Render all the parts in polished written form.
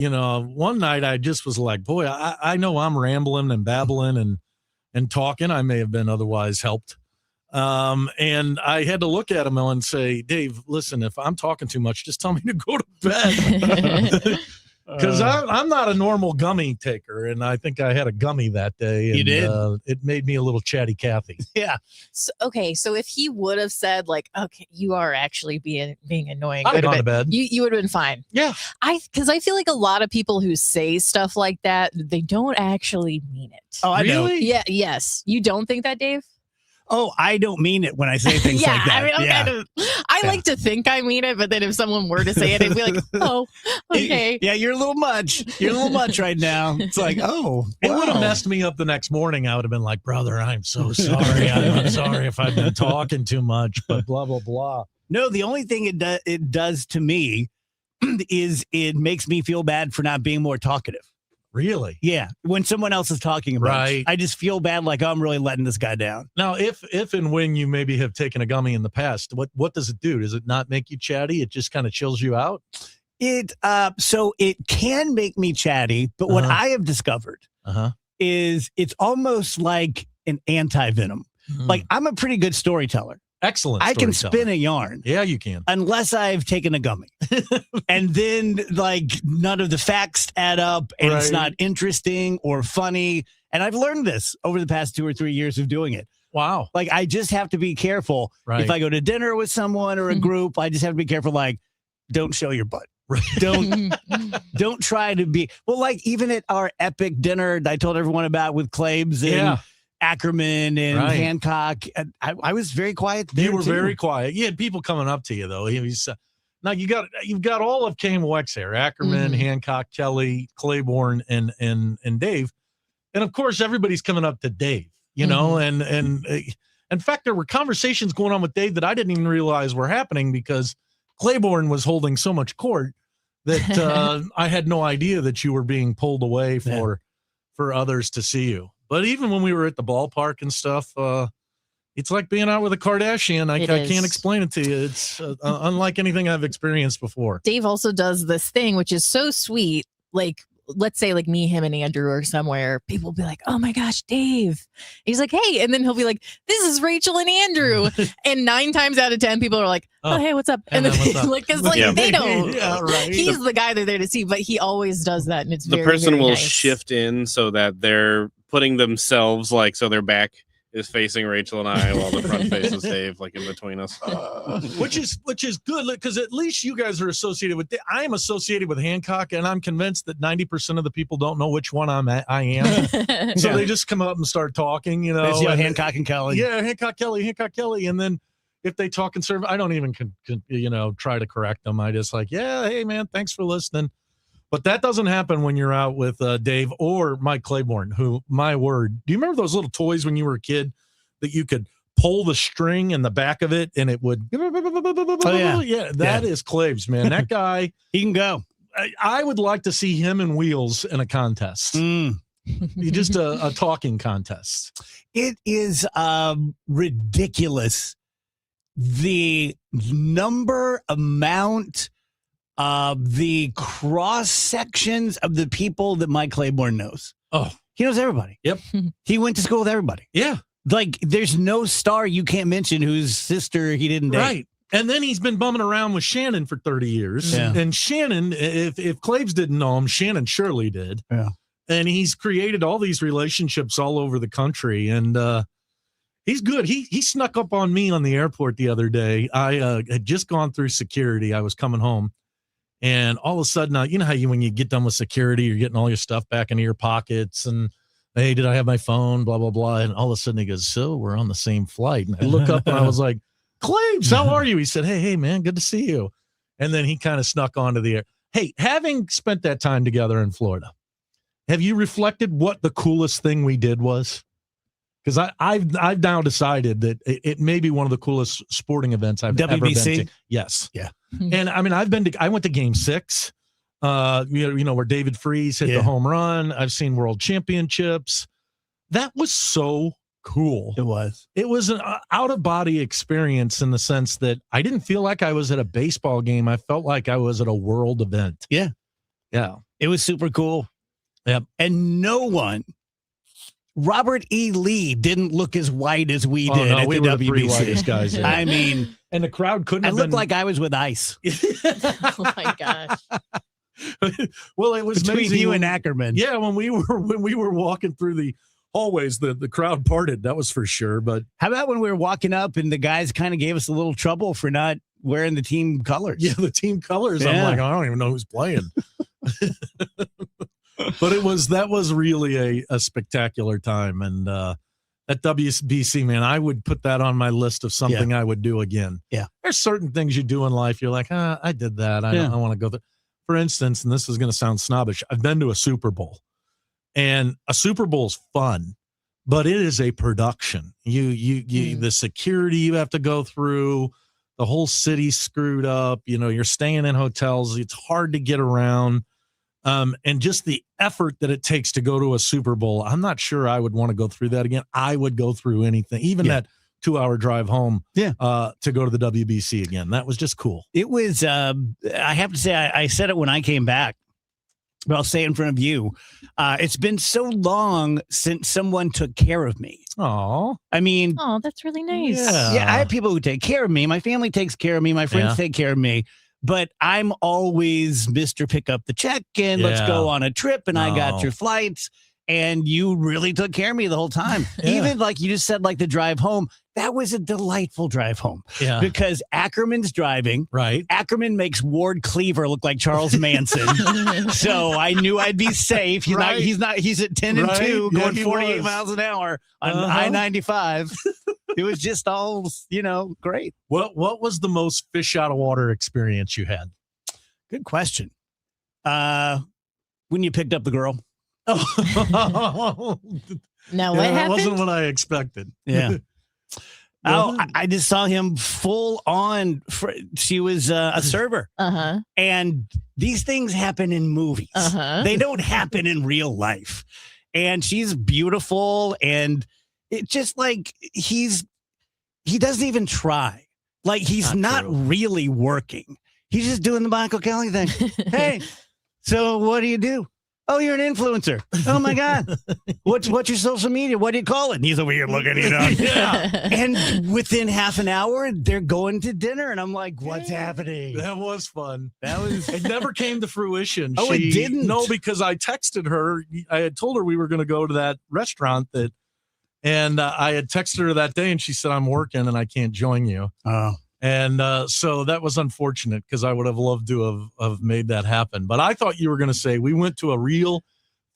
one night I just was like, boy, I know I'm rambling and babbling and talking. I may have been otherwise helped. And I had to look at him and say, Dave, listen, if I'm talking too much, just tell me to go to bed. Because I'm not a normal gummy taker, and I think I had a gummy that day. And, you did? It made me a little chatty Cathy. Yeah. So if he would have said, like, okay, you are actually being annoying, I'd have gone to bed. You would have been fine. Yeah. Because I feel like a lot of people who say stuff like that, they don't actually mean it. Oh, I know. Really? Yeah. Yes. You don't think that, Dave? Oh, I don't mean it when I say things Yeah, like that. I mean, I like to think I mean it, but then if someone were to say it, I'd be like, oh, okay. Yeah, you're a little much. You're a little much right now. It's like, oh, It would have wow. messed me up the next morning. I would have been like, brother, I'm so sorry. I'm sorry if I've been talking too much, but blah, blah, blah. No, the only thing it does to me is it makes me feel bad for not being more talkative. Really? Yeah. When someone else is talking about Right. it, I just feel bad, like I'm really letting this guy down. Now, if and when you maybe have taken a gummy in the past, what does it do? Does it not make you chatty? It just kind of chills you out? So it can make me chatty, but what Uh-huh. I have discovered is it's almost like an anti-venom. Like, I'm a pretty good storyteller. Excellent. I can storyteller. spin a yarn. Yeah, you can. Unless I've taken a gummy. And then, like, none of the facts add up, and it's Right. not interesting or funny. And I've learned this over the past 2 or 3 years of doing it. Wow. Like, I just have to be careful. Right. If I go to dinner with someone or a group, I just have to be careful, like, don't show your butt. Right. Don't try to be. Well, like, even at our epic dinner that I told everyone about with Klebs and Yeah. Ackerman and Right. Hancock, I was very quiet there, You were too. very quiet. You had people coming up to you, though. Now you've got all of KMOX here: Ackerman, Hancock, Kelly, Claiborne, and Dave. And of course, everybody's coming up to Dave, and in fact, there were conversations going on with Dave that I didn't even realize were happening because Claiborne was holding so much court that I had no idea that you were being pulled away for others to see you. But even when we were at the ballpark and stuff, it's like being out with a Kardashian. I can't explain it to you. It's unlike anything I've experienced before. Dave also does this thing, which is so sweet. Like, let's say like me, him, and Andrew are somewhere. People will be like, oh my gosh, Dave. He's like, hey. And then he'll be like, this is Rachel and Andrew. And 9 times out of 10, people are like, oh hey, what's up? And then what's up? like, because like they don't. Yeah, right. He's the guy they're there to see, but he always does that. And it's The very, person very will nice. shift in so that they're putting themselves like so their back is facing Rachel and I while the front faces Dave, like in between us. Which is good because at least you guys are associated with. I am associated with Hancock, and I'm convinced that 90% of the people don't know which one I am. So they just come up and start talking. It's, Hancock and Kelly. Yeah, Hancock Kelly, and then if they talk conservative, I don't even try to correct them. I just like, yeah, hey man, thanks for listening. But that doesn't happen when you're out with Dave or Mike Claiborne, who, my word, do you remember those little toys when you were a kid that you could pull the string in the back of it and it would? Oh, yeah. Yeah, that is Claves, man. That guy. He can go. I would like to see him in wheels in a contest. Just a talking contest. It is ridiculous. The amount of the cross sections of the people that Mike Claiborne knows. Oh, he knows everybody. Yep. He went to school with everybody. Yeah. Like, there's no star you can't mention whose sister he didn't date. Right. And then he's been bumming around with Shannon for 30 years. Yeah. And Shannon, if Claves didn't know him, Shannon surely did. Yeah. And he's created all these relationships all over the country. And he's good. He snuck up on me on the airport the other day. I had just gone through security. I was coming home. And all of a sudden, you know how when you get done with security, you're getting all your stuff back into your pockets. And, hey, did I have my phone? Blah, blah, blah. And all of a sudden he goes, so we're on the same flight. And I look up and I was like, Claves, how are you? He said, hey, man, good to see you. And then he kind of snuck onto the air. Hey, having spent that time together in Florida, have you reflected what the coolest thing we did was? Because I've now decided that it may be one of the coolest sporting events I've ever been to. Yes. Yeah. And I mean, I went to Game 6, where David Freese hit the home run. I've seen World Championships. That was so cool. It was. It was an out-of-body experience in the sense that I didn't feel like I was at a baseball game. I felt like I was at a world event. Yeah. Yeah. It was super cool. Yep. And no one, Robert E. Lee didn't look as white as we did at we the were the three WBC. whitest guys there. I mean, and the crowd couldn't I have looked been like I was with ice Oh my gosh. well, it was between amazing you and when- Ackerman. Yeah, when we were walking through the hallways, the crowd parted, that was for sure. But How about when we were walking up and the guys kind of gave us a little trouble for not wearing the team colors? yeah, the team colors, I'm Yeah. like, I don't even know who's playing. But that was really a spectacular time. And at WBC, man, I would put that on my list of something I would do again. Yeah. There's certain things you do in life. You're like, I did that. I want to go there. For instance, and this is going to sound snobbish, I've been to a Super Bowl, and a Super Bowl is fun, but it is a production. The security you have to go through, the whole city's screwed up. You're staying in hotels. It's hard to get around. And just the effort that it takes to go to a Super Bowl, I'm not sure I would want to go through that again. I would go through anything, even that 2-hour drive home to go to the WBC again. That was just cool. It was, I have to say, I said it when I came back, but I'll say it in front of you. It's been so long since someone took care of me. Oh, I mean, Oh, that's really nice. Yeah. I have people who take care of me. My family takes care of me. My friends take care of me. But I'm always Mr. Pick Up the Check and let's go on a trip. And I got your flights. And you really took care of me the whole time. Yeah. Even like you just said, like the drive home, that was a delightful drive home yeah, because Ackerman's driving. right. Ackerman makes Ward Cleaver look like Charles Manson. So I knew I'd be safe. He's at 10 and 2 Yeah, going he 48 was. miles an hour on Uh-huh. I-95. It was just all, great. What was the most fish out of water experience you had? Good question. When you picked up the girl. Oh, Now what that happened? wasn't what I expected. Yeah. Oh, I just saw him full on. She was a server. Uh-huh. And these things happen in movies. Uh-huh. They don't happen in real life. And she's beautiful. And it just like he doesn't even try. Like he's not true. really working. He's just doing the Michael Kelly thing. Hey, so what do you do? Oh, you're an influencer. Oh my God. What's your social media? What do you call it? And he's over here looking it up. Yeah. And within half an hour, they're going to dinner. And I'm like, what's happening? That was fun. That was It never came to fruition. Oh, it didn't? No, because I texted her. I had told her we were going to go to that restaurant and I had texted her that day, and she said, I'm working and I can't join you. oh. And so that was unfortunate because I would have loved to have made that happen. But I thought you were going to say we went to a real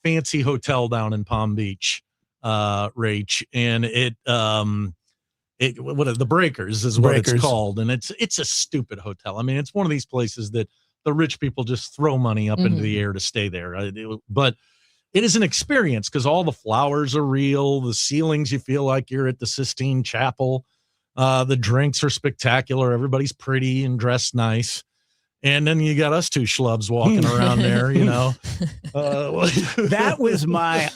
fancy hotel down in Palm Beach, Rach, and the Breakers is what Breakers. it's called, and it's a stupid hotel. I mean, it's one of these places that the rich people just throw money up into the air to stay there. But it is an experience because all the flowers are real. The ceilings, you feel like you're at the Sistine Chapel. The drinks are spectacular. Everybody's pretty and dressed nice. And then you got us two schlubs walking around there, That was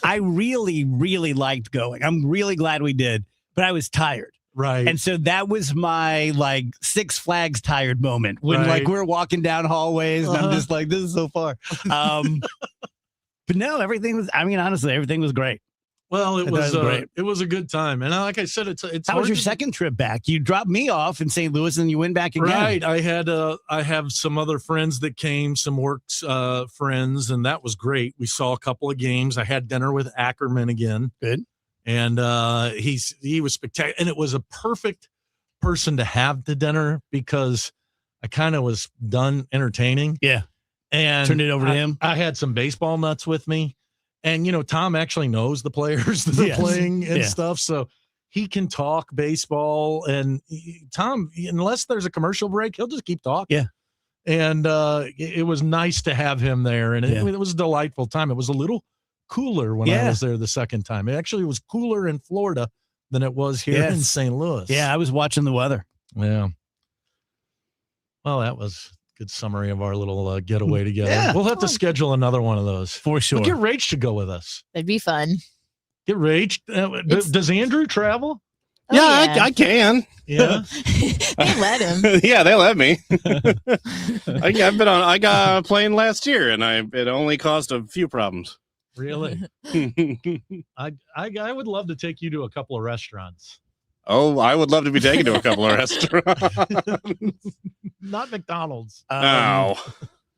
I really, really liked going. I'm really glad we did, but I was tired. right. And so that was my like Six Flags tired moment when Right. like we're walking down hallways and I'm Uh-huh. just like, this is so far. But no, honestly, everything was great. Well, it That was was great. it was a good time, and like I said, it's How hard was your to- second trip back? You dropped me off in St. Louis and you went back again. Right. I have some other friends that came, some works friends, and that was great. We saw a couple of games. I had dinner with Ackerman again. Good. And he was spectacular, and it was a perfect person to have the dinner because I kind of was done entertaining. Yeah. And Turned it over to him. I had some baseball nuts with me. And, Tom actually knows the players that are Yes. playing and Yeah. stuff. So he can talk baseball. And Tom, unless there's a commercial break, he'll just keep talking. Yeah. And it was nice to have him there. And Yeah. it was a delightful time. It was a little cooler when I was there the second time. It actually was cooler in Florida than it was here in Yes. St. Louis. Yeah, I was watching the weather. Yeah. Well, that was a good summary of our little getaway together. Yeah. We'll have to schedule another one of those. For sure. We'll get Rach to go with us. That'd be fun. Get Rach. It's- Does Andrew travel? Oh, yeah, I can. Yeah. They let him. Yeah, they let me. I got a plane last year, and it only caused a few problems. Really? I would love to take you to a couple of restaurants. Oh, I would love to be taken to a couple of restaurants. Not McDonald's. No,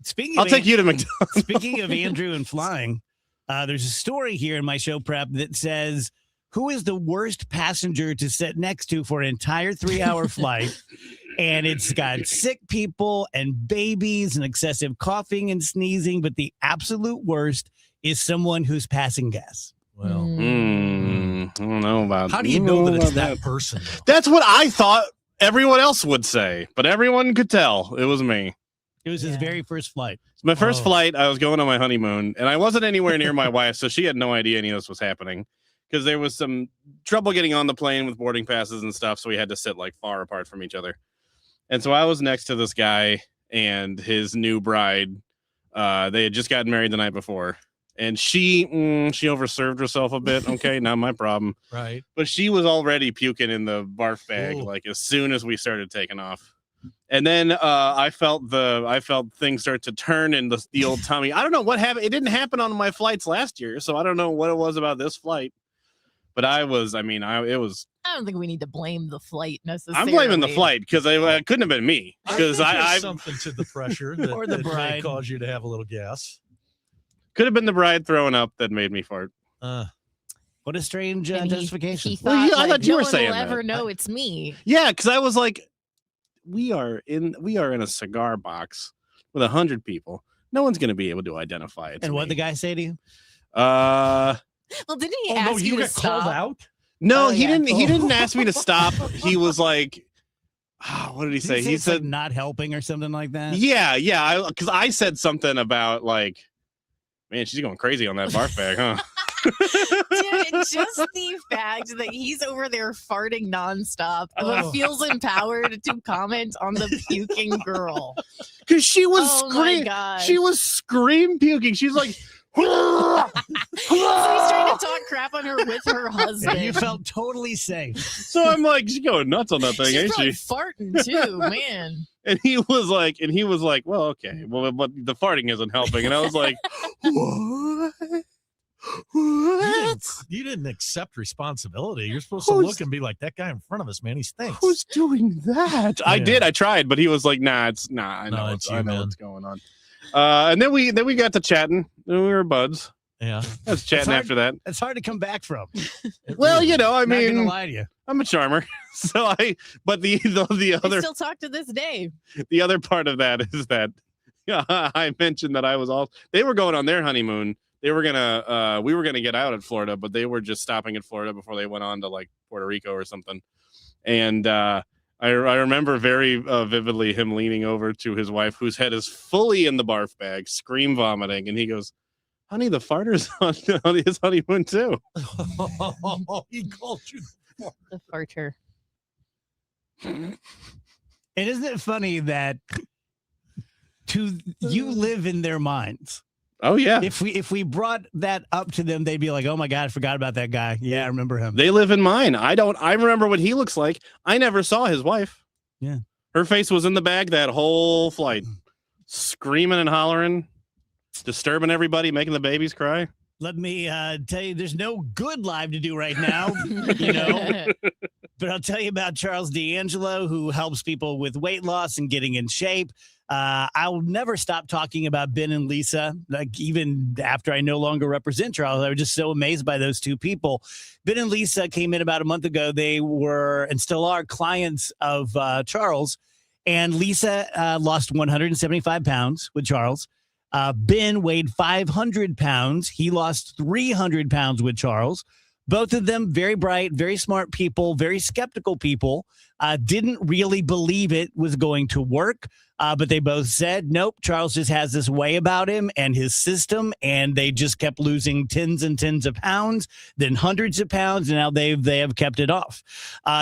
Speaking, I'll of take you to McDonald's. Speaking of Andrew and flying, there's a story here in my show prep that says, who is the worst passenger to sit next to for an entire 3-hour flight? And it's got sick people and babies and excessive coughing and sneezing. But the absolute worst is someone who's passing gas. Well, I don't know about. how do you know that it's that person? That's what I thought everyone else would say, but everyone could tell it was me. It was his Yeah. very first flight. It's my first Oh. flight. I was going on my honeymoon, and I wasn't anywhere near my wife, so she had no idea any of this was happening because there was some trouble getting on the plane with boarding passes and stuff, so we had to sit like far apart from each other. And so I was next to this guy and his new bride. They had just gotten married the night before, and she overserved herself a bit. Okay, not my problem. Right. But she was already puking in the barf bag Ooh. like as soon as we started taking off. And then I felt things start to turn in the old tummy. I don't know what happened. It didn't happen on my flights last year, so I don't know what it was about this flight. But it was. I don't think we need to blame the flight necessarily. I'm blaming the flight because it couldn't have been me because think there's I something to the pressure that, Or the that may bride. cause you to have a little gas. could have been the bride throwing up that made me fart. What a strange And justification. He thought, Well, yeah, I like, thought you no were one saying will that. ever know it's me. Yeah, because I was like, we are in a cigar box with 100 people. No one's going to be able to identify it. And what the guy say to you? Uh. Well, didn't he Oh, ask no, you to got called stop? out? No, Oh, he yeah. didn't. He didn't ask me to stop. He was like, what did he say? He it's like said, not helping or something like that. yeah. Because I said something about like, man, she's going crazy on that barf bag, huh? Dude, just the fact that he's over there farting nonstop, but Oh. feels empowered to comment on the puking girl. Because she was Oh my scream. god! She was scream puking. She's like, So he's trying to talk crap on her with her husband. You felt totally safe. so I'm like, she's going nuts on that thing, She's ain't probably she? farting too, man. And he was like, well, okay, well, but the farting isn't helping. And I was like, what? You didn't accept responsibility. You're supposed to Who's- look and be like, that guy in front of us, man, he stinks. Who's doing that? I Yeah. did. I tried, but he was like, nah, I No, know, it's you, I know man. what's going on. And then we got to chatting. And we were buds. Yeah. I was chatting hard. after that. It's hard to come back from. Well, you know, I Not gonna mean, lie to you. I'm a charmer. So but the They other still talk to this day. the other part of that is that I mentioned that I was they were going on their honeymoon. They were gonna we were gonna get out at Florida, but they were just stopping at Florida before they went on to like Puerto Rico or something. And I remember very vividly him leaning over to his wife, whose head is fully in the barf bag, scream vomiting, and he goes, "Honey, the farter's on his honeymoon too." He called you. The farter. And isn't it funny that you live in their minds? Oh yeah, If we brought that up to them, they'd be like, "Oh my god, I forgot about that guy. Yeah, I remember him." they live in mine. I remember what he looks like. I never saw his wife. Yeah. Her face was in the bag that whole flight, screaming and hollering, disturbing everybody, making the babies cry. Let me tell you, there's no good live to do right now, you know. But I'll tell you about Charles D'Angelo, who helps people with weight loss and getting in shape. I'll never stop talking about Ben and Lisa. Like, even after I no longer represent Charles, I was just so amazed by those two people. Ben and Lisa came in about a month ago. They were and still are clients of Charles. And Lisa lost 175 pounds with Charles. Ben weighed 500 pounds. He lost 300 pounds with Charles. Both of them very bright, very smart people, very skeptical people, didn't really believe it was going to work. But they both said, nope, Charles just has this way about him and his system, and they just kept losing tens and tens of pounds, then hundreds of pounds, and now they have kept it off.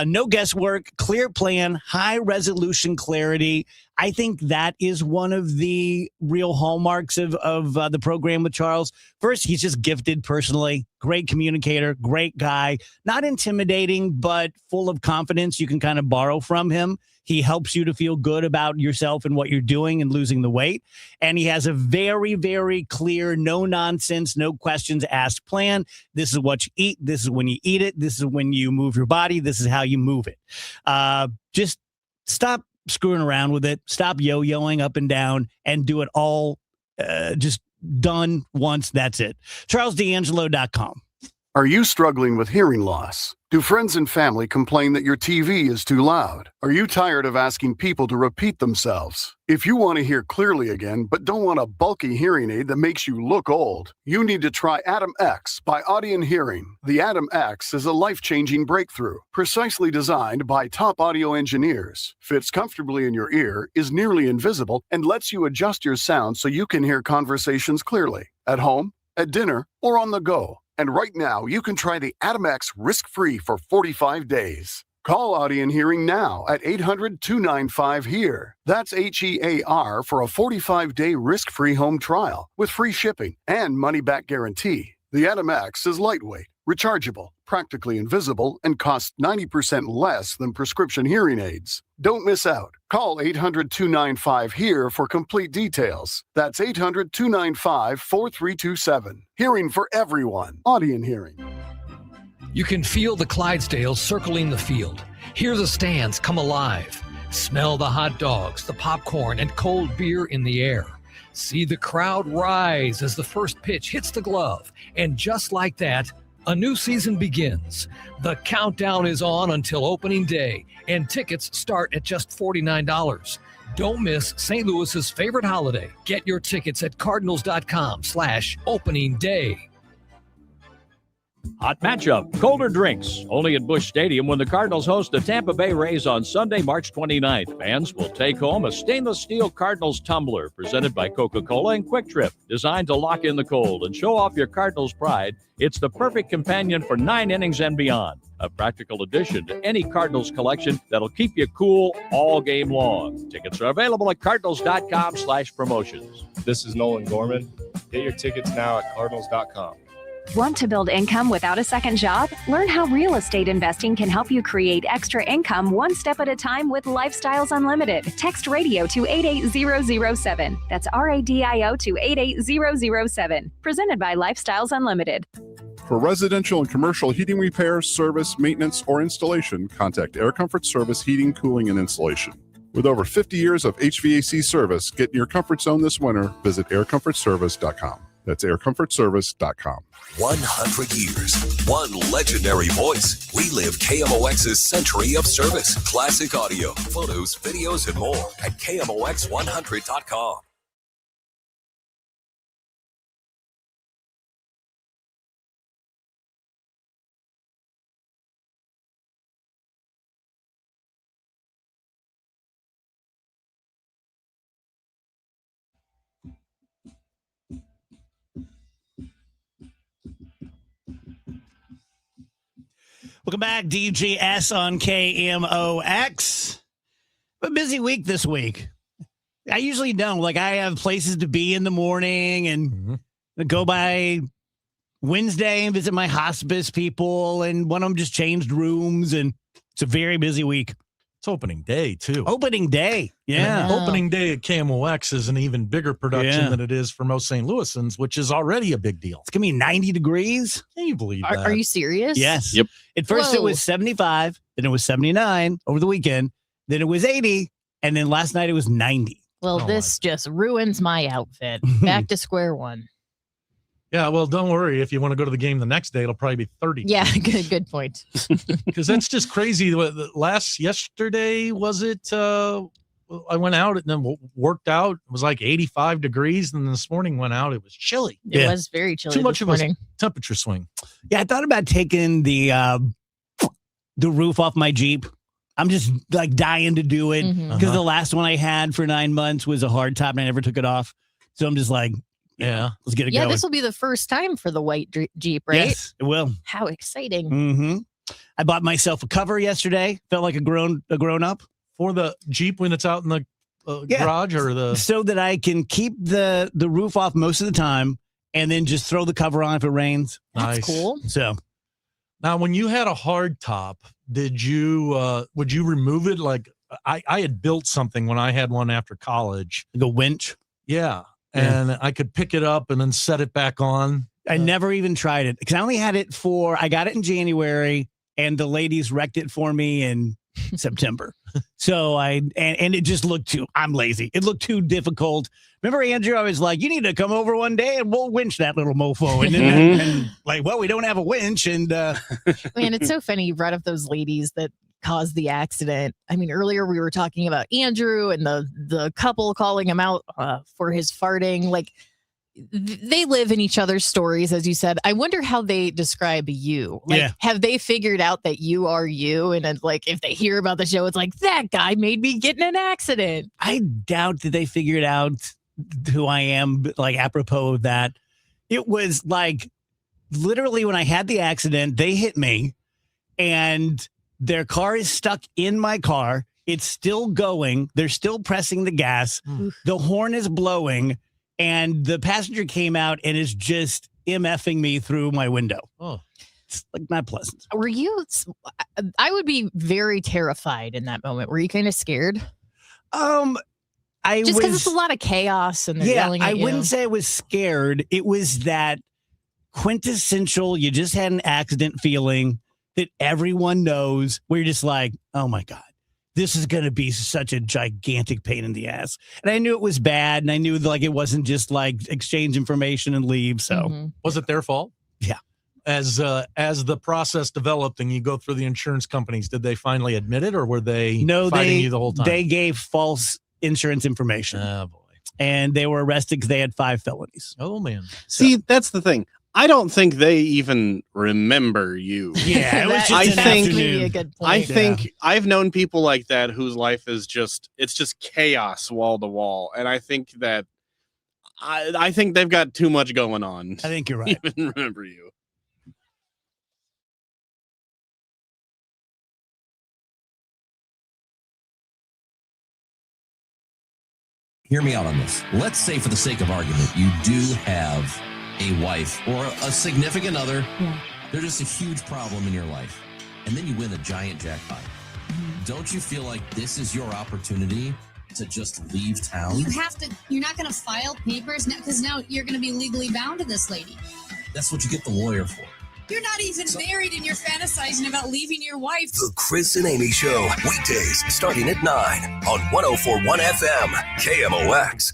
No guesswork, clear plan, high resolution clarity. I think that is one of the real hallmarks of the program with Charles. First, he's just gifted personally, great communicator, great guy, not intimidating, but full of confidence you can kind of borrow from him. He helps you to feel good about yourself and what you're doing and losing the weight. And he has a very, very clear, no nonsense, no questions asked plan. This is what you eat. This is when you eat it. This is when you move your body. This is how you move it. Just stop screwing around with it. Stop yo-yoing up and down and do it all just done once. That's it. CharlesD'Angelo.com. Are you struggling with hearing loss? Do friends and family complain that your TV is too loud? Are you tired of asking people to repeat themselves? If you want to hear clearly again, but don't want a bulky hearing aid that makes you look old, you need to try Atom X by Audien Hearing. The Atom X is a life-changing breakthrough, precisely designed by top audio engineers, fits comfortably in your ear, is nearly invisible, and lets you adjust your sound so you can hear conversations clearly, at home, at dinner, or on the go. And right now, you can try the Atom X risk-free for 45 days. Call Audien Hearing now at 800-295-HEAR. That's HEAR for a 45-day risk-free home trial with free shipping and money-back guarantee. The Atom X is lightweight, rechargeable, practically invisible, and costs 90% less than prescription hearing aids. Don't miss out. Call 800-295-HEAR for complete details. That's 800-295-4327. Hearing for everyone. Audien Hearing. You can feel the Clydesdales circling the field. Hear the stands come alive. Smell the hot dogs, the popcorn, and cold beer in the air. See the crowd rise as the first pitch hits the glove. And just like that, a new season begins. The countdown is on until opening day, and tickets start at just $49. Don't miss St. Louis's favorite holiday. Get your tickets at cardinals.com/opening day. Hot matchup, colder drinks, only at Busch Stadium when the Cardinals host the Tampa Bay Rays on Sunday, March 29th. Fans will take home a stainless steel Cardinals tumbler presented by Coca-Cola and Quick Trip, designed to lock in the cold and show off your Cardinals pride. It's the perfect companion for 9 innings and beyond. A practical addition to any Cardinals collection that'll keep you cool all game long. Tickets are available at cardinals.com/promotions. This is Nolan Gorman. Get your tickets now at cardinals.com. Want to build income without a second job? Learn how real estate investing can help you create extra income one step at a time with Lifestyles Unlimited. Text radio to 88007. That's RADIO to 88007. Presented by Lifestyles Unlimited. For residential and commercial heating repairs, service, maintenance, or installation, contact Air Comfort Service Heating, Cooling, and Installation. With over 50 years of HVAC service, get in your comfort zone this winter. Visit aircomfortservice.com. That's aircomfortservice.com. 100 years, one legendary voice. We live KMOX's century of service. Classic audio, photos, videos, and more at KMOX100.com. Welcome back, DGS on KMOX. A busy week this week. I usually don't. Like, I have places to be in the morning and go by Wednesday and visit my hospice people, and one of them just changed rooms, and it's a very busy week. It's opening day, too. Opening day. Yeah. Opening day at KMOX is an even bigger production than it is for most St. Louisans, which is already a big deal. It's going to be 90 degrees. Can you believe that? Are you serious? Yes. Yep. At first it was 75, then it was 79 over the weekend, then it was 80, and then last night it was 90. Well, this just ruins my outfit. Back to square one. Yeah, well, don't worry. If you want to go to the game the next day, it'll probably be 30. Yeah, good point. Because that's just crazy. Yesterday, was it? I went out and then worked out. It was like 85 degrees. And this morning went out. It was chilly. It was very chilly. Too much this of morning. a temperature swing. Yeah, I thought about taking the roof off my Jeep. I'm just like dying to do it Mhm. because the last one I had for 9 months was a hard top and I never took it off. So I'm just like, Yeah. let's get it Yeah, going. this will be the first time for the white Jeep, right? Yes, it will. How exciting. Mm-hmm. I bought myself a cover yesterday. Felt like a grown up. For the Jeep when it's out in the Yeah. garage or the. So that I can keep the roof off most of the time and then just throw the cover on if it rains. That's Nice. cool. So Now, when you had a hard top, would you remove it? Like I had built something when I had one after college. the winch. Yeah. Yeah. And I could pick it up and then set it back on. I never even tried it because I only had it I got it in January and the ladies wrecked it for me in September. So and it just looked I'm lazy. It looked too difficult. Remember, Andrew, I was like, you need to come over one day and we'll winch that little mofo. And then and like, well, we don't have a winch. And Man, it's so funny you brought up those ladies that caused the accident. I mean, earlier we were talking about Andrew and the couple calling him out for his farting. Like, they live in each other's stories, as you said. I wonder how they describe you. Like, Yeah. have they figured out that you are you? And then, like, if they hear about the show, it's like, that guy made me get in an accident. I doubt that they figured out who I am, like apropos of that. It was like literally when I had the accident, they hit me and their car is stuck in my car. It's still going. They're still pressing the gas. The horn is blowing and the passenger came out and is just MFing me through my window. Oh, It's like not pleasant. Were you? I would be very terrified in that moment. Were you kind of scared? I Just because was it's a lot of chaos and they're yelling at I you. wouldn't say I was scared. It was that quintessential, you just had an accident feeling that everyone knows where you're just like, oh my God, this is going to be such a gigantic pain in the ass. And I knew it was bad. And I knew like it wasn't just like exchange information and leave. So Mhm. was it their fault? Yeah. As the process developed and you go through the insurance companies, did they finally admit it or were they fighting you the whole time? They gave false insurance information Oh, boy. and they were arrested because they had 5 felonies. Oh, man. See, that's the thing. I don't think they even remember you. Yeah, it was That just I is an think- actually a afternoon. good point. I think I've known people like that whose life is just chaos wall to wall. And I think that I think they've got too much going on. I think you're right. to even remember you. Hear me out on this. Let's say, for the sake of argument, you do have a wife or a significant other. Yeah. They're just a huge problem in your life. And then you win a giant jackpot. Don't you feel like this is your opportunity to just leave town? You're not going to file papers now because now you're going to be legally bound to this lady. That's what you get the lawyer for. You're not even married and you're fantasizing about leaving your wife. The Chris and Amy Show, weekdays starting at 9 on 104.1 FM, KMOX.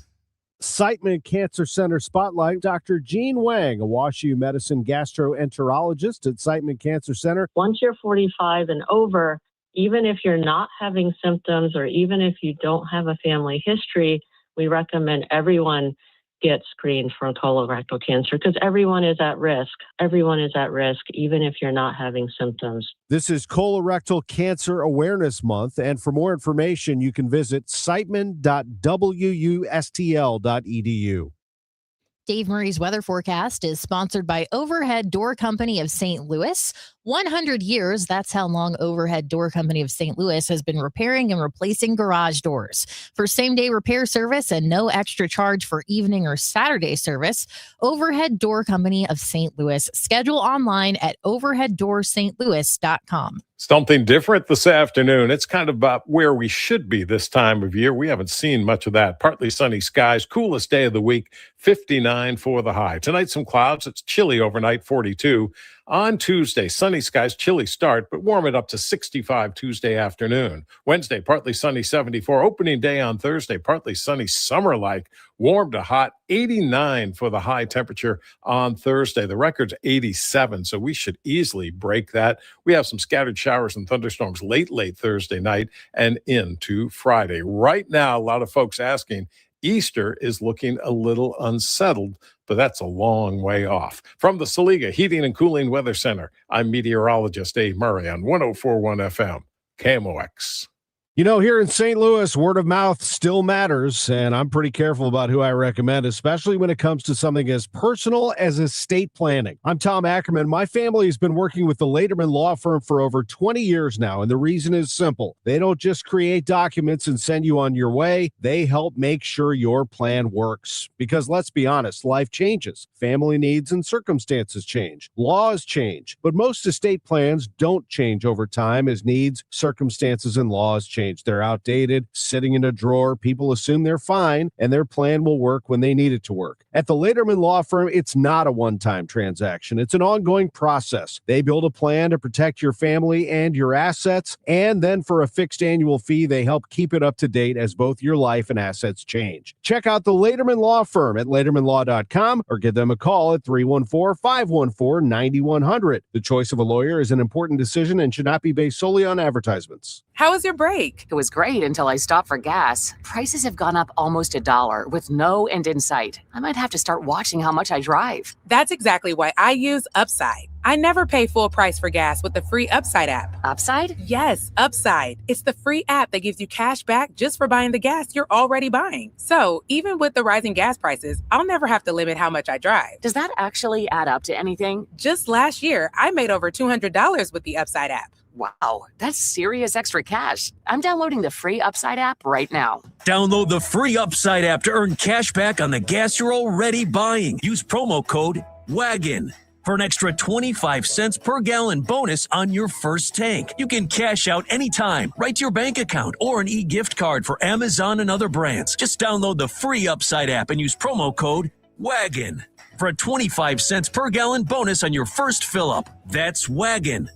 Siteman Cancer Center Spotlight. Dr. Jean Wang, a WashU Medicine gastroenterologist at Siteman Cancer Center. Once you're 45 and over, even if you're not having symptoms or even if you don't have a family history, we recommend everyone get screened for colorectal cancer because everyone is at risk. Everyone is at risk, even if you're not having symptoms. This is Colorectal Cancer Awareness Month, and for more information, you can visit siteman.wustl.edu. Dave Murray's weather forecast is sponsored by Overhead Door Company of St. Louis. 100 years, that's how long Overhead Door Company of St. Louis has been repairing and replacing garage doors. For same-day repair service and no extra charge for evening or Saturday service, Overhead Door Company of St. Louis. Schedule online at overheaddoorsstlouis.com. Something different this afternoon. It's kind of about where we should be this time of year. We haven't seen much of that. Partly sunny skies, coolest day of the week, 59 for the high. Tonight, some clouds. It's chilly overnight, 42. On Tuesday, sunny skies, chilly start, but warm it up to 65 Tuesday afternoon. Wednesday, partly sunny, 74. Opening day on Thursday, partly sunny, summer-like, warm to hot, 89 for the high temperature on Thursday. The record's 87, so we should easily break that. We have some scattered showers and thunderstorms late Thursday night and into Friday. Right now, a lot of folks asking, Easter is looking a little unsettled, but that's a long way off. From the Saliga Heating and Cooling Weather Center, I'm meteorologist Dave Murray on 104.1 FM, KMOX. You know, here in St. Louis, word of mouth still matters, and I'm pretty careful about who I recommend, especially when it comes to something as personal as estate planning. I'm Tom Ackerman. My family has been working with the Lederman Law Firm for over 20 years now, and the reason is simple. They don't just create documents and send you on your way. They help make sure your plan works. Because let's be honest, life changes. Family needs and circumstances change. Laws change. But most estate plans don't change over time as needs, circumstances, and laws change. They're outdated, sitting in a drawer. People assume they're fine, and their plan will work when they need it to work. At the Lederman Law Firm, it's not a one-time transaction. It's an ongoing process. They build a plan to protect your family and your assets, and then for a fixed annual fee, they help keep it up to date as both your life and assets change. Check out the Lederman Law Firm at LedermanLaw.com or give them a call at 314-514-9100. The choice of a lawyer is an important decision and should not be based solely on advertisements. How was your break? It was great until I stopped for gas. Prices have gone up almost $1 with no end in sight. I might have to start watching how much I drive. That's exactly why I use Upside. I never pay full price for gas with the free Upside app. Upside? Yes, Upside. It's the free app that gives you cash back just for buying the gas you're already buying. So even with the rising gas prices, I'll never have to limit how much I drive. Does that actually add up to anything? Just last year, I made over $200 with the Upside app. Wow, that's serious extra cash. I'm downloading the free Upside app right now. Download the free Upside app to earn cash back on the gas you're already buying. Use promo code WAGON for an extra 25 cents per gallon bonus on your first tank. You can cash out anytime, right to your bank account, or an e-gift card for Amazon and other brands. Just download the free Upside app and use promo code WAGON for a 25 cents per gallon bonus on your first fill-up. That's WAGON.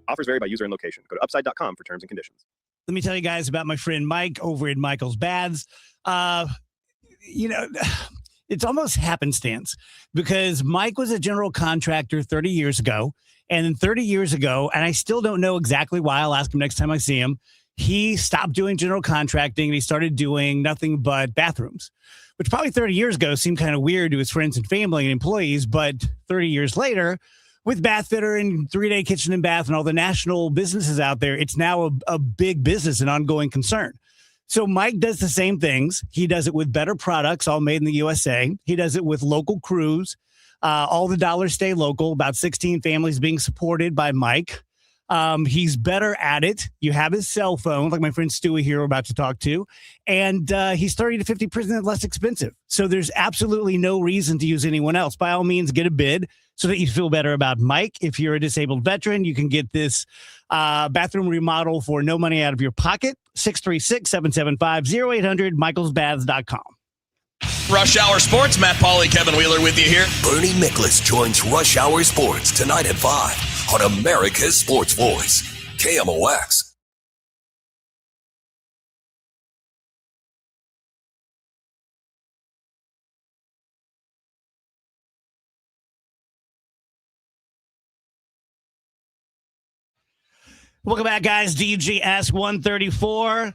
Offers vary by user and location. Go to upside.com for terms and conditions. Let me tell you guys about my friend Mike over at Michael's Baths. It's almost happenstance because Mike was a general contractor 30 years ago. And then 30 years ago, and I still don't know exactly why, I'll ask him next time I see him, he stopped doing general contracting and he started doing nothing but bathrooms, which probably 30 years ago seemed kind of weird to his friends and family and employees. But 30 years later, with Bath Fitter and 3-Day Kitchen and Bath and all the national businesses out there, it's now a big business and ongoing concern. So Mike does the same things. He does it with better products, all made in the USA. He does it with local crews. All the dollars stay local. About 16 families being supported by Mike. He's better at it. You have his cell phone, like my friend Stewie here we're about to talk to, and he's 30 to 50% less expensive. So there's absolutely no reason to use anyone else. By all means, get a bid so that you feel better about Mike. If you're a disabled veteran, you can get this bathroom remodel for no money out of your pocket. 636-775-0800, michaelsbaths.com. Rush Hour Sports, Matt Pauley, Kevin Wheeler with you here. Bernie Miklasz joins Rush Hour Sports tonight at 5 on America's Sports Voice, KMOX. Welcome back, guys. DGS 134.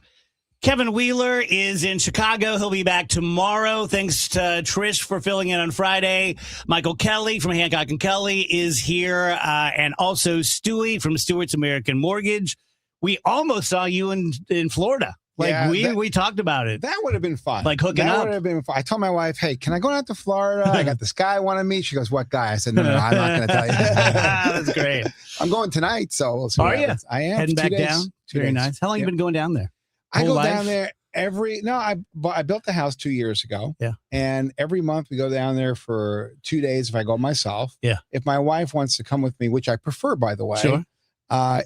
Kevin Wheeler is in Chicago. He'll be back tomorrow. Thanks to Trish for filling in on Friday. Michael Kelly from Hancock and Kelly is here. And also Stewie from Stewart's American Mortgage. We almost saw you in Florida. We talked about it. That would have been fun. Like hooking that up. Would have been fun. I told my wife, hey, can I go out to Florida? I got this guy I want to meet. She goes, what guy? I said, no, I'm not going to tell you. That's great. I'm going tonight, so we'll see. Are you? I am. Heading back down? 2 Very days. nice. How long you been going down there? I go Whole down life? there I built the house 2 years ago. Yeah. And every month we go down there for 2 days if I go myself. Yeah. If my wife wants to come with me, which I prefer, by the way. Sure.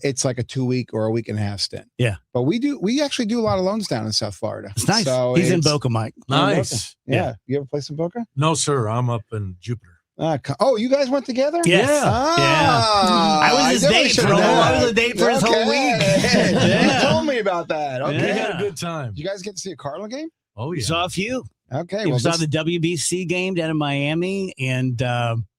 It's like a 2-week or a week and a half stint. Yeah. But we actually do a lot of loans down in South Florida. It's nice. So He's in Boca, Mike. Nice. Yeah. You ever play some Boca? No, sir. I'm up in Jupiter. You guys went together? Yes. Yeah. I was his date for a his whole week. You told me about that. Okay. We had a good time. Did you guys get to see a Cardinal game? Oh, yeah. We saw a few. Okay. We saw the WBC game down in Miami, and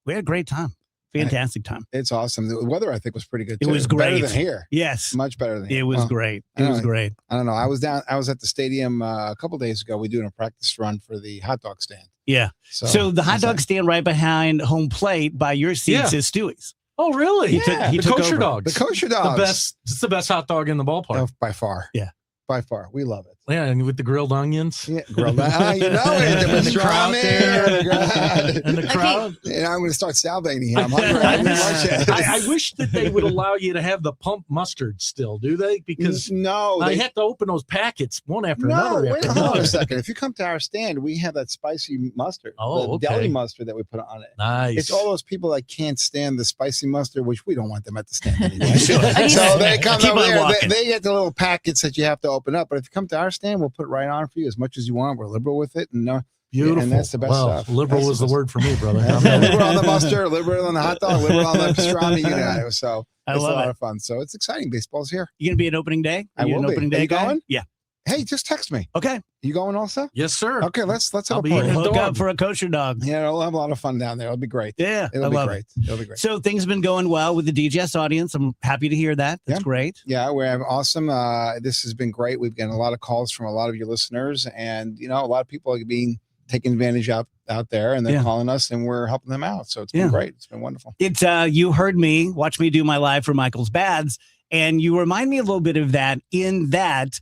we had a great time. Fantastic time. It's awesome. The weather, I think, was pretty good, It too. was great. Better than here. Yes. Much better than here. It was great. It was great. I don't know. I was at the stadium a couple days ago. We're doing a practice run for the hot dog stand. Yeah. So the hot dog stand right behind home plate by your seats is Stewie's. Oh, really? Yeah. The kosher dogs. The kosher dogs. The best. It's the best hot dog in the ballpark. Oh, by far. Yeah. By far. We love it. Yeah, and with the grilled onions. Yeah, grilled onions. You know it. With the crowd there. And the crowd. And I'm going to start salivating here. I'm hungry. I wish that they would allow you to have the pump mustard still, do they? Because no, I have to open those packets one after No, another. wait, after hold on another. a second. If you come to our stand, we have that spicy mustard. Oh, the deli okay. mustard that we put on it. Nice. It's all those people that can't stand the spicy mustard, which we don't want them at the stand anyway. Sure. So they come Keep over on there. walking. They get the little packets that you have to open up. But if you come to our stand, we'll put it right on for you as much as you want. We're liberal with it. And Beautiful. and that's the best Well, stuff. liberal That's was the best. word for me, brother. Liberal on the mustard, liberal on the hot dog, liberal on the pastrami. You know, so I it's a love lot it. of fun. So it's exciting. Baseball's here. You gonna be at opening day? I You will an be. opening Are day you guy? going? Yeah. Hey, just text me. Okay. You going also? Yes, sir. Okay, let's have I'll a be party. eating a Hook dog. up for a kosher dog. Yeah, we'll have a lot of fun down there. It'll be great. Yeah, It'll I be love great. it. It'll be great. So things have been going well with the DGS audience. I'm happy to hear that. That's Yeah. great. Yeah, we have awesome. This has been great. We've gotten a lot of calls from a lot of your listeners, and a lot of people are being taken advantage out there, and they're Yeah. calling us, and we're helping them out. So it's been Yeah. great. It's been wonderful. It's you heard me, watch me do my live for Michael's Bads, and you remind me a little bit of that in that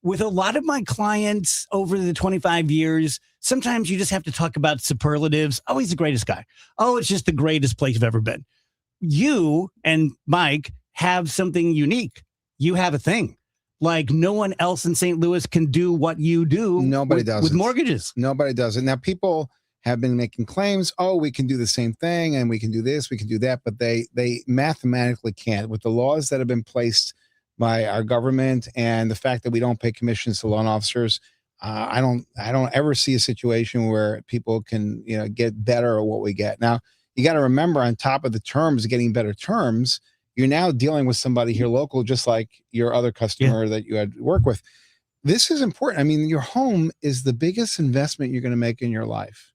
with a lot of my clients over the 25 years, sometimes you just have to talk about superlatives. Oh, he's the greatest guy. Oh, it's just the greatest place I've ever been. You and Mike have something unique. You have a thing. Like no one else in St. Louis can do what you do. Nobody with, does with it. mortgages. Nobody does it. Now, people have been making claims, oh, we can do the same thing, and we can do this, we can do that, but they mathematically can't. With the laws that have been placed by our government and the fact that we don't pay commissions to loan officers, I don't ever see a situation where people can get better at what we get. Now, you got to remember, on top of the terms, getting better terms, you're now dealing with somebody here local, just like your other customer that you had work with. This is important. I mean, your home is the biggest investment you're going to make in your life.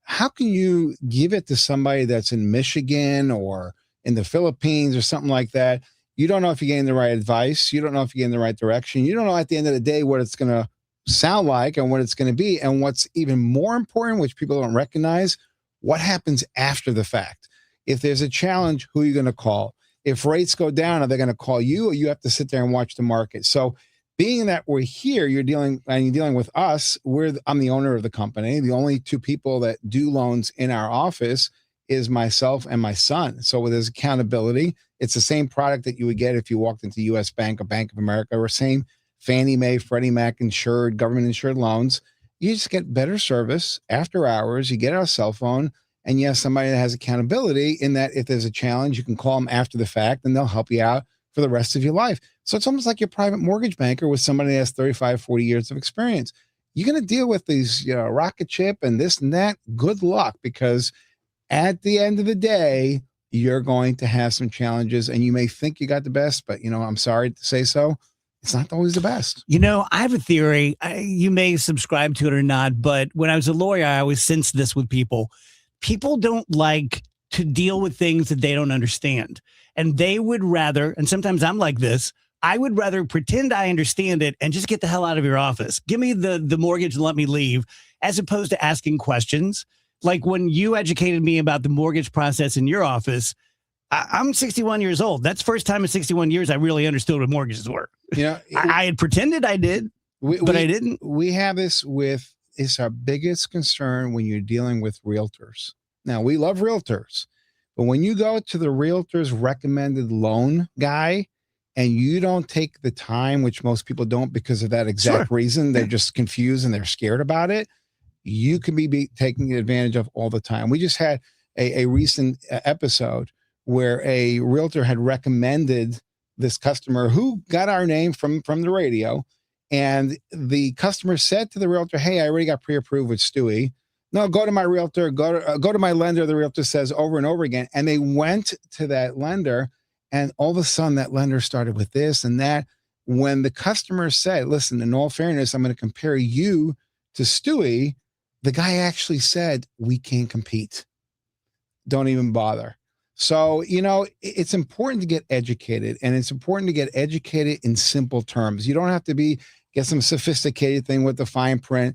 How can you give it to somebody that's in Michigan or in the Philippines or something like that? You don't know if you're getting the right advice. You don't know if you're getting the right direction. You don't know at the end of the day what it's going to sound like and what it's going to be. And what's even more important, which people don't recognize, what happens after the fact? If there's a challenge, who are you going to call? If rates go down, are they going to call you, or you have to sit there and watch the market? So being that we're here, you're dealing with us. I'm the owner of the company. The only two people that do loans in our office is myself and my son. So there's accountability. It's the same product that you would get if you walked into U.S. Bank or Bank of America, or same Fannie Mae, Freddie Mac insured, government insured loans. You just get better service after hours. You get our cell phone. And you have somebody that has accountability in that if there's a challenge, you can call them after the fact and they'll help you out for the rest of your life. So it's almost like your private mortgage banker with somebody that has 35, 40 years of experience. You're going to deal with these, rocket ship and this and that. Good luck, because at the end of the day, you're going to have some challenges, and you may think you got the best, but I'm sorry to say so. It's not always the best. I have a theory. You may subscribe to it or not, but when I was a lawyer, I always sensed this with people. People don't like to deal with things that they don't understand. And they would rather, and sometimes I'm like this, I would rather pretend I understand it and just get the hell out of your office. Give me the mortgage and let me leave, as opposed to asking questions. Like when you educated me about the mortgage process in your office, I'm 61 years old. That's the first time in 61 years I really understood what mortgages were. I had pretended I did, but I didn't. We have this it's our biggest concern when you're dealing with realtors. Now, we love realtors, but when you go to the realtor's recommended loan guy and you don't take the time, which most people don't because of that exact reason, they're just confused and they're scared about it, you can be taken advantage of all the time. We just had a recent episode where a realtor had recommended this customer who got our name from the radio. And the customer said to the realtor, hey, I already got pre-approved with Stewie. No, go to my realtor, go to my lender, the realtor says over and over again. And they went to that lender, and all of a sudden that lender started with this and that. When the customer said, listen, in all fairness, I'm going to compare you to Stewie, the guy actually said, we can't compete. Don't even bother. So, it's important to get educated, and it's important to get educated in simple terms. You don't have to get some sophisticated thing with the fine print.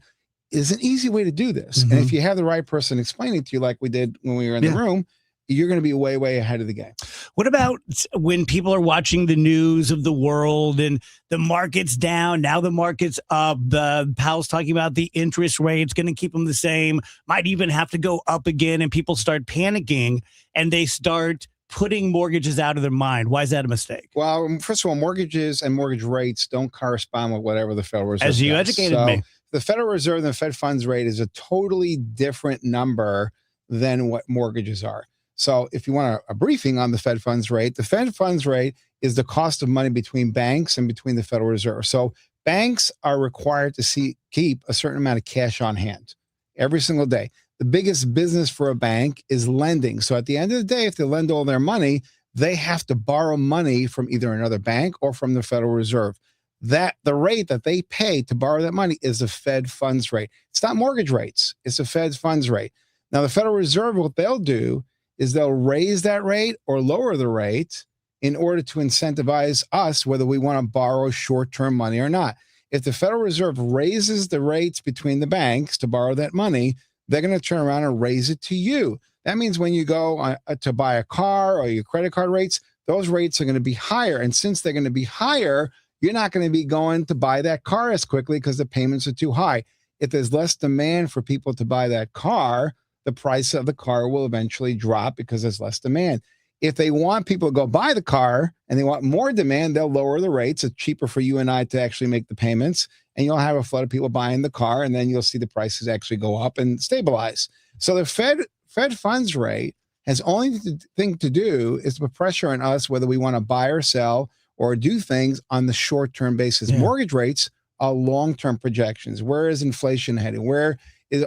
Is an easy way to do this. Mm-hmm. And if you have the right person explaining to you, like we did when we were in the room, you're going to be way, way ahead of the game. What about when people are watching the news of the world and the market's down, now the market's up, the Powell's talking about the interest rate's going to keep them the same, might even have to go up again, and people start panicking and they start putting mortgages out of their mind. Why is that a mistake? Well, first of all, mortgages and mortgage rates don't correspond with whatever the Federal Reserve As you does. educated me. The Federal Reserve and the Fed funds rate is a totally different number than what mortgages are. So if you want a briefing on the Fed funds rate, the Fed funds rate is the cost of money between banks and between the Federal Reserve. So banks are required to keep a certain amount of cash on hand every single day. The biggest business for a bank is lending. So at the end of the day, if they lend all their money, they have to borrow money from either another bank or from the Federal Reserve. That the rate that they pay to borrow that money is the Fed funds rate. It's not mortgage rates. It's the Fed funds rate. Now, the Federal Reserve, what they'll do is they'll raise that rate or lower the rate in order to incentivize us whether we want to borrow short-term money or not. If the Federal Reserve raises the rates between the banks to borrow that money, they're going to turn around and raise it to you. That means when you go to buy a car or your credit card rates, those rates are going to be higher. And since they're going to be higher, you're not going to be going to buy that car as quickly because the payments are too high. If there's less demand for people to buy that car, the price of the car will eventually drop because there's less demand. If they want people to go buy the car and they want more demand, they'll lower the rates. It's cheaper for you and I to actually make the payments, and you'll have a flood of people buying the car, and then you'll see the prices actually go up and stabilize. So the Fed funds rate has only thing to do is put pressure on us whether we want to buy or sell or do things on the short-term basis. Yeah. Mortgage rates are long-term projections. Where is inflation heading? Where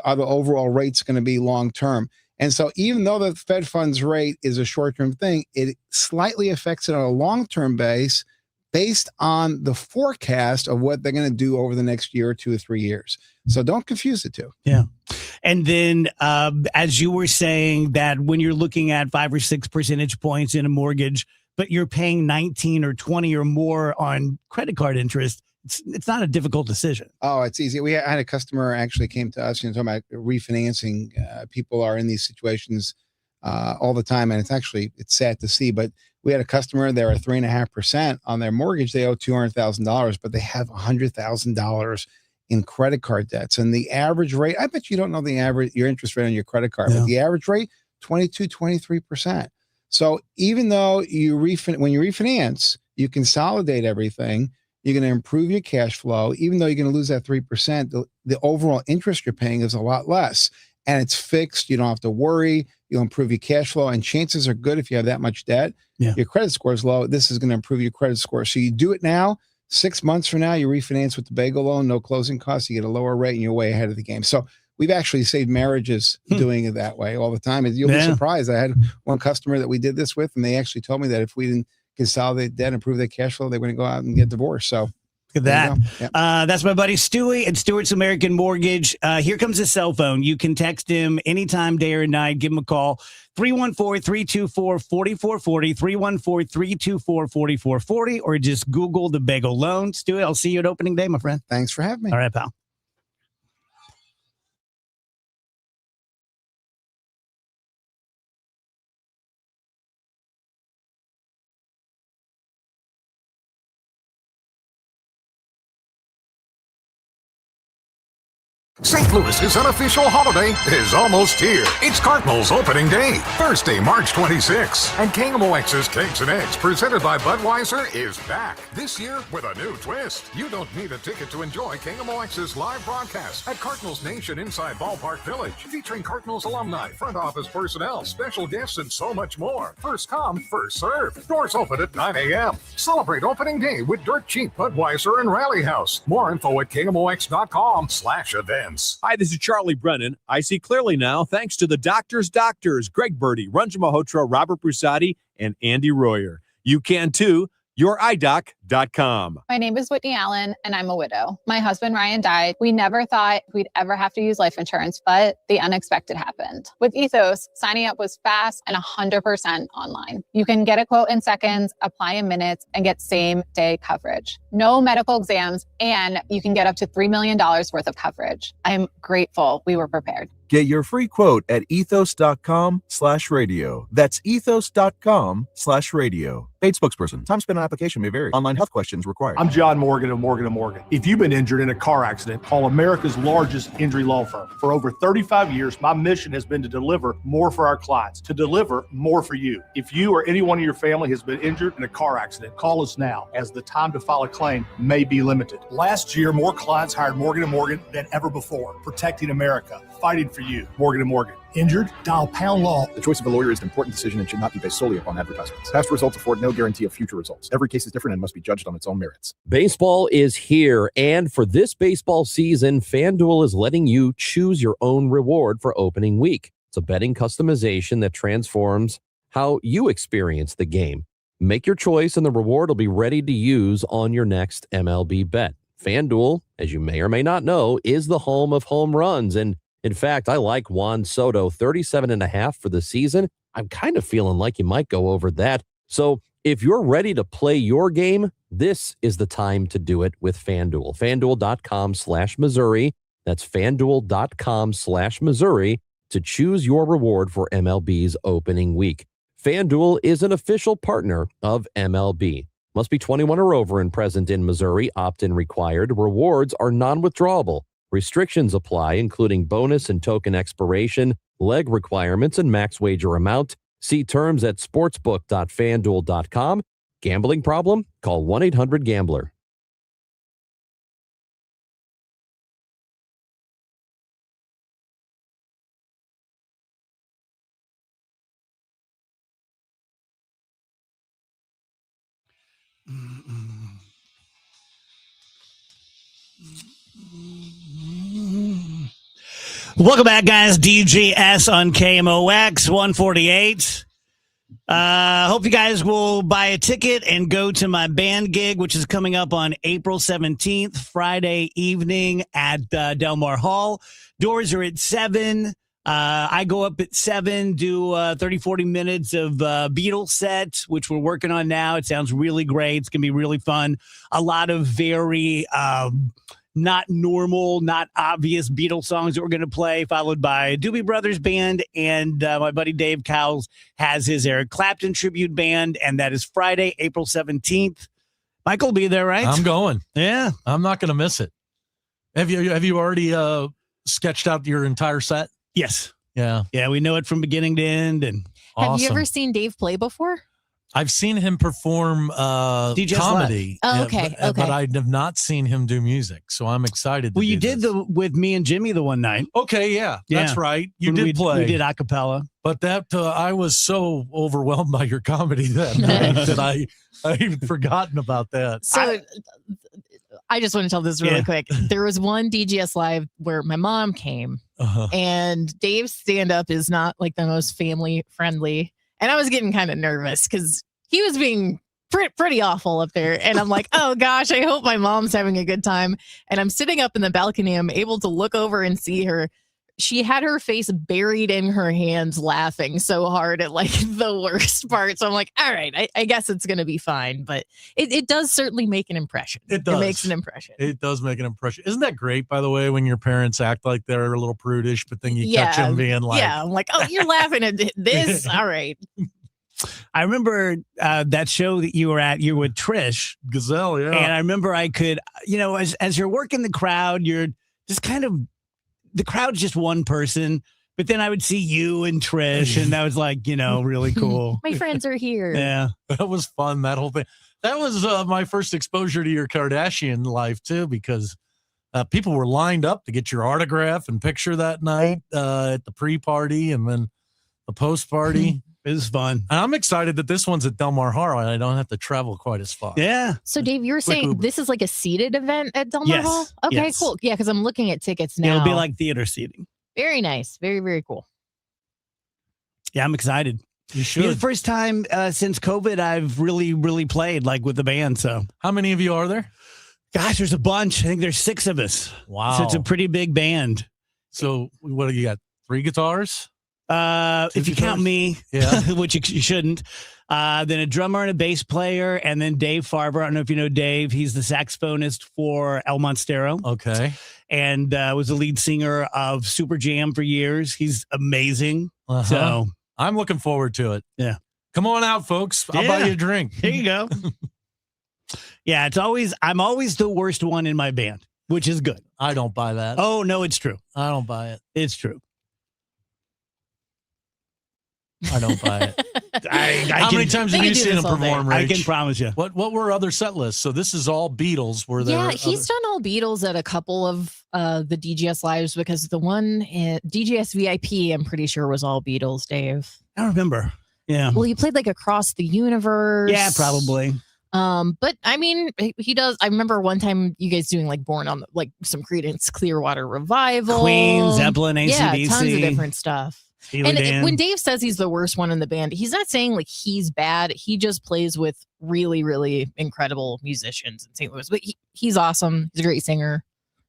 are the overall rates going to be long-term? And so even though the Fed funds rate is a short-term thing, it slightly affects it on a long-term base based on the forecast of what they're going to do over the next year or 2 or 3 years. So don't confuse the two. Yeah. And then as you were saying that when you're looking at 5 or 6 percentage points in a mortgage, but you're paying 19 or 20 or more on credit card interest, it's not a difficult decision. Oh, it's easy. I had a customer actually came to us, talking about refinancing. People are in these situations all the time, and it's sad to see. But we had a customer, they're at 3.5% on their mortgage. They owe $200,000, but they have $100,000 in credit card debts. And the average rate, I bet you don't know your interest rate on your credit card, but the average rate, 22, 23%. So even though when you refinance, you consolidate everything, you're going to improve your cash flow. Even though you're going to lose that 3%, the overall interest you're paying is a lot less. And it's fixed. You don't have to worry. You'll improve your cash flow. And chances are good if you have that much debt, your credit score is low. This is going to improve your credit score. So you do it now. 6 months from now, you refinance with the bagel loan, no closing costs. You get a lower rate and you're way ahead of the game. So we've actually saved marriages doing it that way all the time. And you'll be surprised. I had one customer that we did this with, and they actually told me that if we didn't consolidate debt, improve their cash flow, they were going to go out and get divorced. So look at that. Yep. That's my buddy Stewie at Stewart's American Mortgage. Here comes his cell phone. You can text him anytime, day or night. Give him a call. 314-324-4440, 314-324-4440, or just Google the Bagel Loan. Stewie, I'll see you at opening day, my friend. Thanks for having me. All right, pal. St. Louis's unofficial holiday is almost here. It's Cardinals opening day, Thursday, March 26th. And KMOX's Cakes and Eggs, presented by Budweiser, is back. This year with a new twist. You don't need a ticket to enjoy KMOX's live broadcast at Cardinals Nation inside Ballpark Village, featuring Cardinals alumni, front office personnel, special guests, and so much more. First come, first served. Doors open at 9 a.m. Celebrate opening day with dirt cheap Budweiser and Rally House. More info at KMOX.com/events. Hi, this is Charlie Brennan. I see clearly now thanks to the doctors, Greg Birdie, Ranjan Malhotra, Robert Brusati, and Andy Royer. You can too. Your eye doc, FanDuel.com. My name is Whitney Allen, and I'm a widow. My husband, Ryan, died. We never thought we'd ever have to use life insurance, but the unexpected happened. With Ethos, signing up was fast and 100% online. You can get a quote in seconds, apply in minutes, and get same-day coverage. No medical exams, and you can get up to $3 million worth of coverage. I am grateful we were prepared. Get your free quote at ethos.com/radio. That's ethos.com/radio. Paid spokesperson. Time spent on application may vary. Online health questions required. I'm John Morgan of Morgan & Morgan. If you've been injured in a car accident, call America's largest injury law firm. For over 35 years, my mission has been to deliver more for our clients, to deliver more for you. If you or anyone in your family has been injured in a car accident, call us now, as the time to file a claim may be limited. Last year, more clients hired Morgan & Morgan than ever before, protecting America, fighting for you. Morgan & Morgan. Injured? Dial pound law. The choice of a lawyer is an important decision and should not be based solely upon advertisements. Past results afford no guarantee of future results. Every case is different and must be judged on its own merits. Baseball is here, and for this baseball season, FanDuel is letting you choose your own reward for opening week. It's a betting customization that transforms how you experience the game. Make your choice, and the reward will be ready to use on your next MLB bet. FanDuel, as you may or may not know, is the home of home runs, and in fact, I like Juan Soto, 37.5 for the season. I'm kind of feeling like you might go over that. So if you're ready to play your game, this is the time to do it with FanDuel. FanDuel.com/Missouri. That's FanDuel.com/Missouri to choose your reward for MLB's opening week. FanDuel is an official partner of MLB. Must be 21 or over and present in Missouri. Opt-in required. Rewards are non-withdrawable. Restrictions apply, including bonus and token expiration, leg requirements, and max wager amount. See terms at sportsbook.fanduel.com. Gambling problem? Call 1-800-GAMBLER. Welcome back, guys. DGS on KMOX 148. Hope you guys will buy a ticket and go to my band gig, which is coming up on April 17th, Friday evening at Del Mar Hall. Doors are at 7. I go up at 7, do 30, 40 minutes of Beatles set, which we're working on now. It sounds really great. It's going to be really fun. A lot of very not normal, not obvious Beatles songs that we're going to play, followed by Doobie Brothers Band, and my buddy Dave Cowles has his Eric Clapton tribute band, and that is Friday, April 17th. Michael will be there, right? I'm going. Yeah. I'm not going to miss it. Have you already sketched out your entire set? Yes. Yeah. Yeah, we know it from beginning to end. And Have you ever seen Dave play before? I've seen him perform DJ's comedy. Live. Oh, okay, but okay. I have not seen him do music, so I'm excited. Well, you did with me and Jimmy the one night. Okay, yeah, that's right. You When did play. We did a cappella. But that I was so overwhelmed by your comedy that night that I had forgotten about that. So I just want to tell this really quick. There was one DGS Live where my mom came, and Dave's stand-up is not like the most family friendly. And I was getting kind of nervous because he was being pretty awful up there. And I'm like, oh gosh, I hope my mom's having a good time. And I'm sitting up in the balcony. I'm able to look over and see her. She had her face buried in her hands, laughing so hard at like the worst part. So I'm like, all right, I guess it's going to be fine. But it does certainly make an impression. It does. It makes an impression. It does make an impression. Isn't that great, by the way, when your parents act like they're a little prudish, but then you catch them being like, yeah, I'm like, oh, you're laughing at this. All right. I remember that show that you were at, you were with Trish Gazelle. Yeah. And I remember I could, as you're working the crowd, you're just kind of, the crowd's just one person, but then I would see you and Trish, and that was like, really cool. My friends are here. Yeah. That was fun, that whole thing. That was my first exposure to your Kardashian life, too, because people were lined up to get your autograph and picture that night at the pre-party and then the post-party. It was fun. And I'm excited that this one's at Del Mar Hall and I don't have to travel quite as far. Yeah. So, Dave, you were Quick saying Uber. this is like a seated event at Del Mar Yes. Hall? Okay, Yes. cool. Yeah, because I'm looking at tickets now. It'll be like theater seating. Very nice. Very, very cool. Yeah, I'm excited. You Be should. the first time since COVID I've really played like with the band. So how many of you are there? Gosh, there's a bunch. I think there's 6 of us. Wow. So it's a pretty big band. So what do you got? 3 guitars? If you count me, Yeah. which you shouldn't, then a drummer and a bass player, and then Dave Farber. I don't know if you know Dave. He's the saxophonist for El Monstero. Okay. And was the lead singer of Super Jam for years. He's amazing. Uh-huh. So I'm looking forward to it. Yeah. Come on out, folks. I'll buy you a drink. Here you go. Yeah, I'm always the worst one in my band, which is good. I don't buy that. Oh, no, it's true. I don't buy it. It's true. I don't buy it. How many times have you seen him perform, Rach? I can promise you. What were other set lists? So this is all Beatles. Were there? Yeah, he's done all Beatles at a couple of the DGS lives because the one at DGS VIP, I'm pretty sure, was all Beatles, Dave. I don't remember. Yeah. Well, he played like Across the Universe. Yeah, probably. But I mean, he does. I remember one time you guys doing like Born on like some Creedence Clearwater Revival, Queen, Zeppelin, yeah, AC/DC. tons of different stuff. Steely And Dan. when Dave says he's the worst one in the band, he's not saying like he's bad. He just plays with really incredible musicians in St. Louis. But he's awesome. He's a great singer,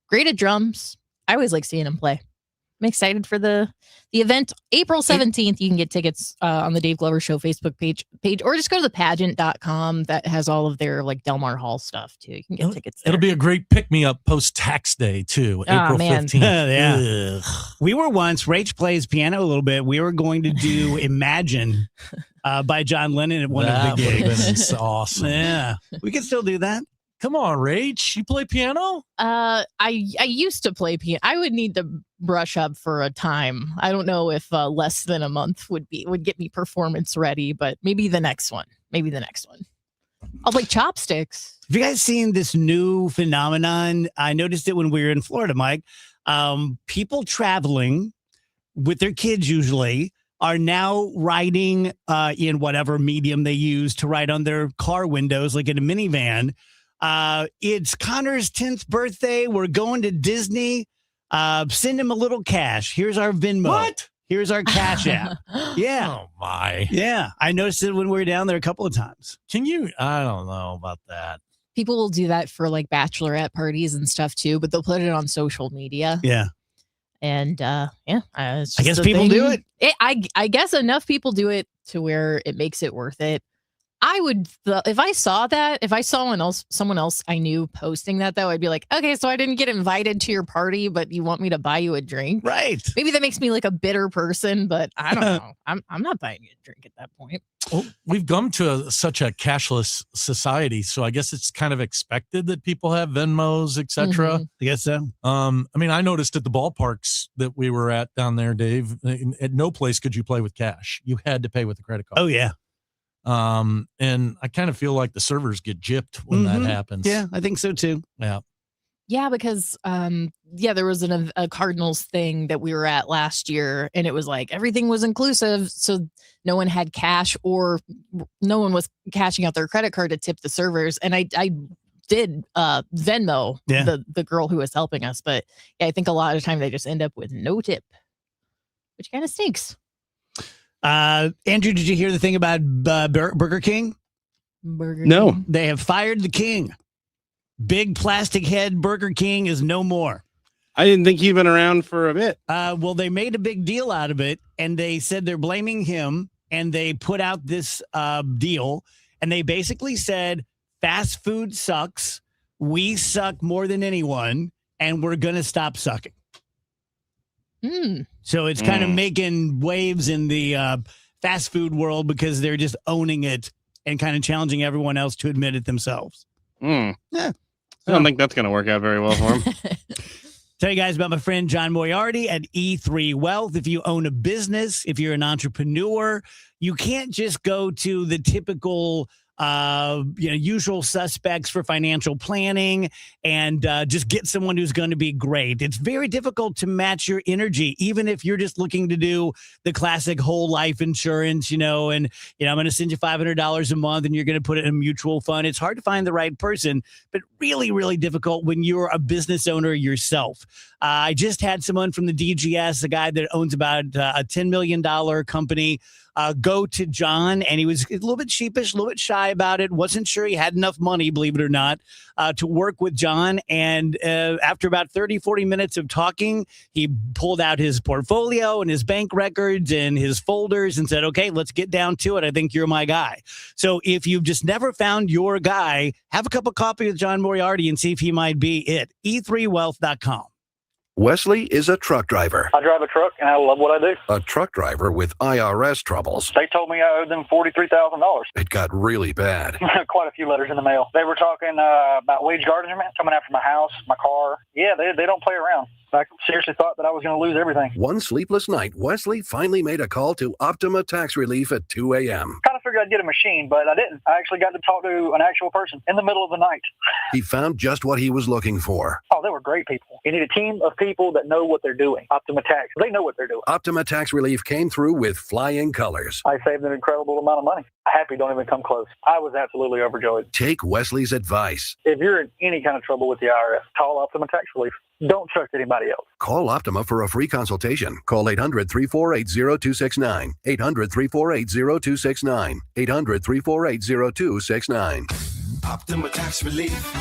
great at drums. I always like seeing him play. I'm excited for the event. April 17th, you can get tickets on the Dave Glover Show Facebook page, or just go to the pageant.com that has all of their like Delmar Hall stuff too. You can get tickets there. It'll be a great pick-me-up post-tax day, too, April man. 15th. Yeah. Ugh. We were once, Rach plays piano a little bit. We were going to do Imagine by John Lennon at one That of the would have gigs. been awesome. Yeah. We can still do that. Come on, Rach. You play piano? I used to play piano. I would need to brush up for a time. I don't know if less than a month would get me performance ready, but maybe the next one. I'll play chopsticks. Have you guys seen this new phenomenon? I noticed it when we were in Florida, Mike. People traveling with their kids usually are now writing in whatever medium they use to write on their car windows, like in a minivan. It's Connor's 10th birthday. We're going to Disney. Send him a little cash. Here's our Venmo. What? Here's our Cash App. Yeah. Oh, my. Yeah. I noticed it when we were down there a couple of times. I don't know about that. People will do that for like bachelorette parties and stuff too, but they'll put it on social media. Yeah. And it's I just guess a people thing. do it. I guess enough people do it to where it makes it worth it. I would, if I saw someone else I knew posting that, though, I'd be like, okay, so I didn't get invited to your party, but you want me to buy you a drink, right? Maybe that makes me like a bitter person, but I don't know. I'm not buying you a drink at that point. Well, we've come to such a cashless society, so I guess it's kind of expected that people have Venmos, etc. I guess so. I mean, I noticed at the ballparks that we were at down there, Dave, at no place could you play with cash. You had to pay with a credit card. Oh yeah. And I kind of feel like the servers get gypped when that happens. Yeah, I think so too. Yeah. Yeah, because there was a Cardinals thing that we were at last year, and it was like everything was inclusive, so no one had cash or no one was cashing out their credit card to tip the servers. And I did Venmo the girl who was helping us, but yeah, I think a lot of the time they just end up with no tip, which kind of stinks. Andrew, did you hear the thing about Burger King? No. They have fired the king. Big plastic head Burger King is no more. I didn't think he'd been around for a bit. Well, they made a big deal out of it, and they said they're blaming him, and they put out this deal, and they basically said, fast food sucks, we suck more than anyone, and we're going to stop sucking. So it's kind of making waves in the fast food world because they're just owning it and kind of challenging everyone else to admit it themselves. Yeah. I don't think that's going to work out very well for him. Tell you guys about my friend John Moriarty at E3 Wealth. If you own a business, if you're an entrepreneur, you can't just go to the typical usual suspects for financial planning and just get someone who's going to be great. It's very difficult to match your energy, even if you're just looking to do the classic whole life insurance, and I'm going to send you $500 a month and you're going to put it in a mutual fund. It's hard to find the right person, but really, really difficult when you're a business owner yourself. I just had someone from the DGS, a guy that owns about a $10 million company, go to John, and he was a little bit sheepish, a little bit shy about it. Wasn't sure he had enough money, believe it or not, to work with John. And after about 30, 40 minutes of talking, he pulled out his portfolio and his bank records and his folders and said, okay, let's get down to it. I think you're my guy. So if you've just never found your guy, have a cup of coffee with John Moriarty and see if he might be it. E3wealth.com. Wesley is a truck driver. I drive a truck and I love what I do. A truck driver with IRS troubles. They told me I owed them $43,000. It got really bad. Quite a few letters in the mail. They were talking about wage garnishment coming after my house, my car. Yeah, they don't play around. I seriously thought that I was going to lose everything. One sleepless night, Wesley finally made a call to Optima Tax Relief at 2 a.m. Kind of figured I'd get a machine, but I didn't. I actually got to talk to an actual person in the middle of the night. He found just what he was looking for. Oh, they were great people. You need a team of people that know what they're doing. Optima Tax, they know what they're doing. Optima Tax Relief came through with flying colors. I saved an incredible amount of money. Happy don't even come close. I was absolutely overjoyed. Take Wesley's advice. If you're in any kind of trouble with the IRS, call Optima Tax Relief. Don't trust anybody else. Call Optima for a free consultation. Call 800-348-0269. 800-348-0269. 800-348-0269. Optima Tax Relief.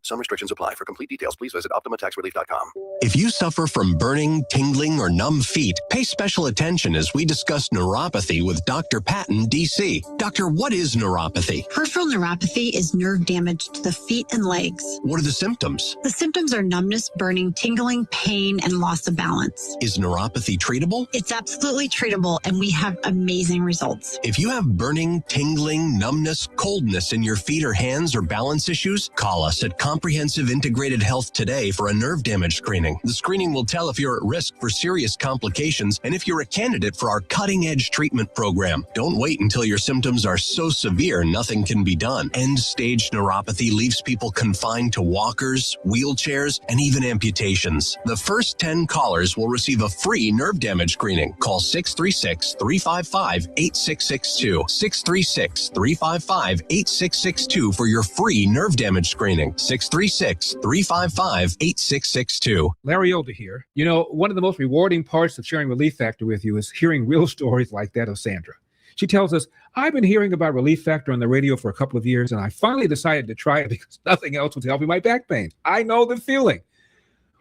Some restrictions apply. For complete details, please visit OptimaTaxRelief.com. If you suffer from burning, tingling, or numb feet, pay special attention as we discuss neuropathy with Dr. Patton, D.C. Doctor, what is neuropathy? Peripheral neuropathy is nerve damage to the feet and legs. What are the symptoms? The symptoms are numbness, burning, tingling, pain, and loss of balance. Is neuropathy treatable? It's absolutely treatable, and we have amazing results. If you have burning, tingling, numbness, coldness in your feet or hands or balance issues, call us at Comprehensive Integrated Health today for a nerve damage screening. The screening will tell if you're at risk for serious complications and if you're a candidate for our cutting-edge treatment program. Don't wait until your symptoms are so severe nothing can be done. End-stage neuropathy leaves people confined to walkers, wheelchairs, and even amputations. The first 10 callers will receive a free nerve damage screening. Call 636-355-8662. 636-355-8662 for your free nerve damage screening. 636-355-8662. Larry Older here. You know, one of the most rewarding parts of sharing Relief Factor with you is hearing real stories like that of Sandra. She tells us, I've been hearing about Relief Factor on the radio for a couple of years, and I finally decided to try it because nothing else was helping my back pain. I know the feeling.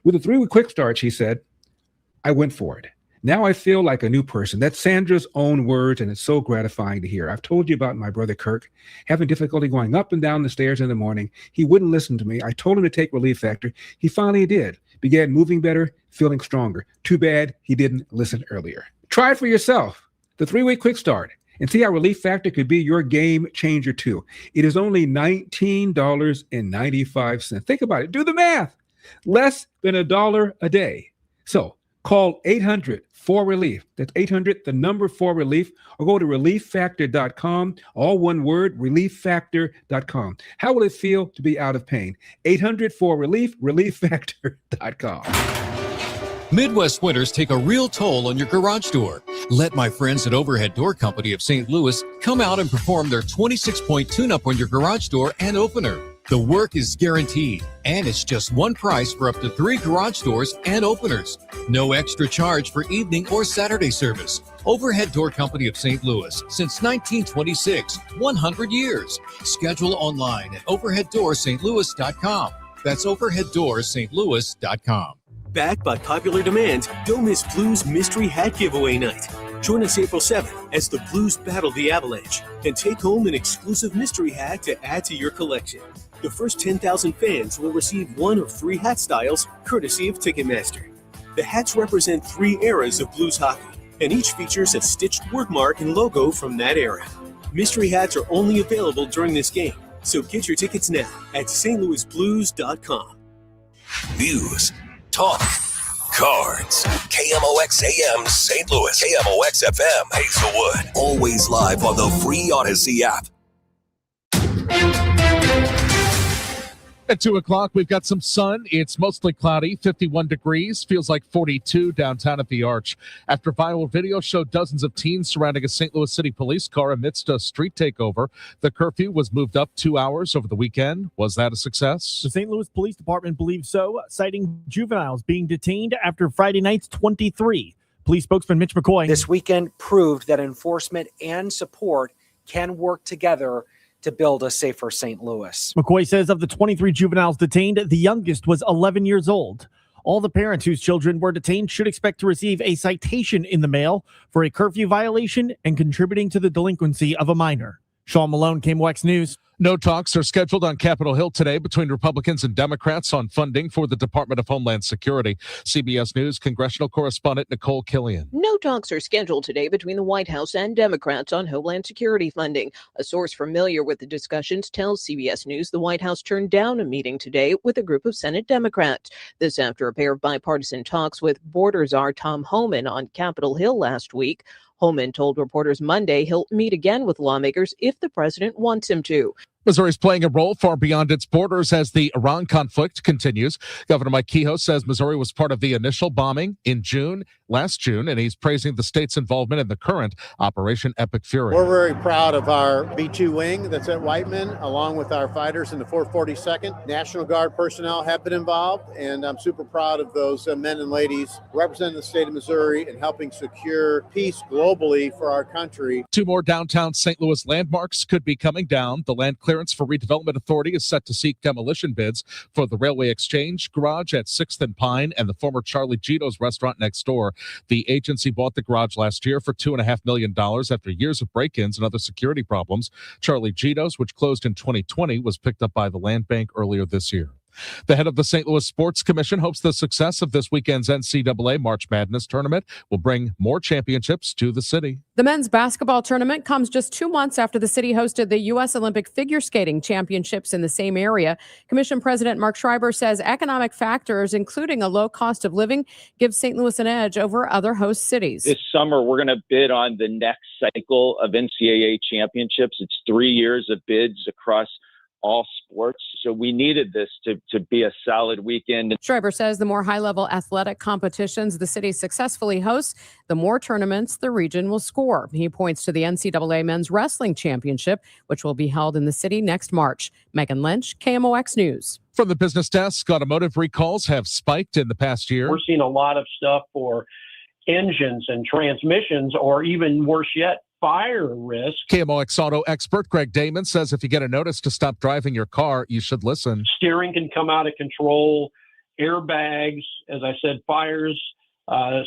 With a 3-week quick start, she said, I went for it. Now I feel like a new person. That's Sandra's own words, and it's so gratifying to hear. I've told you about my brother Kirk having difficulty going up and down the stairs in the morning. He wouldn't listen to me. I told him to take Relief Factor. He finally did. Began moving better, feeling stronger. Too bad he didn't listen earlier. Try it for yourself. The 3-week quick start. And see how Relief Factor could be your game changer too. It is only $19.95. Think about it. Do the math. Less than $1 a day. So call 800-4RELIEF. That's 800, the number 4RELIEF, or go to relieffactor.com. All one word, relieffactor.com. How will it feel to be out of pain? 800-4RELIEF, relieffactor.com. Midwest winters take a real toll on your garage door. Let my friends at Overhead Door Company of St. Louis come out and perform their 26-point tune-up on your garage door and opener. The work is guaranteed, and it's just one price for up to 3 garage doors and openers. No extra charge for evening or Saturday service. Overhead Door Company of St. Louis, since 1926, 100 years. Schedule online at overheaddoorsstlouis.com. That's overheaddoorsstlouis.com. Backed by popular demand, don't miss Blues Mystery Hat Giveaway Night. Join us April 7th as the Blues battle the Avalanche and take home an exclusive mystery hat to add to your collection. The first 10,000 fans will receive one of 3 hat styles, courtesy of Ticketmaster. The hats represent 3 eras of Blues hockey, and each features a stitched wordmark and logo from that era. Mystery hats are only available during this game, so get your tickets now at stlouisblues.com. News, talk, cards. KMOX AM St. Louis. KMOX FM Hazelwood. Always live on the free Odyssey app. At 2 o'clock, we've got some sun. It's mostly cloudy, 51 degrees, feels like 42 downtown at the Arch. After viral video showed dozens of teens surrounding a St. Louis City police car amidst a street takeover, the curfew was moved up 2 hours over the weekend. Was that a success? The St. Louis Police Department believes so, citing juveniles being detained after Friday night's 23. Police spokesman Mitch McCoy. This weekend proved that enforcement and support can work together to build a safer St. Louis. McCoy says of the 23 juveniles detained, the youngest was 11 years old. All the parents whose children were detained should expect to receive a citation in the mail for a curfew violation and contributing to the delinquency of a minor. Sean Malone, KMOX News. No talks are scheduled on Capitol Hill today between Republicans and Democrats on funding for the Department of Homeland Security. CBS News congressional correspondent Nicole Killian. No talks are scheduled today between the White House and Democrats on Homeland Security funding. A source familiar with the discussions tells CBS News the White House turned down a meeting today with a group of Senate Democrats. This after a pair of bipartisan talks with border czar Tom Homan on Capitol Hill last week. Homan told reporters Monday he'll meet again with lawmakers if the president wants him to. Missouri is playing a role far beyond its borders as the Iran conflict continues. Governor Mike Kehoe says Missouri was part of the initial bombing in last June, and he's praising the state's involvement in the current Operation Epic Fury. We're very proud of our B-2 wing that's at Whiteman, along with our fighters in the 442nd. National Guard personnel have been involved, and I'm super proud of those men and ladies representing the state of Missouri and helping secure peace globally for our country. 2 more downtown St. Louis landmarks could be coming down. The Land Clearance for Redevelopment Authority is set to seek demolition bids for the Railway Exchange garage at 6th and Pine and the former Charlie Gito's restaurant next door. The agency bought the garage last year for $2.5 million after years of break-ins and other security problems. Charlie Gito's, which closed in 2020, was picked up by the Land Bank earlier this year. The head of the St. Louis Sports Commission hopes the success of this weekend's NCAA March Madness tournament will bring more championships to the city. The men's basketball tournament comes just 2 months after the city hosted the U.S. Olympic Figure Skating Championships in the same area. Commission President Mark Schreiber says economic factors, including a low cost of living, give St. Louis an edge over other host cities. This summer, we're going to bid on the next cycle of NCAA championships. It's 3 years of bids across all sports. So we needed this to be a solid weekend. Schreiber says the more high-level athletic competitions the city successfully hosts, the more tournaments the region will score. He points to the NCAA Men's Wrestling Championship, which will be held in the city next March. Megan Lynch, KMOX News. From the business desk, automotive recalls have spiked in the past year. We're seeing a lot of stuff for engines and transmissions, or even worse yet, fire risk. KMOX auto expert Greg Damon says if you get a notice to stop driving your car, you should listen. Steering can come out of control, airbags, as I said, fires.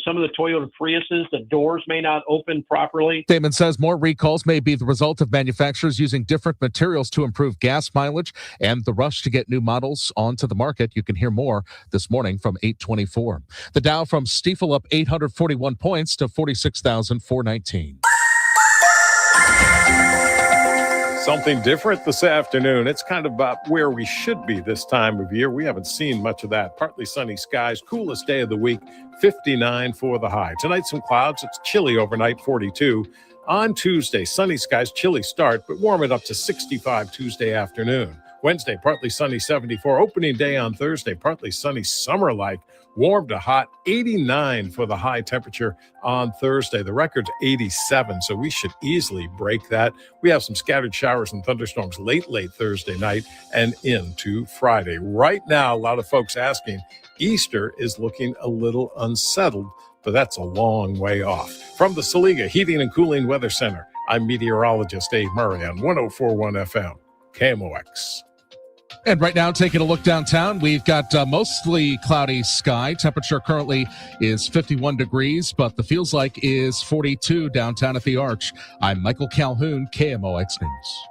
Some of the Toyota Priuses, the doors may not open properly. Damon says more recalls may be the result of manufacturers using different materials to improve gas mileage and the rush to get new models onto the market. You can hear more this morning from 824. The Dow from Stifel up 841 points to 46,419. Something different this afternoon. It's kind of about where we should be this time of year. We haven't seen much of that. Partly sunny skies, coolest day of the week, 59 for the high. Tonight, some clouds. It's chilly overnight, 42. On Tuesday, sunny skies, chilly start, but warm it up to 65 Tuesday afternoon. Wednesday, partly sunny, 74. Opening day on Thursday, partly sunny, summer-like. Warm to hot, 89 for the high temperature on Thursday. The record's 87, so we should easily break that. We have some scattered showers and thunderstorms late Thursday night and into Friday. Right now, a lot of folks asking, Easter is looking a little unsettled, but that's a long way off. From the Saliga Heating and Cooling Weather Center, I'm meteorologist Dave Murray on 104.1 FM, KMOX. And right now, taking a look downtown, we've got mostly cloudy sky. Temperature currently is 51 degrees, but the feels like is 42 downtown at the Arch. I'm Michael Calhoun, KMOX News.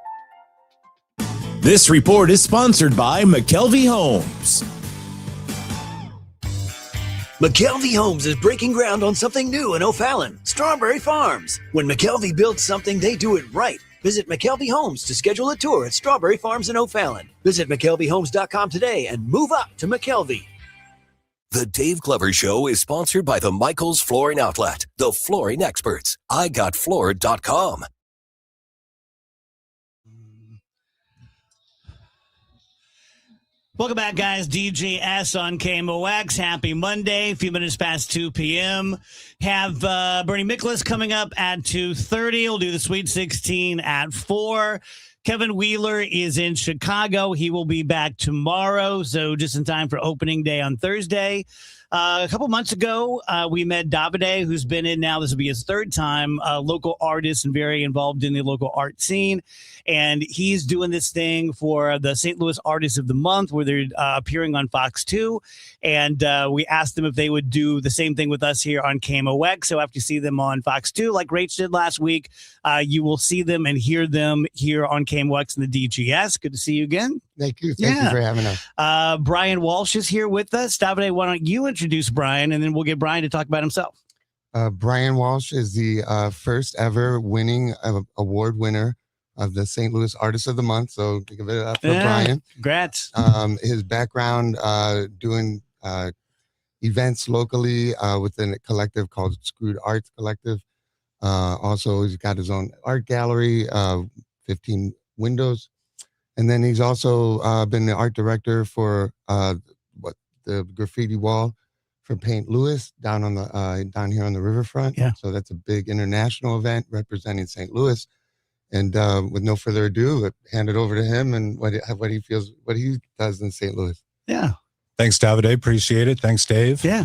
This report is sponsored by McKelvey Homes. McKelvey Homes is breaking ground on something new in O'Fallon, Strawberry Farms. When McKelvey builds something, they do it right. Visit McKelvey Homes to schedule a tour at Strawberry Farms in O'Fallon. Visit McKelveyHomes.com today and move up to McKelvey. The Dave Glover Show is sponsored by the Michaels Flooring Outlet, the flooring experts. IGotFloored.com. Welcome back, guys. DJ S on KMOX. Happy Monday. A few minutes past 2 p.m. Have Bernie Miklasz coming up at 2:30. We'll do the Sweet 16 at 4. Kevin Wheeler is in Chicago. He will be back tomorrow, so just in time for opening day on Thursday. A couple months ago, we met Davide, who's been in now. This will be his third time, a local artist and very involved in the local art scene. And he's doing this thing for the St. Louis Artists of the Month, where they're appearing on Fox 2. And we asked them if they would do the same thing with us here on KMOX. So after you see them on Fox 2, like Rach did last week, you will see them and hear them here on KMOX and the DGS. Good to see you again. Thank you. Thank you for having us. Brian Walsh is here with us. Davide, why don't you introduce Brian, and then we'll get Brian to talk about himself. Brian Walsh is the first ever winning award winner of the St. Louis Artist of the Month. So give it up for Brian. Congrats. His background doing events locally within a collective called Screwed Arts Collective. Also, he's got his own art gallery, 15 windows. And then he's also been the art director for the graffiti wall for Paint Louis down on the down here on the riverfront. Yeah. So that's a big international event representing St. Louis. And with no further ado, hand it over to him and what he feels, what he does in St. Louis. Yeah. Thanks, Davide. Appreciate it. Thanks, Dave. Yeah.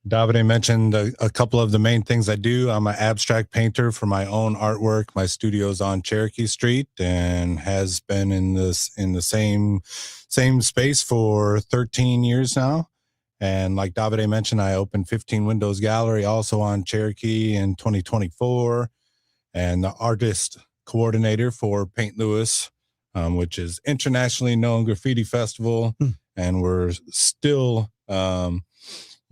Davide mentioned a couple of the main things I do. I'm an abstract painter for my own artwork. My studio's on Cherokee Street and has been in the same space for 13 years now. And like Davide mentioned, I opened 15 Windows Gallery also on Cherokee in 2024, and the artist coordinator for Paint Louis, which is internationally known graffiti festival. And we're still,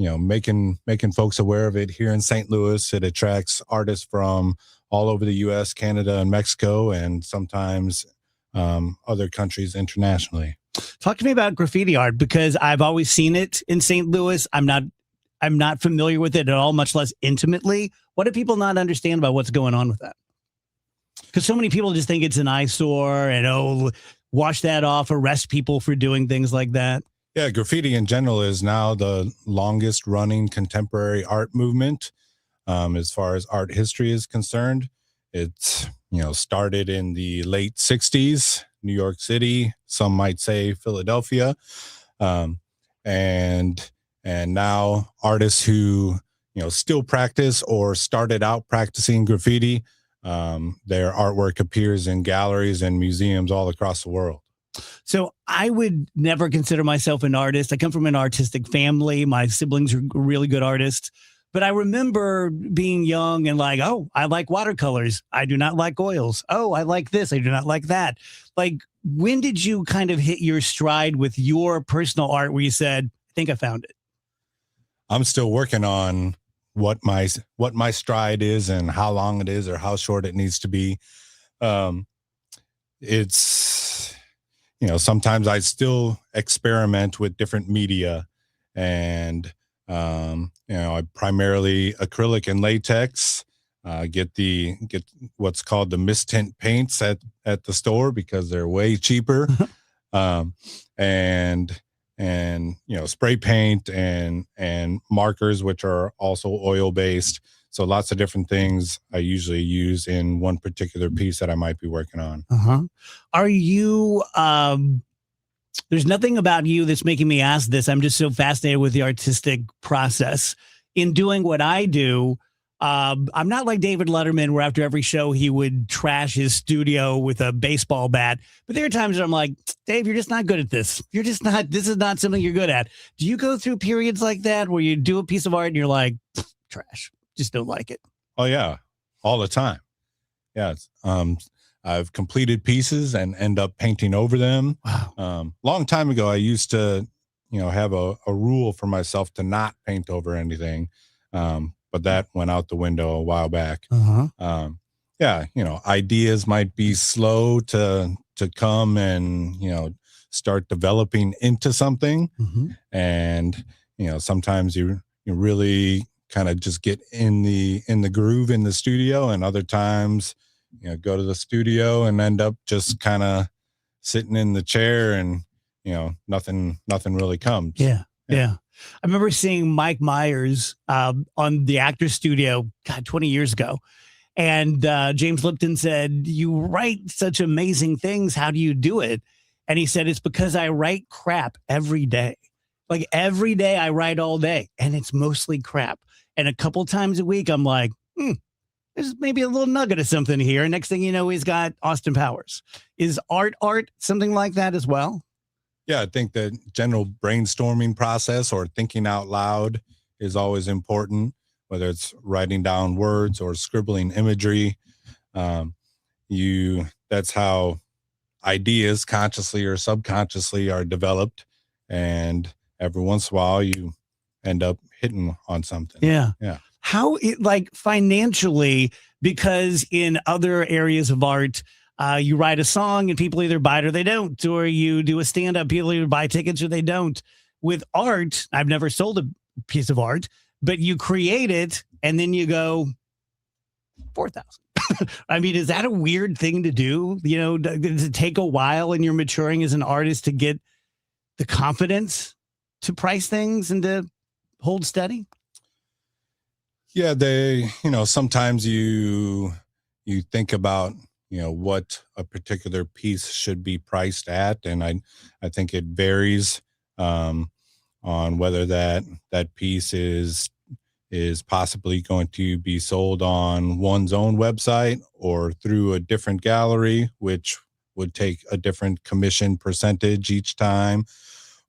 making folks aware of it here in St. Louis. It attracts artists from all over the U.S., Canada, and Mexico, and sometimes other countries internationally. Talk to me about graffiti art, because I've always seen it in St. Louis. I'm not familiar with it at all, much less intimately. What do people not understand about what's going on with that? Because so many people just think it's an eyesore and, wash that off, arrest people for doing things like that. Yeah, graffiti in general is now the longest running contemporary art movement as far as art history is concerned. It's, started in the late 60s, New York City, some might say Philadelphia. And now artists who, still practice or started out practicing graffiti, their artwork appears in galleries and museums all across the world. So I would never consider myself an artist. I come from an artistic family. My siblings are really good artists. But I remember being young and like, oh, I like watercolors. I do not like oils. Oh, I like this. I do not like that. Like, when did you kind of hit your stride with your personal art where you said, I think I found it? I'm still working on what my stride is and how long it is or how short it needs to be. It's, sometimes I still experiment with different media, and I primarily acrylic and latex. Get what's called the mist-tint paints at the store because they're way cheaper, and spray paint and markers, which are also oil based. So lots of different things I usually use in one particular piece that I might be working on. Are you? There's nothing about you that's making me ask this. I'm just so fascinated with the artistic process in doing what I do. I'm not like David Letterman, where after every show he would trash his studio with a baseball bat. But there are times that I'm like, Dave, you're just not good at this. This is not something you're good at. Do you go through periods like that where you do a piece of art and you're like, trash, just don't like it? Oh yeah, all the time. Yeah. I've completed pieces and end up painting over them. Wow. Long time ago, I used to, have a rule for myself to not paint over anything. But that went out the window a while back. Ideas might be slow to come and, start developing into something. And, sometimes you really kind of just get in the groove in the studio, and other times, go to the studio and end up just kind of sitting in the chair and, nothing really comes. Yeah. I remember seeing Mike Myers on the Actors Studio, 20 years ago. And James Lipton said, you write such amazing things. How do you do it? And he said, it's because I write crap every day. Like every day I write all day and it's mostly crap. And a couple times a week, I'm like, there's maybe a little nugget of something here. And next thing you know, he's got Austin Powers. Is art something like that as well? Yeah, I think the general brainstorming process or thinking out loud is always important, whether it's writing down words or scribbling imagery. That's how ideas consciously or subconsciously are developed. And every once in a while you end up hitting on something. Yeah. Yeah. How it like financially, because in other areas of art, you write a song and people either buy it or they don't, or you do a stand-up, people either buy tickets or they don't. With art, I've never sold a piece of art, but you create it and then you go 4,000. I mean, is that a weird thing to do? You know, does it take a while and you're maturing as an artist to get the confidence to price things and to hold steady? Yeah, sometimes you think about, what a particular piece should be priced at. And I think it varies on whether that piece is possibly going to be sold on one's own website or through a different gallery, which would take a different commission percentage each time,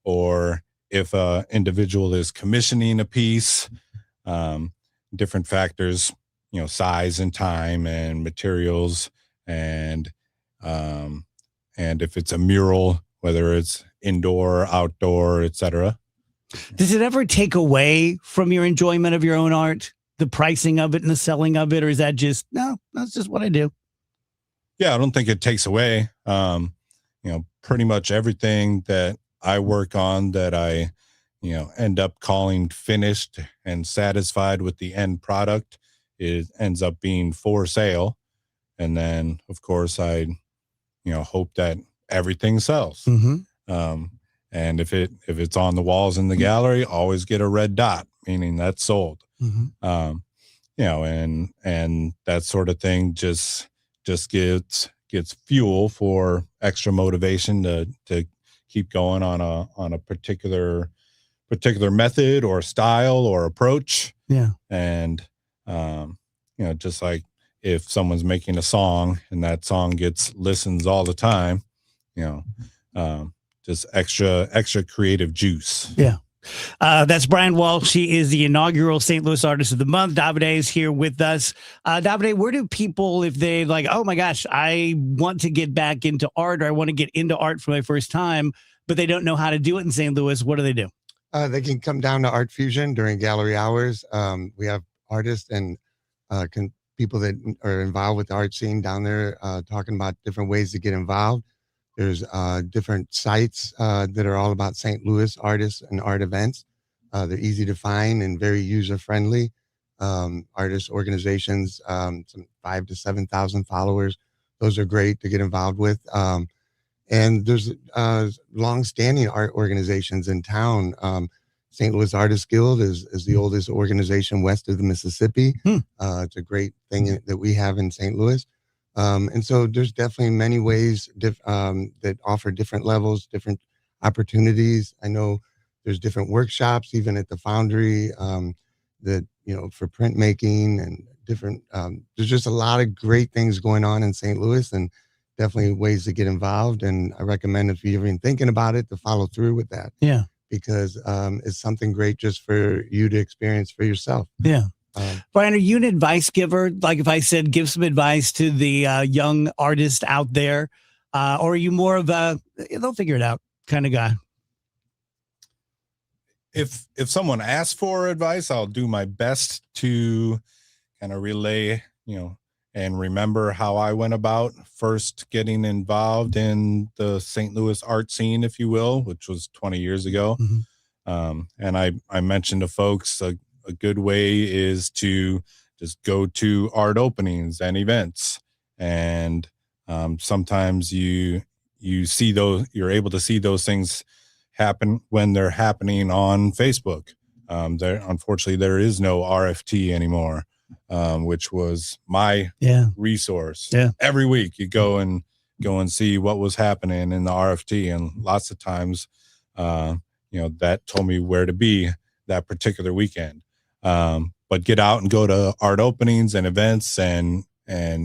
or if an individual is commissioning a piece, different factors, size and time and materials, and if it's a mural, whether it's indoor, outdoor, etc. Does it ever take away from your enjoyment of your own art, the pricing of it and the selling of it, or is that just, no, that's just what I do? Yeah, I don't think it takes away. Pretty much everything that I work on that I, end up calling finished and satisfied with the end product, it ends up being for sale. And then, of course, I, hope that everything sells. Mm-hmm. And if it's on the walls in the gallery, always get a red dot, meaning that's sold. Mm-hmm. And that sort of thing just gets fuel for extra motivation to keep going on a particular method or style or approach. Yeah. And just like if someone's making a song and that song gets listens all the time, just extra creative juice. Yeah. That's Brian Walsh. He is the inaugural St. Louis Artist of the Month. Davide is here with us. Davide, where do people, if they like, oh my gosh, I want to get back into art, or I want to get into art for my first time, but they don't know how to do it in St. Louis, what do they do? They can come down to Art Fusion during gallery hours. We have artists and people that are involved with the art scene down there talking about different ways to get involved. There's different sites that are all about St. Louis artists and art events. They're easy to find and very user-friendly. Artist organizations, some 5,000 to 7,000 followers. Those are great to get involved with. And there's long-standing art organizations in town. St. Louis Artists Guild is the oldest organization west of the Mississippi. It's a great thing that we have in St. Louis. And so there's definitely many ways that offer different levels, different opportunities. I know there's different workshops, even at the Foundry, that, for printmaking and different, there's just a lot of great things going on in St. Louis, and definitely ways to get involved. And I recommend, if you're even thinking about it, to follow through with that. Yeah. Because it's something great just for you to experience for yourself. Yeah. Brian, are you an advice giver? Like if I said, give some advice to the young artist out there, or are you more of a, they'll figure it out kind of guy? If someone asks for advice, I'll do my best to kind of relay, and remember how I went about first getting involved in the St. Louis art scene, if you will, which was 20 years ago. Mm-hmm. And I mentioned to folks a good way is to just go to art openings and events. And sometimes you see those, you're able to see those things happen when they're happening on Facebook. Unfortunately, there is no RFT anymore, which was my resource. Yeah. Every week you go and see what was happening in the RFT. And lots of times that told me where to be that particular weekend. But get out and go to art openings and events and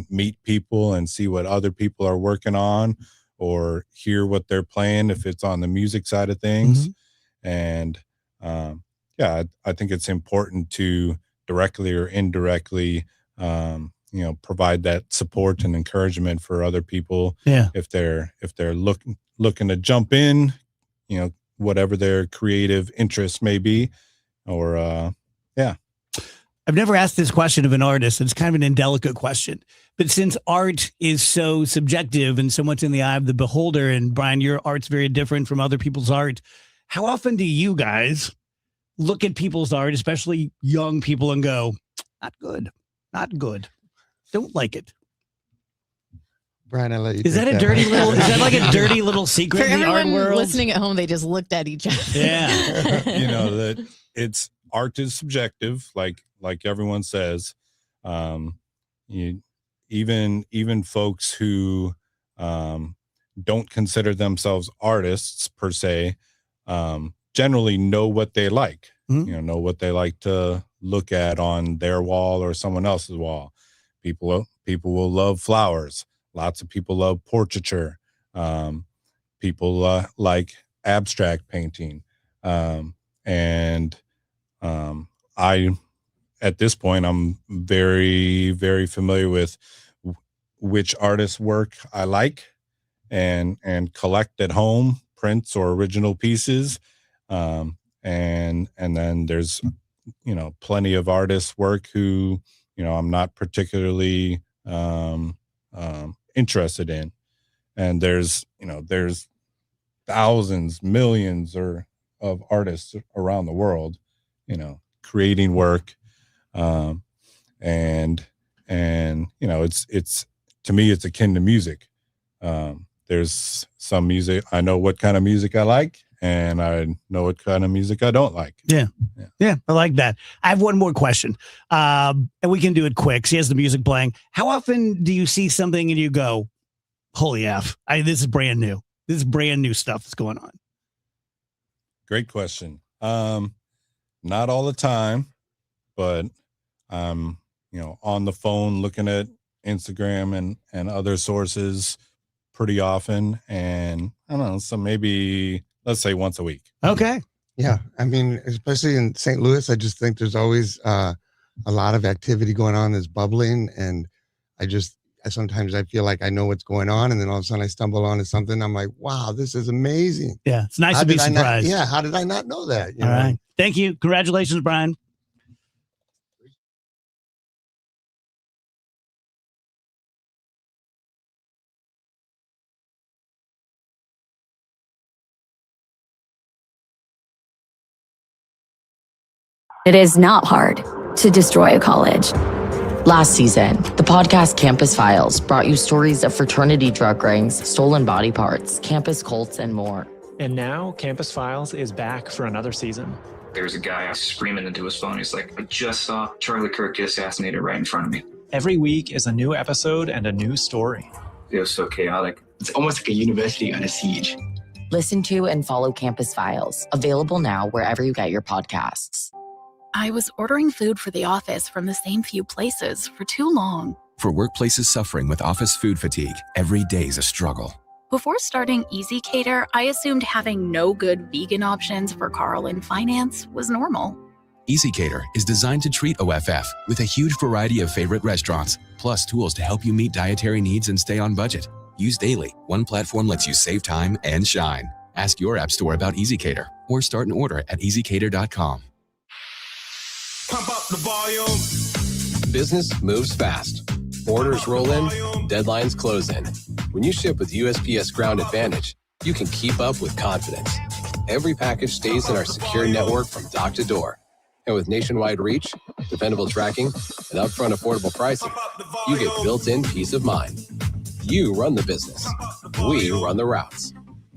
meet people and see what other people are working on, or hear what they're playing if it's on the music side of things. And I think it's important to directly or indirectly provide that support and encouragement for other people. If they're looking to jump in, whatever their creative interest may be, or I've never asked this question of an artist. It's kind of an indelicate question, but since art is so subjective and so much in the eye of the beholder, and Brian, your art's very different from other people's art, how often do you guys look at people's art, especially young people, and go, not good, don't like it? Brian, I let you. Is that a dirty little? Is that like a dirty little secret For in the art everyone world? listening at home, they just looked at each other. Yeah, that it's art is subjective, like everyone says. Even folks who don't consider themselves artists per se, generally know what they like. Know what they like to look at on their wall or someone else's wall. People will love flowers. Lots of people love portraiture. People like abstract painting. At this point, I'm very, very familiar with which artists' work I like and collect at home, prints or original pieces. And then there's, plenty of artists' work who, I'm not particularly interested in. And there's thousands, millions of artists around the world, creating work. It's to me, it's akin to music. There's some music, I know what kind of music I like, and I know what kind of music I don't like. Yeah, I like that. I have one more question, and we can do it quick. She has the music playing. How often do you see something and you go, holy F, this is brand new. This is brand new stuff that's going on? Great question. Not all the time, but on the phone looking at Instagram and other sources pretty often. And I don't know, so maybe let's say once a week. Okay. Yeah. I mean, especially in St. Louis, I just think there's always a lot of activity going on that's bubbling. And sometimes I feel like I know what's going on. And then all of a sudden I stumble onto something. I'm like, wow, this is amazing. Yeah. It's nice to be surprised. How did I not know that? All right. Thank you. Congratulations, Brian. It is not hard to destroy a college. Last season, the podcast Campus Files brought you stories of fraternity drug rings, stolen body parts, campus cults, and more. And now Campus Files is back for another season. There's a guy screaming into his phone. He's like, I just saw Charlie Kirk get assassinated right in front of me. Every week is a new episode and a new story. It was so chaotic. It's almost like a university on a siege. Listen to and follow Campus Files, available now wherever you get your podcasts. I was ordering food for the office from the same few places for too long. For workplaces suffering with office food fatigue, every day's a struggle. Before starting EasyCater, I assumed having no good vegan options for Carl in finance was normal. EasyCater is designed to treat OFF with a huge variety of favorite restaurants, plus tools to help you meet dietary needs and stay on budget. Used daily, one platform lets you save time and shine. Ask your app store about EasyCater or start an order at easycater.com. Pump up the volume. Business moves fast. Orders roll in, deadlines close in. When you ship with USPS Ground Advantage, you can keep up with confidence. Every package stays in our secure network from dock to door. And with nationwide reach, dependable tracking, and upfront affordable pricing, you get built-in peace of mind. You run the business. We run the routes.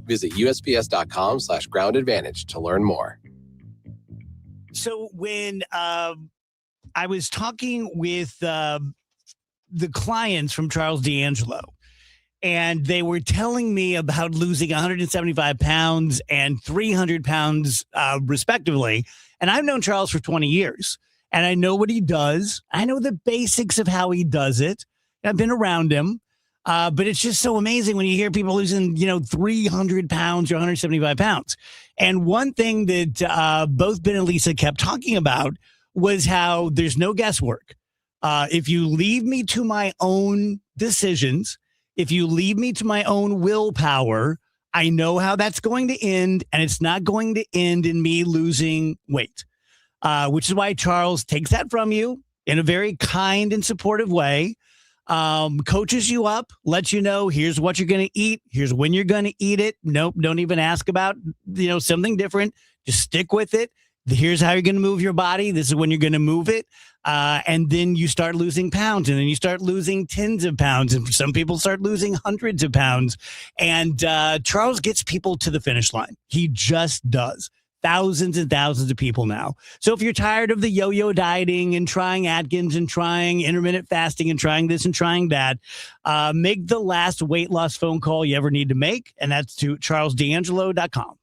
Visit USPS.com/Ground Advantage to learn more. So when I was talking with the clients from Charles D'Angelo, and they were telling me about losing 175 pounds and 300 pounds, respectively. And I've known Charles for 20 years, and I know what he does. I know the basics of how he does it. I've been around him, but it's just so amazing when you hear people losing, 300 pounds or 175 pounds. And one thing that both Ben and Lisa kept talking about was how there's no guesswork. If you leave me to my own decisions, if you leave me to my own willpower, I know how that's going to end, and it's not going to end in me losing weight, which is why Charles takes that from you in a very kind and supportive way, coaches you up, lets you know, here's what you're going to eat. Here's when you're going to eat it. Nope. Don't even ask about, something different. Just stick with it. Here's how you're going to move your body. This is when you're going to move it. And then you start losing pounds, and then you start losing tens of pounds. And some people start losing hundreds of pounds. And Charles gets people to the finish line. He just does. Thousands and thousands of people now. So if you're tired of the yo-yo dieting and trying Atkins and trying intermittent fasting and trying this and trying that, make the last weight loss phone call you ever need to make. And that's to charlesdangelo.com.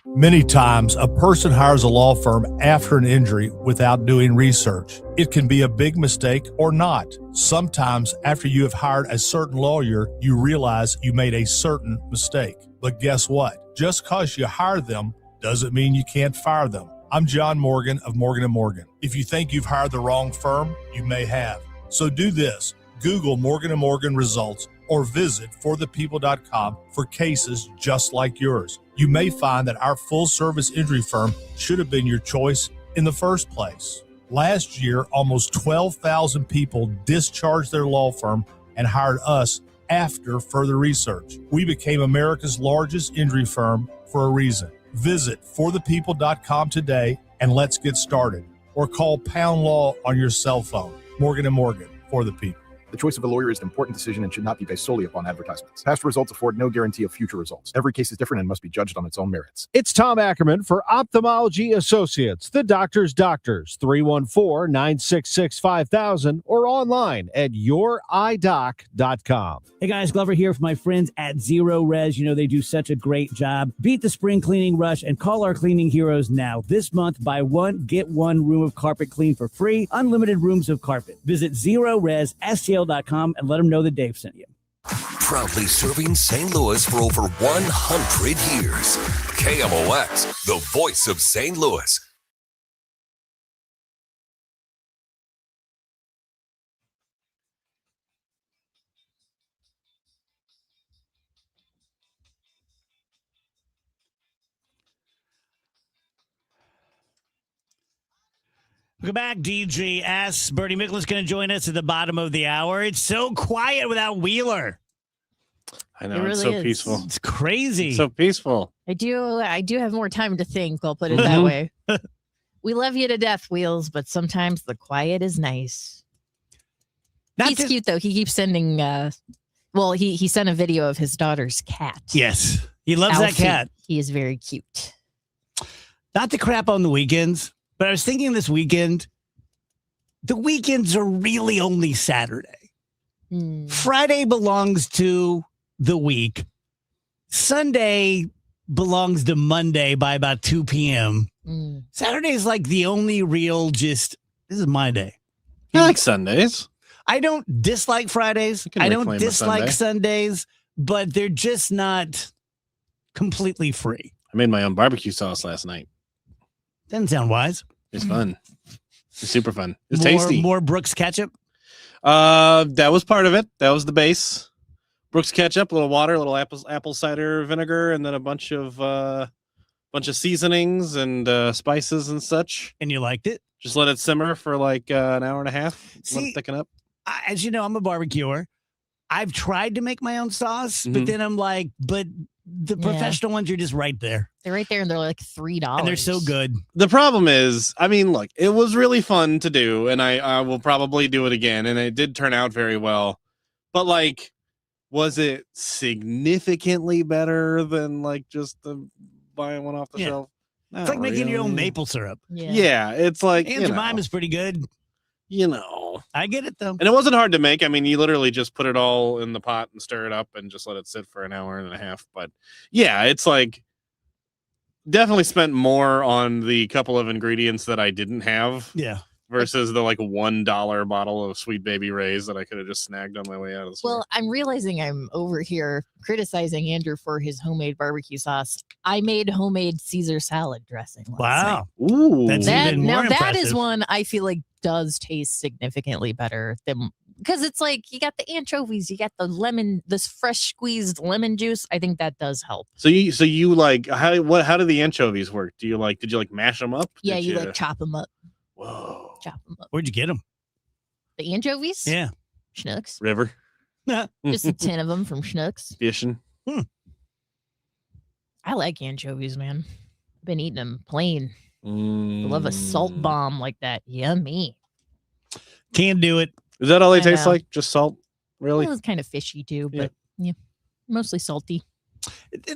Many times, a person hires a law firm after an injury without doing research. It can be a big mistake or not. Sometimes, after you have hired a certain lawyer, you realize you made a certain mistake. But guess what? Just because you hired them doesn't mean you can't fire them. I'm John Morgan of Morgan & Morgan. If you think you've hired the wrong firm, you may have. So do this. Google Morgan & Morgan results or visit forthepeople.com for cases just like yours. You may find that our full-service injury firm should have been your choice in the first place. Last year, almost 12,000 people discharged their law firm and hired us after further research. We became America's largest injury firm for a reason. Visit forthepeople.com today and let's get started. Or call Pound Law on your cell phone. Morgan & Morgan, for the people. The choice of a lawyer is an important decision and should not be based solely upon advertisements. Past results afford no guarantee of future results. Every case is different and must be judged on its own merits. It's Tom Ackerman for Ophthalmology Associates, the doctor's doctors, 314-966-5000 or online at youridoc.com. Hey guys, Glover here for my friends at Zero Res. They do such a great job. Beat the spring cleaning rush and call our cleaning heroes now. This month, buy one, get one room of carpet clean for free. Unlimited rooms of carpet. Visit ZeroResSTL.com and let them know that Dave sent you. Proudly serving St. Louis for over 100 years. KMOX, the voice of St. Louis. Welcome back, DGS. Bernie Mikla's going to join us at the bottom of the hour. It's so quiet without Wheeler. I know, it's so peaceful. It's crazy. It's so peaceful. I do have more time to think. I'll put it that way. We love you to death, Wheels, but sometimes the quiet is nice. He's cute though. He keeps sending. He sent a video of his daughter's cat. Yes, he loves Alfie. that cat. He is very cute. Not to crap on the weekends, but I was thinking this weekend, the weekends are really only Saturday. Friday belongs to the week. Sunday belongs to Monday by about 2 p.m. Saturday is like the only real this is my day. I like Sundays. I don't dislike Fridays. I don't dislike Sundays, but they're just not completely free. I made my own barbecue sauce last night. Doesn't sound wise. It's fun. It's super fun. It's tasty. More Brooks ketchup? That was part of it. That was the base. Brooks ketchup, a little water, a little apple cider vinegar, and then a bunch of seasonings and spices and such. And you liked it? Just let it simmer for like an hour and a half. Let it thicken up. As you know, I'm a barbecuer. I've tried to make my own sauce, but then I'm like, the professional ones are just right there. They're right there, and they're like $3. And they're so good. The problem is, look, it was really fun to do, and I will probably do it again, and it did turn out very well. But, was it significantly better than, just buying one off the shelf? It's like making your own maple syrup. Yeah, it's like, Aunt Jemima's pretty good. know. I get it, though. And it wasn't hard to make. I mean, you literally just put it all in the pot and stir it up and just let it sit for an hour and a half. But yeah, it's like definitely spent more on the couple of ingredients that I didn't have. Yeah. Versus the like $1 bottle of Sweet Baby Ray's that I could have just snagged on my way out of the store. Well, I'm realizing I'm over here criticizing Andrew for his homemade barbecue sauce. I made homemade Caesar salad dressing. Wow. Ooh. That's even more that is impressive. one I feel like does taste significantly better than, because it's like you got the anchovies, you got the lemon, this fresh squeezed lemon juice. I think that does help. So you like how do the anchovies work? Did you like mash them up? Yeah, Did you like chop them up. Whoa. Chop them up. Where'd you get them? The anchovies? Yeah. Schnucks. River. Just a 10 of them from Schnucks. Fishing. I like anchovies, man. I've been eating them plain. I love a salt bomb like that. Yummy. Can't do it. Is that all they I taste know. like? Just salt? Really? Well, it's kind of fishy too, but yeah, mostly salty.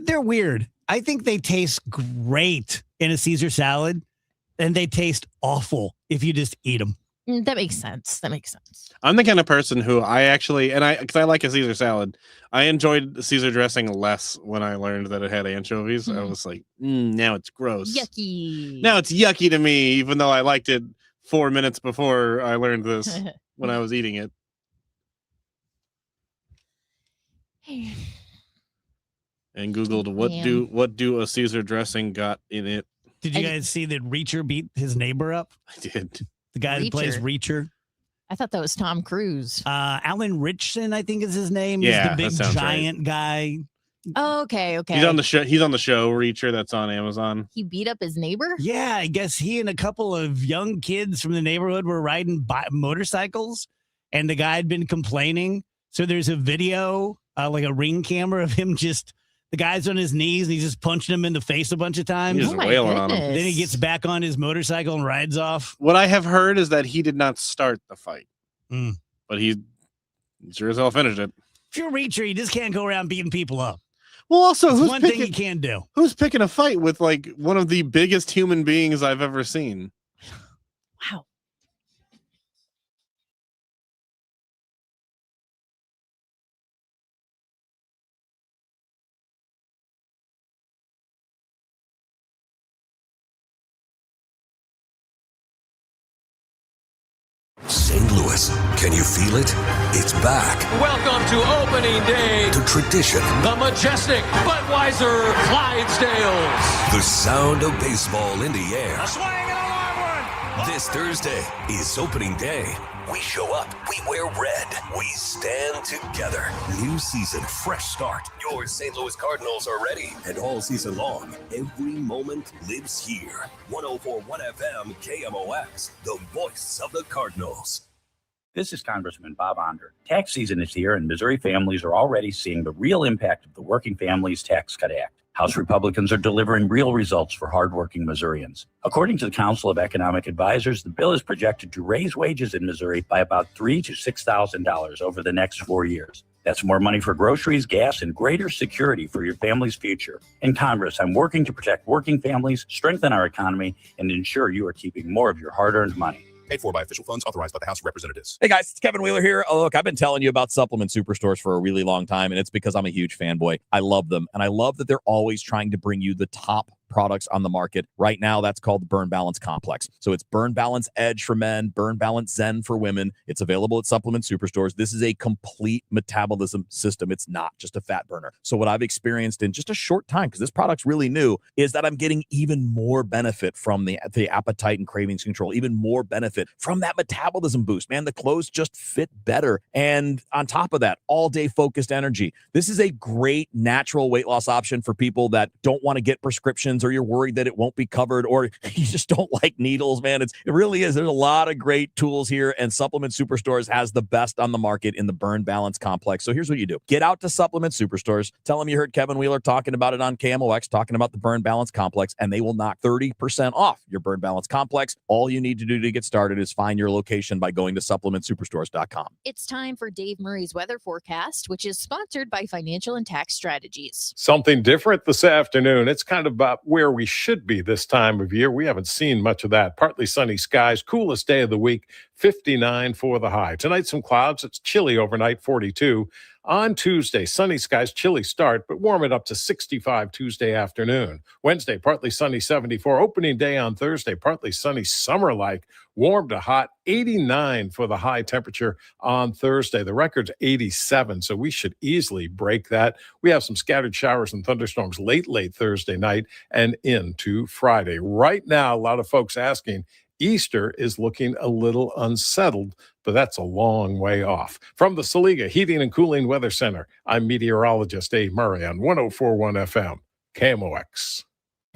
They're weird. I think they taste great in a Caesar salad, and they taste awful if you just eat them. That makes sense. I'm the kind of person who because I like a Caesar salad, I enjoyed Caesar dressing less when I learned that it had anchovies. I was like, now it's gross. Yucky. Now it's yucky to me, even though I liked it 4 minutes before I learned this when I was eating it. And Googled what do a Caesar dressing got in it. Did you guys see that Reacher beat his neighbor up? I did. The guy that plays Reacher. I thought that was Tom Cruise. Alan Richson, I think is his name. Yeah, He's the that big sounds giant guy. Oh, okay. He's on the show Reacher that's on Amazon. He beat up his neighbor? Yeah, I guess he and a couple of young kids from the neighborhood were riding motorcycles, and the guy had been complaining. So there's a video, like a Ring camera of him the guy's on his knees and he's just punching him in the face a bunch of times. He's just wailing on him. Then he gets back on his motorcycle and rides off. What I have heard is that he did not start the fight, but he sure as hell finished it. If you're a Reacher, you just can't go around beating people up. Well, also, It's one thing you can't do. Who's picking a fight with like one of the biggest human beings I've ever seen? Wow. St. Louis, can you feel it? It's back. Welcome to opening day. To tradition. The majestic Budweiser Clydesdales. The sound of baseball in the air. A swing and a long one. This Thursday is opening day. We show up, we wear red, we stand together. New season, fresh start. Your St. Louis Cardinals are ready. And all season long, every moment lives here. 104.1 FM KMOX, the voice of the Cardinals. This is Congressman Bob Onder. Tax season is here, and Missouri families are already seeing the real impact of the Working Families Tax Cut Act. House Republicans are delivering real results for hardworking Missourians. According to the Council of Economic Advisors, the bill is projected to raise wages in Missouri by about $3,000 to $6,000 over the next 4 years. That's more money for groceries, gas, and greater security for your family's future. In Congress, I'm working to protect working families, strengthen our economy, and ensure you are keeping more of your hard-earned money. Paid for by official funds authorized by the House of Representatives. Hey guys, it's Kevin Wheeler here. Oh, look, I've been telling you about Supplement Superstores for a really long time, and it's because I'm a huge fanboy. I love them, and I love that they're always trying to bring you the top products on the market. Right now, that's called the Burn Balance Complex. So it's Burn Balance Edge for men, Burn Balance Zen for women. It's available at Supplement Superstores. This is a complete metabolism system. It's not just a fat burner. So what I've experienced in just a short time, because this product's really new, is that I'm getting even more benefit from the appetite and cravings control, even more benefit from that metabolism boost. Man, the clothes just fit better. And on top of that, all-day focused energy. This is a great natural weight loss option for people that don't want to get prescriptions, or you're worried that it won't be covered, or you just don't like needles, man. It really is. There's a lot of great tools here, and Supplement Superstores has the best on the market in the Burn Balance Complex. So here's what you do. Get out to Supplement Superstores. Tell them you heard Kevin Wheeler talking about it on KMOX, talking about the Burn Balance Complex, and they will knock 30% off your Burn Balance Complex. All you need to do to get started is find your location by going to supplementsuperstores.com. It's time for Dave Murray's weather forecast, which is sponsored by Financial and Tax Strategies. Something different this afternoon. It's kind of about where we should be this time of year. We haven't seen much of that. Partly sunny skies, coolest day of the week, 59 for the high. Tonight, some clouds. It's chilly overnight, 42. On Tuesday, sunny skies, chilly start, but warm it up to 65 Tuesday afternoon. Wednesday, partly sunny, 74. Opening day on Thursday, partly sunny, summer-like, warm to hot, 89 for the high temperature on Thursday. The record's 87, so we should easily break that. We have some scattered showers and thunderstorms late Thursday night and into Friday. Right now, a lot of folks asking, Easter is looking a little unsettled, but that's a long way off. From the Saliga Heating and Cooling Weather Center, I'm meteorologist Dave Murray on 104.1 FM, KMOX.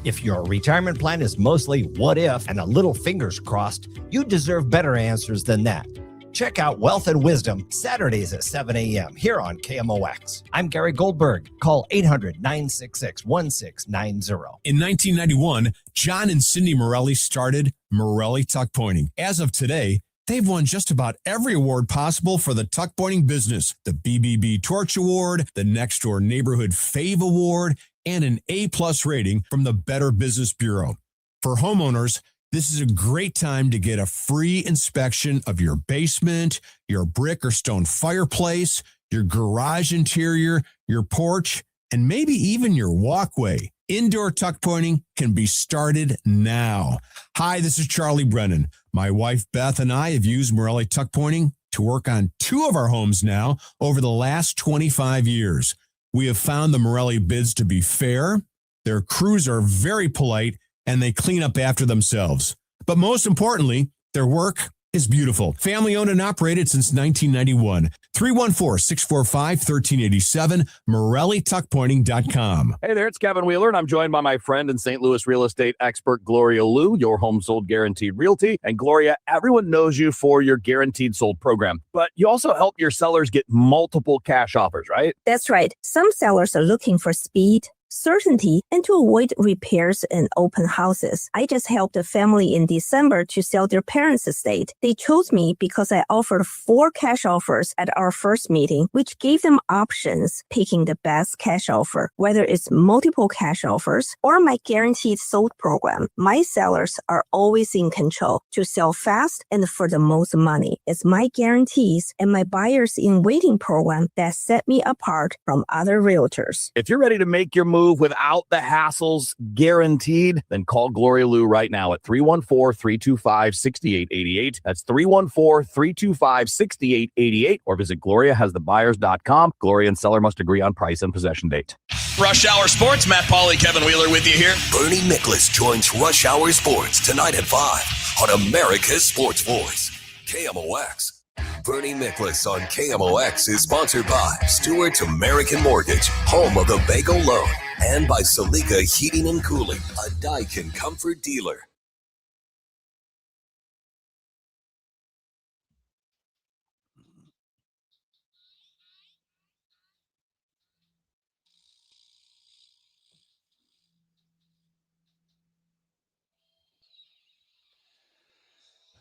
If your retirement plan is mostly what if and a little fingers crossed, you deserve better answers than that. Check out Wealth and Wisdom Saturdays at 7 a.m. here on KMOX. I'm Gary Goldberg. Call 800-966-1690. In 1991, John and Cindy Morelli started Morelli Tuck Pointing. As of today, they've won just about every award possible for the tuck pointing business. The BBB Torch Award, the Next Door Neighborhood Fave Award, and an A-plus rating from the Better Business Bureau. For homeowners, this is a great time to get a free inspection of your basement, your brick or stone fireplace, your garage interior, your porch, and maybe even your walkway. Indoor tuck pointing can be started now. Hi, this is Charlie Brennan. My wife Beth and I have used Morelli Tuck Pointing to work on 2 of our homes now over the last 25 years. We have found the Morelli bids to be fair. Their crews are very polite, and they clean up after themselves. But most importantly, their work is beautiful. Family owned and operated since 1991. 314-645-1387, MorelliTuckPointing.com. Hey there, it's Kevin Wheeler, and I'm joined by my friend and St. Louis real estate expert, Gloria Liu, your home sold guaranteed realty. And Gloria, everyone knows you for your guaranteed sold program, but you also help your sellers get multiple cash offers, right? That's right. Some sellers are looking for speed, certainty, and to avoid repairs and open houses. I just helped a family in December to sell their parents' estate. They chose me because I offered 4 cash offers at our first meeting, which gave them options picking the best cash offer, whether it's multiple cash offers or my guaranteed sold program. My sellers are always in control to sell fast and for the most money. It's my guarantees and my buyers in waiting program that set me apart from other realtors. If you're ready to make your move without the hassles, guaranteed, then call Gloria Liu right now at 314-325-6888. That's 314-325-6888, or visit GloriaHasTheBuyers.com. Gloria and seller must agree on price and possession date. Rush Hour Sports, Matt Pauley, Kevin Wheeler with you here. Bernie Nicholas joins Rush Hour Sports tonight at 5 on America's Sports Voice, KMOX. Bernie Nicholas on KMOX is sponsored by Stewart's American Mortgage, home of the Bagel Loan, and by Saliga Heating and Cooling, a Daikin comfort dealer.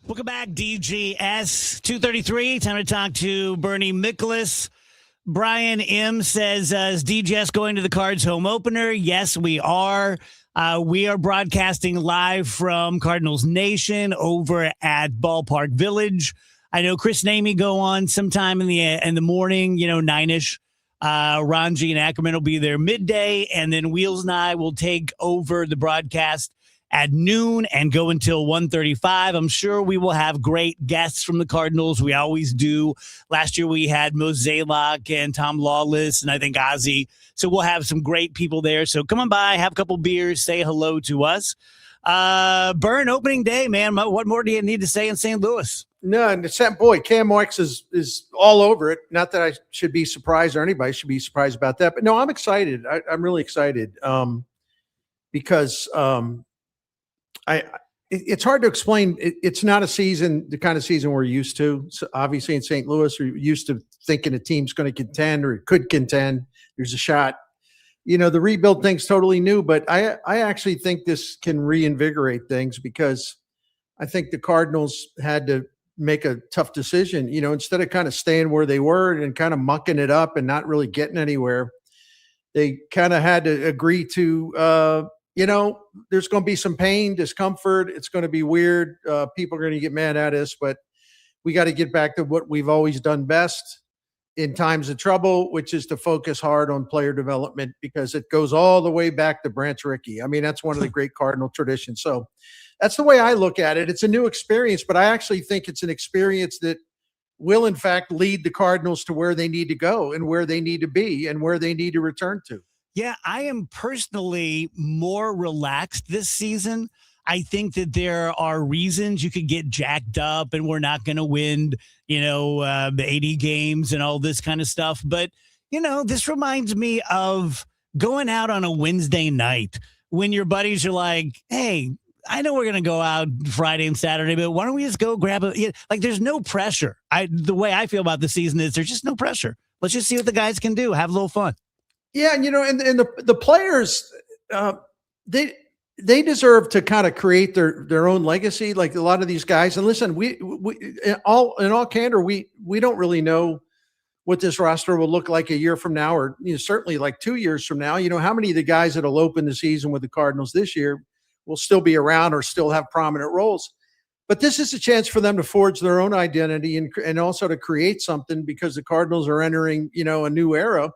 Welcome back, DGS 233. Time to talk to Bernie Nicholas. Brian M. says, is DGS going to the Cards home opener? Yes, we are. We are broadcasting live from Cardinals Nation over at Ballpark Village. I know Chris and Amy go on sometime in the morning, 9-ish. Ranji and Ackerman will be there midday, and then Wheels and I will take over the broadcast at noon and go until 1:35. I'm sure we will have great guests from the Cardinals. We always do. Last year we had Mo Zaylock and Tom Lawless and I think Ozzie. So we'll have some great people there. So come on by, have a couple beers, say hello to us. Burn, opening day, man. What more do you need to say in St. Louis? No, and boy, KMOX is all over it. Not that I should be surprised or anybody should be surprised about that. But no, I'm excited. I'm really excited because it's hard to explain. It's not a season, the kind of season we're used to. So obviously in St. Louis, we're used to thinking a team's going to contend or could contend. There's a shot. The rebuild thing's totally new, but I actually think this can reinvigorate things because I think the Cardinals had to make a tough decision. Instead of kind of staying where they were and kind of mucking it up and not really getting anywhere, they kind of had to agree to there's going to be some pain, discomfort. It's going to be weird. People are going to get mad at us, but we got to get back to what we've always done best in times of trouble, which is to focus hard on player development, because it goes all the way back to Branch Rickey. I mean, that's one of the great Cardinal traditions. So that's the way I look at it. It's a new experience, but I actually think it's an experience that will, in fact, lead the Cardinals to where they need to go and where they need to be and where they need to return to. Yeah, I am personally more relaxed this season. I think that there are reasons you could get jacked up and we're not going to win, 80 games and all this kind of stuff. But, this reminds me of going out on a Wednesday night when your buddies are like, hey, I know we're going to go out Friday and Saturday, but why don't we just go grab there's no pressure. The way I feel about the season is there's just no pressure. Let's just see what the guys can do. Have a little fun. Yeah. And, and the players, they deserve to kind of create their own legacy, like a lot of these guys. And listen, we in all candor, we don't really know what this roster will look like a year from now, or certainly like 2 years from now. How many of the guys that'll open the season with the Cardinals this year will still be around or still have prominent roles? But this is a chance for them to forge their own identity and also to create something, because the Cardinals are entering a new era,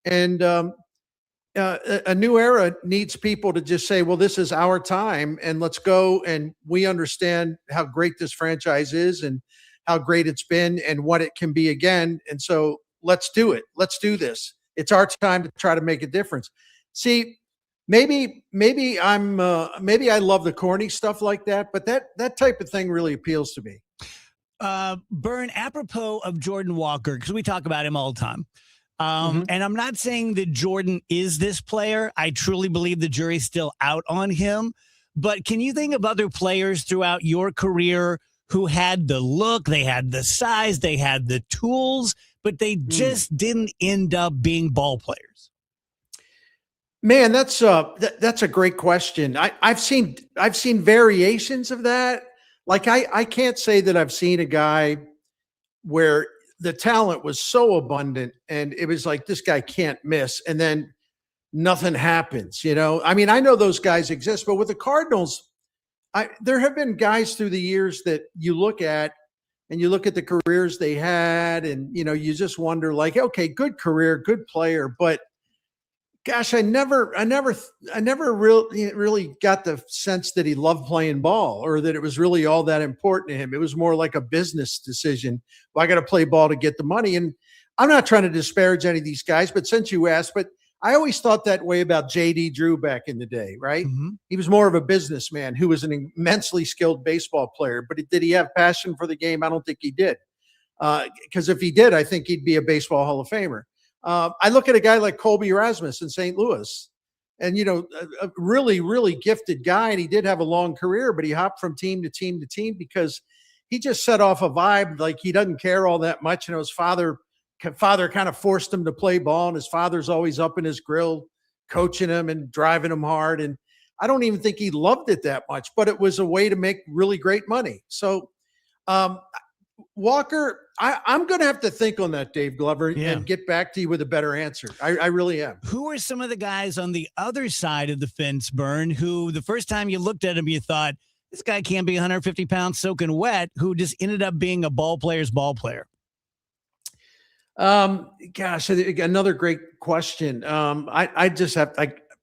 and a new era needs people to just say, well, this is our time and let's go. And we understand how great this franchise is and how great it's been and what it can be again. And so let's do it. Let's do this. It's our time to try to make a difference. See, maybe I love the corny stuff like that, but that type of thing really appeals to me. Bern, apropos of Jordan Walker, because we talk about him all the time. And I'm not saying that Jordan is this player. I truly believe the jury's still out on him. But can you think of other players throughout your career who had the look, they had the size, they had the tools, but they just didn't end up being ball players? Man, that's a great question. I've seen variations of that. Like I can't say that I've seen a guy where the talent was so abundant and it was like, this guy can't miss, and then nothing happens. I mean, I know those guys exist, but with the Cardinals, there have been guys through the years that you look at and you look at the careers they had, and you just wonder, like, okay, good career, good player, but gosh, I never really got the sense that he loved playing ball or that it was really all that important to him. It was more like a business decision. Well, I got to play ball to get the money. And I'm not trying to disparage any of these guys, but since you asked, but I always thought that way about J.D. Drew back in the day, right? Mm-hmm. He was more of a businessman who was an immensely skilled baseball player, but did he have passion for the game? I don't think he did. Because if he did, I think he'd be a baseball Hall of Famer. I look at a guy like Colby Erasmus in St. Louis, and, a really, really gifted guy. And he did have a long career, but he hopped from team to team to team because he just set off a vibe. Like, he doesn't care all that much. His father kind of forced him to play ball, and his father's always up in his grill, coaching him and driving him hard. And I don't even think he loved it that much, but it was a way to make really great money. So, Walker, I'm going to have to think on that, Dave Glover, and get back to you with a better answer. I really am. Who are some of the guys on the other side of the fence, Bern, who the first time you looked at him, you thought, this guy can't be 150 pounds soaking wet, who just ended up being a ball player's ball player? Gosh, another great question. I just have,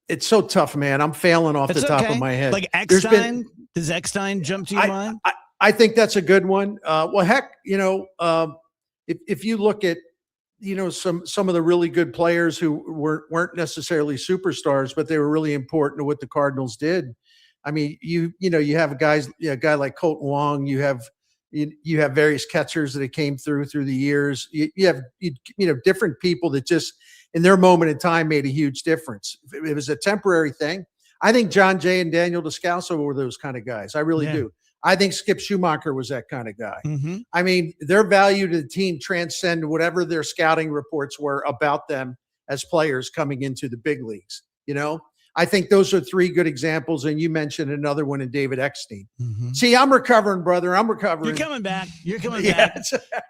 it's so tough, man. I'm failing off the top of my head. Like Eckstein? Does Eckstein jump to your mind? I think that's a good one. Well, heck, if you look at, some of the really good players who weren't necessarily superstars, but they were really important to what the Cardinals did. I mean, you have a guy like Colton Wong. You have various catchers that came through the years. You have different people that just in their moment in time made a huge difference. It was a temporary thing. I think John Jay and Daniel Descalso were those kind of guys. I really do. I think Skip Schumacher was that kind of guy. Mm-hmm. I mean, their value to the team transcend whatever their scouting reports were about them as players coming into the big leagues. I think those are three good examples. And you mentioned another one in David Eckstein. See, I'm recovering, brother. I'm recovering. You're coming back. Back.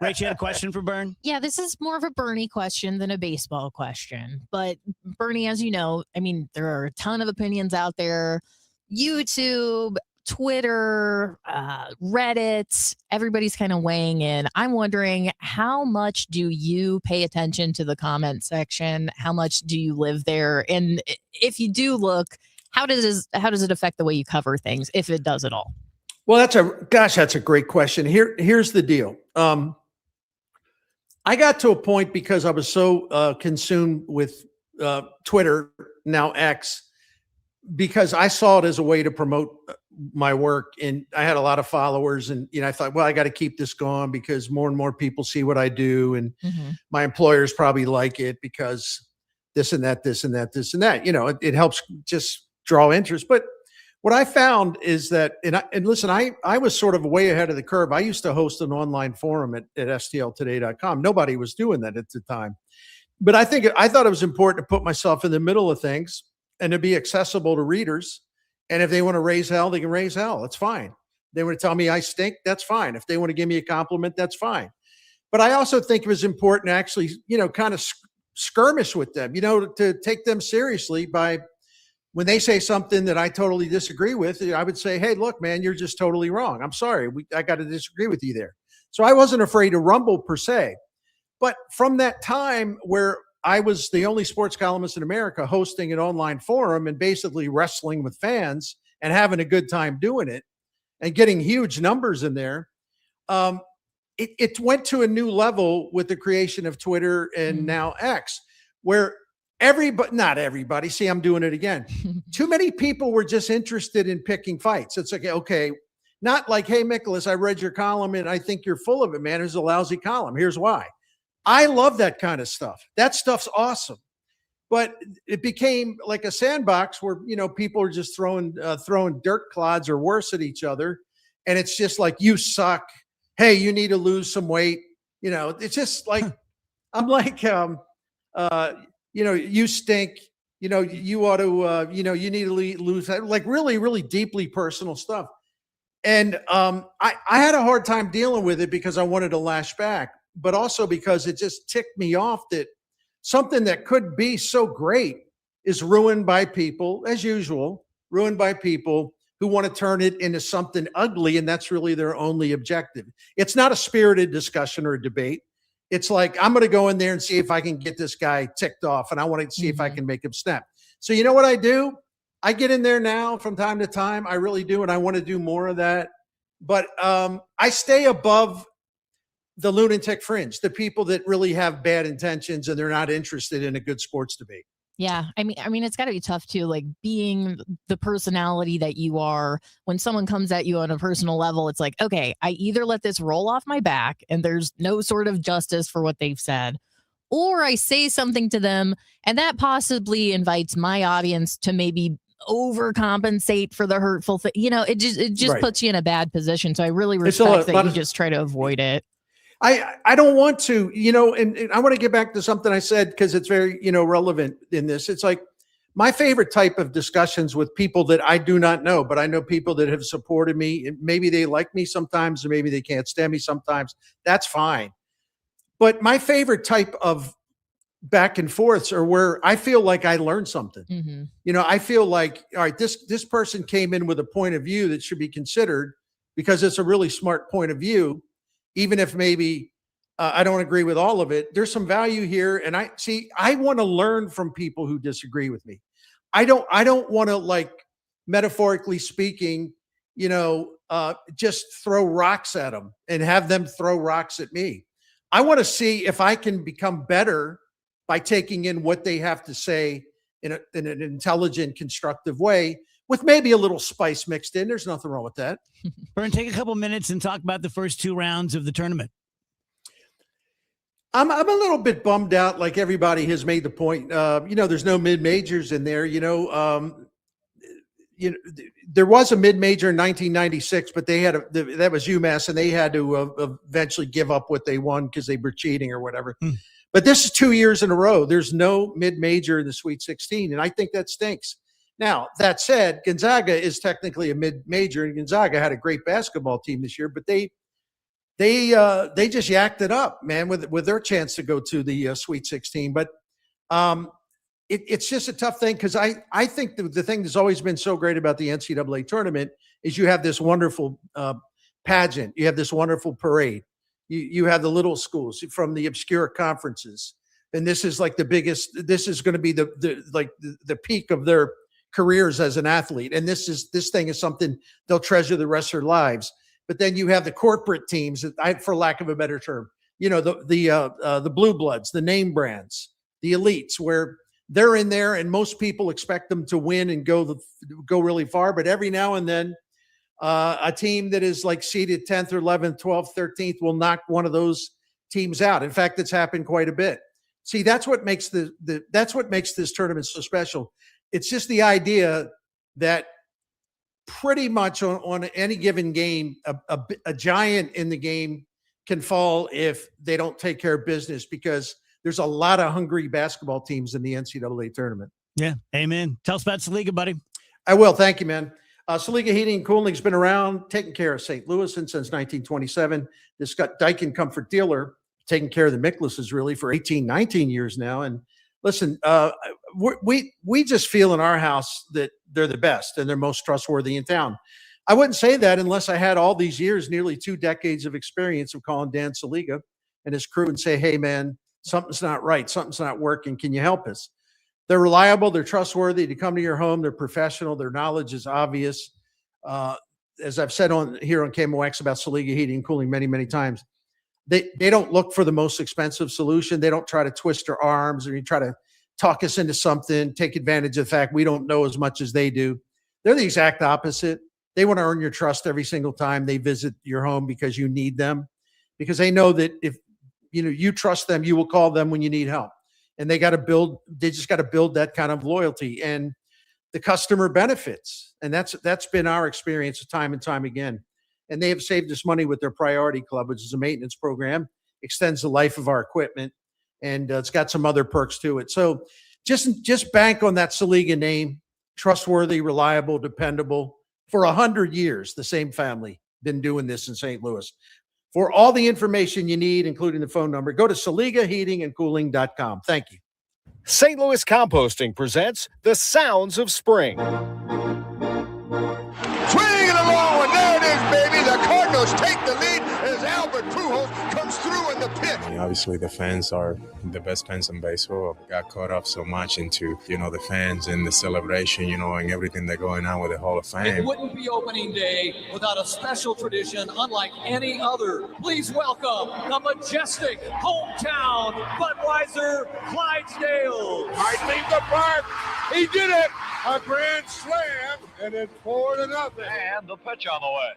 Rach, you had a question for Bern? Yeah, this is more of a Bernie question than a baseball question. But Bernie, as you know, I mean, there are a ton of opinions out there. YouTube, Twitter, Reddit, everybody's kind of weighing in. I'm wondering, how much do you pay attention to the comment section? How much do you live there? And if you do look, how does it affect the way you cover things, if it does at all? Well, that's a great question. Here's the deal. I got to a point because I was so consumed with Twitter, now X, because I saw it as a way to promote my work, and I had a lot of followers, and I thought, well, I got to keep this going because more and more people see what I do, and my employers probably like it because this and that, this and that, this and that. It helps just draw interest. But what I found is that, and listen, I was sort of way ahead of the curve. I used to host an online forum at stltoday.com. Nobody was doing that at the time, but I thought it was important to put myself in the middle of things and to be accessible to readers. And if they want to raise hell, they can raise hell. It's fine. They want to tell me I stink. That's fine. If they want to give me a compliment, that's fine. But I also think it was important to actually, kind of skirmish with them, to take them seriously by when they say something that I totally disagree with, I would say, hey, look, man, you're just totally wrong. I'm sorry. I got to disagree with you there. So I wasn't afraid to rumble per se. But from that time where I was the only sports columnist in America hosting an online forum and basically wrestling with fans and having a good time doing it and getting huge numbers in there, it went to a new level with the creation of Twitter and now X, where not everybody, see, I'm doing it again. Too many people were just interested in picking fights. It's like, okay, not like, hey, Nicholas, I read your column and I think you're full of it, man. It's a lousy column. Here's why. I love that kind of stuff. That stuff's awesome. But it became like a sandbox where, people are just throwing dirt clods or worse at each other. And it's just like, you suck. Hey, you need to lose some weight. It's just like, I'm like, you stink. You ought to, you need to lose, like really, really deeply personal stuff. And I had a hard time dealing with it because I wanted to lash back, but also because it just ticked me off that something that could be so great is ruined by people, as usual, ruined by people who want to turn it into something ugly, and that's really their only objective. It's not a spirited discussion or a debate. It's like, I'm going to go in there and see if I can get this guy ticked off, and I want to see if I can make him snap. So you know what I do? I get in there now from time to time. I really do, and I want to do more of that. But I stay above the lunatic fringe, the people that really have bad intentions and they're not interested in a good sports debate. Yeah. I mean, it's gotta be tough too, like being the personality that you are. When someone comes at you on a personal level, it's like, okay, I either let this roll off my back and there's no sort of justice for what they've said, or I say something to them and that possibly invites my audience to maybe overcompensate for the hurtful thing. It just Right. puts you in a bad position. So I really respect that you just try to avoid it. I don't want to, and I want to get back to something I said because it's very, relevant in this. It's like my favorite type of discussions with people that I do not know, but I know people that have supported me. Maybe they like me sometimes, or maybe they can't stand me sometimes. That's fine. But my favorite type of back and forths are where I feel like I learned something. I feel like, all right, this person came in with a point of view that should be considered because it's a really smart point of view. Even if maybe I don't agree with all of it, there's some value here. And I want to learn from people who disagree with me. I don't want to, like, metaphorically speaking, just throw rocks at them and have them throw rocks at me. I want to see if I can become better by taking in what they have to say in an intelligent, constructive way, with maybe a little spice mixed in. There's nothing wrong with that. Bern, take a couple minutes and talk about the first two rounds of the tournament. I'm a little bit bummed out, like everybody has made the point. There's no mid-majors in there. There was a mid-major in 1996, but they had that was UMass, and they had to eventually give up what they won because they were cheating or whatever. But this is 2 years in a row. There's no mid-major in the Sweet 16, and I think that stinks. Now, that said, Gonzaga is technically a mid-major, and Gonzaga had a great basketball team this year, but they just yacked it up, man, with their chance to go to the Sweet 16. But it's just a tough thing because I think the thing that's always been so great about the NCAA tournament is you have this wonderful pageant, you have this wonderful parade, you have the little schools from the obscure conferences, and this is like the biggest. This is going to be the peak of their careers as an athlete, and this thing is something they'll treasure the rest of their lives. But then you have the corporate teams, for lack of a better term, the blue bloods, the name brands, the elites, where they're in there, and most people expect them to win and go really far. But every now and then, a team that is like seeded 10th or 11th, 12th, 13th will knock one of those teams out. In fact, it's happened quite a bit. See, that's what makes that's what makes this tournament so special. It's just the idea that pretty much on any given game, a giant in the game can fall if they don't take care of business, because there's a lot of hungry basketball teams in the NCAA tournament. Yeah, amen. Tell us about Saliga, buddy. I will. Thank you, man. Saliga Heating and Cooling has been around taking care of St. Louis since 1927. This got Daikin Comfort Dealer taking care of the Mickleses really for 18, 19 years now. And listen, we just feel in our house that they're the best and they're most trustworthy in town. I wouldn't say that unless I had all these years, nearly 2 decades of experience of calling Dan Saliga and his crew and say, hey, man, something's not right. Something's not working. Can you help us? They're reliable. They're trustworthy. To come to your home, they're professional. Their knowledge is obvious. As I've said here on KMOX about Saliga Heating and Cooling many, many times, they don't look for the most expensive solution. They don't try to twist their arms or you try to talk us into something, take advantage of the fact we don't know as much as they do. They're the exact opposite. They want to earn your trust every single time they visit your home because you need them, because they know that if you trust them, you will call them when you need help. And they just got to build that kind of loyalty, and the customer benefits. And that's been our experience time and time again. And they have saved us money with their Priority Club, which is a maintenance program, extends the life of our equipment, and it's got some other perks to it. So just bank on that Saliga name, trustworthy, reliable, dependable. For 100 years, the same family been doing this in St. Louis. For all the information you need, including the phone number, go to SaligaHeatingandCooling.com. Thank you. St. Louis Composting presents The Sounds of Spring. Swing it along, and there it is, baby. The Cardinals take the lead as Albert Pujols comes through in the pit. Obviously, the fans are the best fans in baseball. Got caught up so much into, the fans and the celebration, and everything that's going on with the Hall of Fame. It wouldn't be opening day without a special tradition unlike any other. Please welcome the majestic hometown Budweiser Clydesdales. Might leave the park. He did it. A grand slam, and it's 4-0. And the pitch on the way.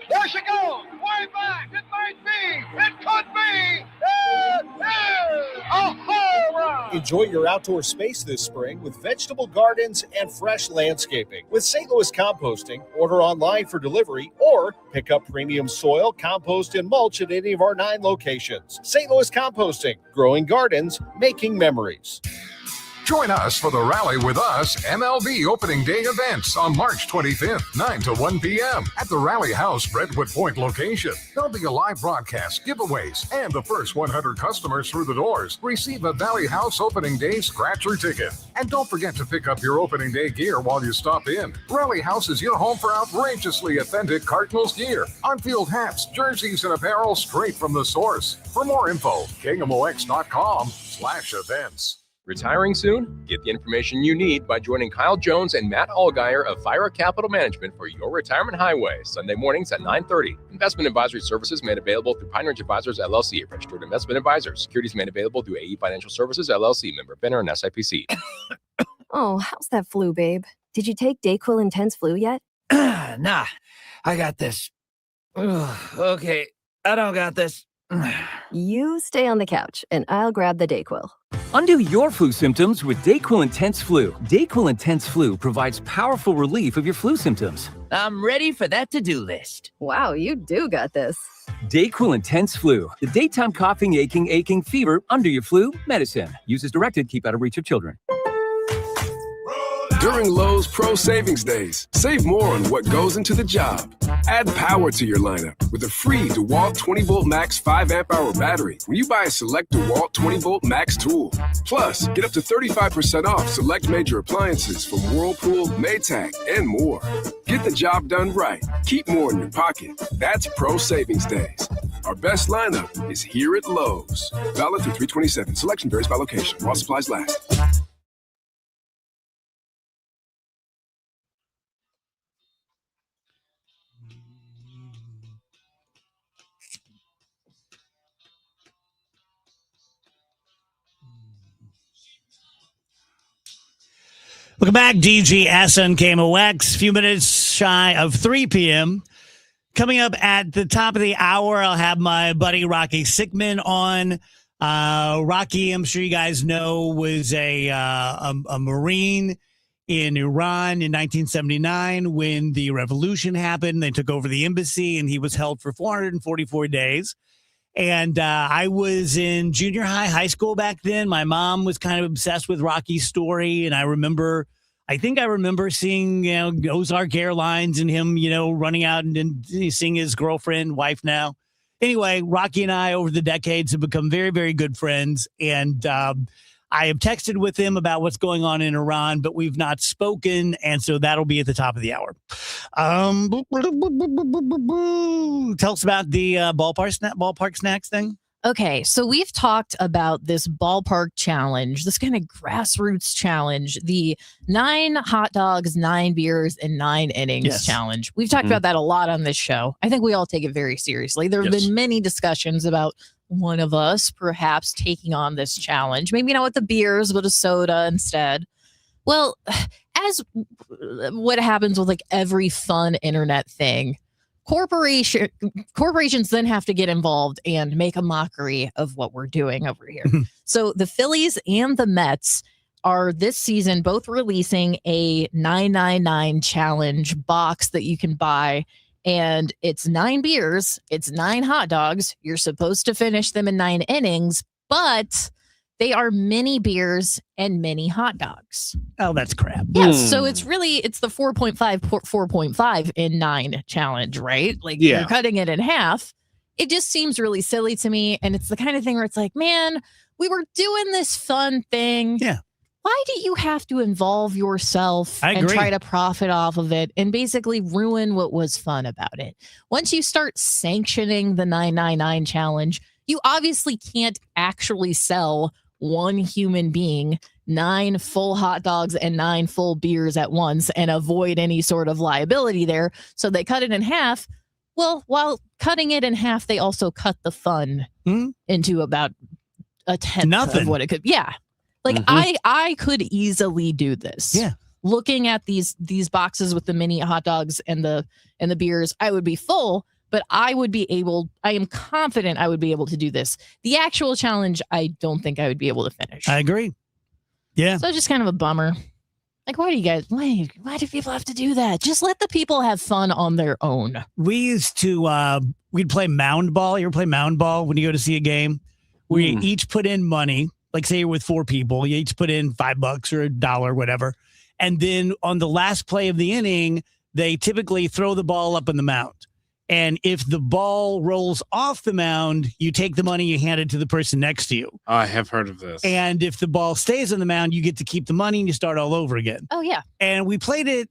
There she goes. Way back. It might be. It could be. It is a home run. Enjoy your outdoor space this spring with vegetable gardens and fresh landscaping. With St. Louis Composting, order online for delivery or pick up premium soil, compost, and mulch at any of our 9 locations. St. Louis Composting, growing gardens, making memories. Join us for the Rally With Us MLB Opening Day events on March 25th, 9 to 1 p.m. at the Rally House Brentwood Point location. There'll be a live broadcast, giveaways, and the first 100 customers through the doors receive a Valley House Opening Day scratcher ticket. And don't forget to pick up your Opening Day gear while you stop in. Rally House is your home for outrageously authentic Cardinals gear, on-field hats, jerseys, and apparel straight from the source. For more info, KMOX.com/events. Retiring soon? Get the information you need by joining Kyle Jones and Matt Allgeier of Fira Capital Management for Your Retirement Highway, Sunday mornings at 9:30. Investment advisory services made available through Pine Ridge Advisors, LLC, registered investment advisors. Securities made available through AE Financial Services, LLC, member FINRA and SIPC. Oh, how's that flu, babe? Did you take DayQuil Intense Flu yet? Nah, I got this. Ugh, okay, I don't got this. You stay on the couch, and I'll grab the DayQuil. Undo your flu symptoms with DayQuil Intense Flu. DayQuil Intense Flu provides powerful relief of your flu symptoms. I'm ready for that to-do list. Wow, you do got this. DayQuil Intense Flu. The daytime coughing, aching, fever, under your flu medicine. Use as directed. Keep out of reach of children. Roll During Lowe's Pro Savings Days, save more on what goes into the job. Add power to your lineup with a free DeWalt 20-volt max 5 amp hour battery when you buy a select DeWalt 20-volt max tool. Plus, get up to 35% off select major appliances from Whirlpool, Maytag, and more. Get the job done right. Keep more in your pocket. That's Pro Savings Days. Our best lineup is here at Lowe's. Valid through 3/27. Selection varies by location. While supplies last. Welcome back, DGS on KMOX. A few minutes shy of 3 p.m. Coming up at the top of the hour, I'll have my buddy Rocky Sickman on. Rocky, I'm sure you guys know, was a Marine in Iran in 1979 when the revolution happened. They took over the embassy, and he was held for 444 days. And I was in junior high school back then. My mom was kind of obsessed with Rocky's story, and I think I remember seeing, Ozark Airlines and him, running out and seeing his girlfriend, wife now. Anyway, Rocky and I, over the decades, have become very, very good friends. And I have texted with him about what's going on in Iran, but we've not spoken. And so that'll be at the top of the hour. Tell us about the ballpark snacks thing. Okay, so we've talked about this ballpark challenge, this kind of grassroots challenge, the 9 hot dogs, 9 beers, and 9 innings challenge. We've talked about that a lot on this show. I think we all take it very seriously. There have been many discussions about one of us perhaps taking on this challenge. Maybe not with the beers, but a soda instead. Well, as what happens with like every fun internet thing, corporations then have to get involved and make a mockery of what we're doing over here. So the Phillies and the Mets are this season both releasing a 999 challenge box that you can buy. And it's 9 beers, it's 9 hot dogs. You're supposed to finish them in 9 innings, but they are mini beers and mini hot dogs. Oh, that's crap. Yes. So it's the 4.5 in 9 challenge, right? Like you're cutting it in half. It just seems really silly to me. And it's the kind of thing where it's like, man, we were doing this fun thing. Yeah. Why do you have to involve yourself I and agree. try to profit off of it and basically ruin what was fun about it? Once you start sanctioning the 999 challenge, you obviously can't actually sell one human being 9 full hot dogs and 9 full beers at once and avoid any sort of liability there. So they cut it in half. Well, while cutting it in half, they also cut the fun into about a tenth of what it could. Yeah. Like I could easily do this. Yeah. Looking at these boxes with the mini hot dogs and the beers, I would be full, but I am confident I would be able to do this. The actual challenge, I don't think I would be able to finish. I agree. Yeah. So it's just kind of a bummer. Like, why do people have to do that? Just let the people have fun on their own. We used to, we'd play mound ball. You ever play mound ball when you go to see a game? Where you each put in money. Like say you're with 4 people, you each put in $5 or $1, whatever. And then on the last play of the inning, they typically throw the ball up in the mound. And if the ball rolls off the mound, you take the money, you hand it to the person next to you. I have heard of this. And if the ball stays on the mound, you get to keep the money and you start all over again. Oh, yeah. And we played it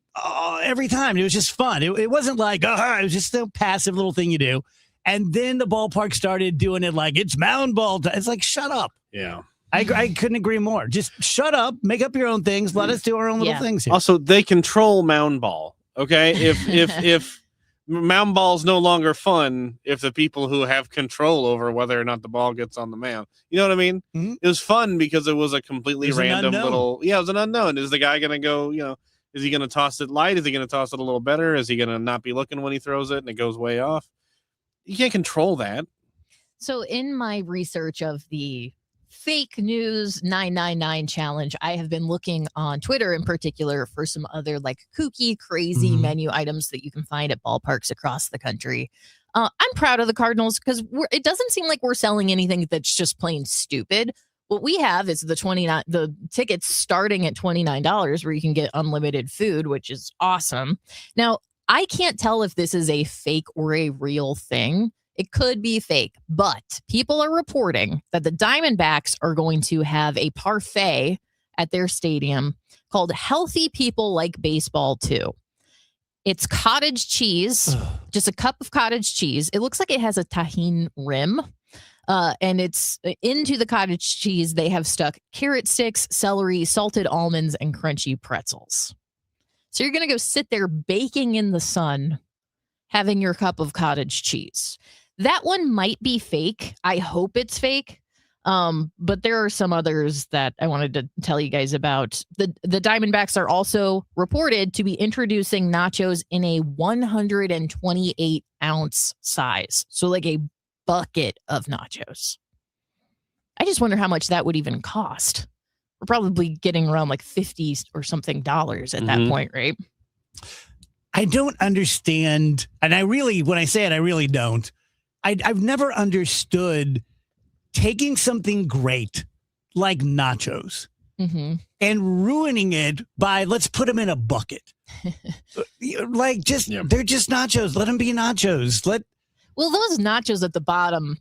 every time. It was just fun. It wasn't like, it was just a passive little thing you do. And then the ballpark started doing it like, it's mound ball time. It's like, shut up. Yeah. I couldn't agree more. Just shut up, make up your own things. Let us do our own little things here. Also, they control mound ball. Okay. If mound ball is no longer fun, if the people who have control over whether or not the ball gets on the mound, you know what I mean? Mm-hmm. It was fun because it was a completely random little, it was an unknown. Is the guy going to go, is he going to toss it light? Is he going to toss it a little better? Is he going to not be looking when he throws it and it goes way off? You can't control that. So in my research of the fake news 999 challenge, I have been looking on Twitter in particular for some other like kooky, crazy menu items that you can find at ballparks across the country. I'm proud of the Cardinals because it doesn't seem like we're selling anything that's just plain stupid. What we have is the tickets starting at $29 where you can get unlimited food, which is awesome. Now, I can't tell if this is a fake or a real thing. It could be fake, but people are reporting that the Diamondbacks are going to have a parfait at their stadium called Healthy People Like Baseball Too. It's cottage cheese, just a cup of cottage cheese. It looks like it has a tahini rim. And it's into the cottage cheese. They have stuck carrot sticks, celery, salted almonds, and crunchy pretzels. So you're going to go sit there baking in the sun, having your cup of cottage cheese. That one might be fake. I hope it's fake. But there are some others that I wanted to tell you guys about. The Diamondbacks are also reported to be introducing nachos in a 128-ounce size. So like a bucket of nachos. I just wonder how much that would even cost. We're probably getting around like $50 or something at that point, right? I don't understand. And when I say it, I really don't. I've never understood taking something great like nachos and ruining it by let's put them in a bucket. They're just nachos. Let them be nachos. Well, those nachos at the bottom,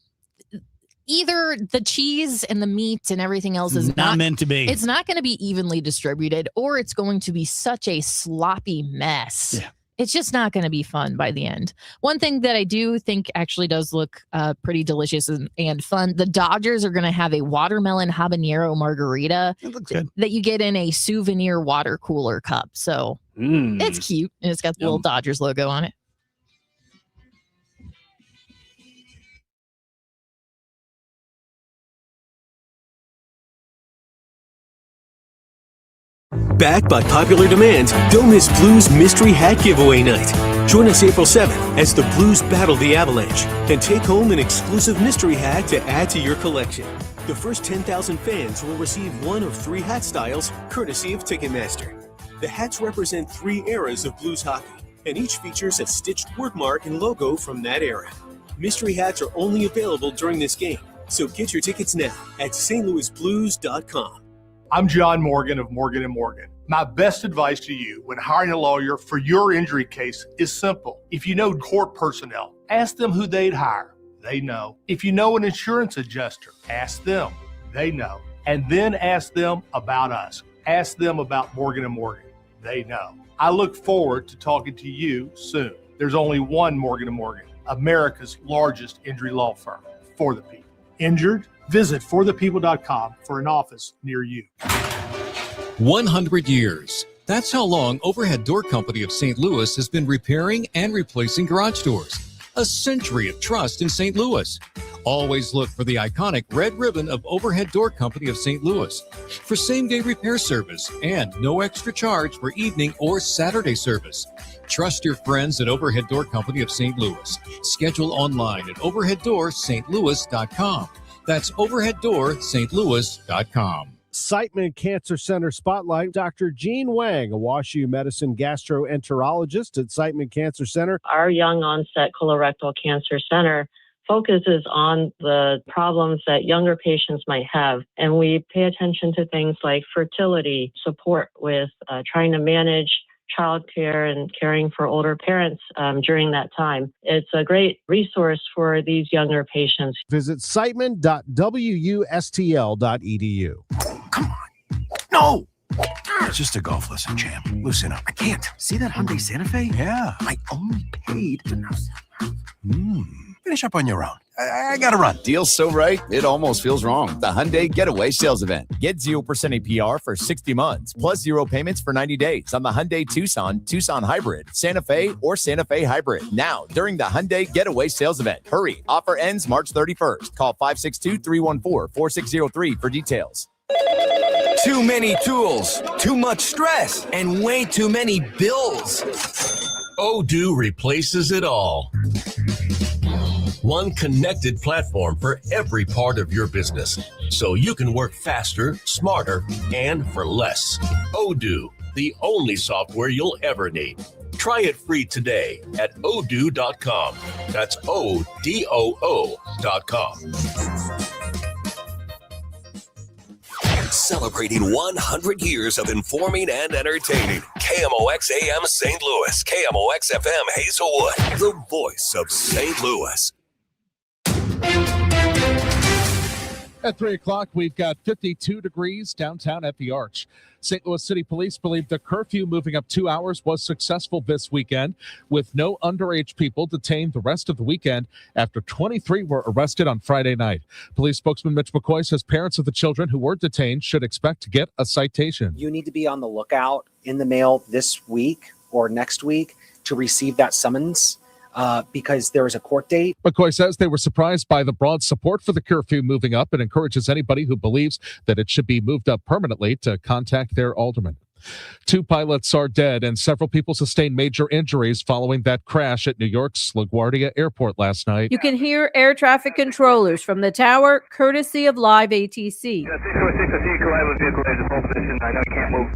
either the cheese and the meat and everything else is not meant to be. It's not going to be evenly distributed, or it's going to be such a sloppy mess. Yeah. It's just not going to be fun by the end. One thing that I do think actually does look pretty delicious and fun, the Dodgers are going to have a watermelon habanero margarita that you get in a souvenir water cooler cup. So it's cute, and it's got the little Dodgers logo on it. Backed by popular demand, don't miss Blues Mystery Hat Giveaway Night. Join us April 7th as the Blues battle the Avalanche and take home an exclusive mystery hat to add to your collection. The first 10,000 fans will receive one of 3 hat styles, courtesy of Ticketmaster. The hats represent 3 eras of Blues hockey, and each features a stitched word mark and logo from that era. Mystery hats are only available during this game, so get your tickets now at stlouisblues.com. I'm John Morgan of Morgan & Morgan. My best advice to you when hiring a lawyer for your injury case is simple. If you know court personnel, ask them who they'd hire. They know. If you know an insurance adjuster, ask them. They know. And then ask them about us. Ask them about Morgan & Morgan. They know. I look forward to talking to you soon. There's only one Morgan & Morgan, America's largest injury law firm for the people. Injured? Visit forthepeople.com for an office near you. 100 years. That's how long Overhead Door Company of St. Louis has been repairing and replacing garage doors. A century of trust in St. Louis. Always look for the iconic red ribbon of Overhead Door Company of St. Louis for same-day repair service and no extra charge for evening or Saturday service. Trust your friends at Overhead Door Company of St. Louis. Schedule online at overheaddoorstlouis.com. That's overheaddoorstlouis.com. Siteman Cancer Center Spotlight. Dr. Jean Wang, a WashU Medicine gastroenterologist at Siteman Cancer Center. Our young onset colorectal cancer center focuses on the problems that younger patients might have. And we pay attention to things like fertility, support with trying to manage childcare and caring for older parents during that time. It's a great resource for these younger patients. Visit siteman.wustl.edu. No! It's just a golf lesson, champ. Loosen up. I can't. See that Hyundai Santa Fe? Yeah. I only paid. Finish up on your own. I gotta run. Deal's so right, it almost feels wrong. The Hyundai Getaway Sales Event. Get 0% APR for 60 months, plus 0 payments for 90 days on the Hyundai Tucson, Tucson Hybrid, Santa Fe, or Santa Fe Hybrid. Now, during the Hyundai Getaway Sales Event. Hurry. Offer ends March 31st. Call 562-314-4603 for details. Too many tools, too much stress, and way too many bills. Odoo replaces it all. One connected platform for every part of your business, so you can work faster, smarter, and for less. Odoo, the only software you'll ever need. Try it free today at odoo.com. That's ODOO.com. Celebrating 100 years of informing and entertaining. KMOX AM St. Louis. KMOX FM Hazelwood. The voice of St. Louis. At 3 o'clock, we've got 52 degrees downtown at the Arch. St. Louis City Police believe the curfew moving up 2 hours was successful this weekend, with no underage people detained the rest of the weekend after 23 were arrested on Friday night. Police spokesman Mitch McCoy says parents of the children who were detained should expect to get a citation. You need to be on the lookout in the mail this week or next week to receive that summons. Because there is a court date. McCoy says they were surprised by the broad support for the curfew moving up and encourages anybody who believes that it should be moved up permanently to contact their alderman. 2 pilots are dead and several people sustained major injuries following that crash at New York's LaGuardia Airport last night. You can hear air traffic controllers from the tower, courtesy of Live ATC. I know you can't move.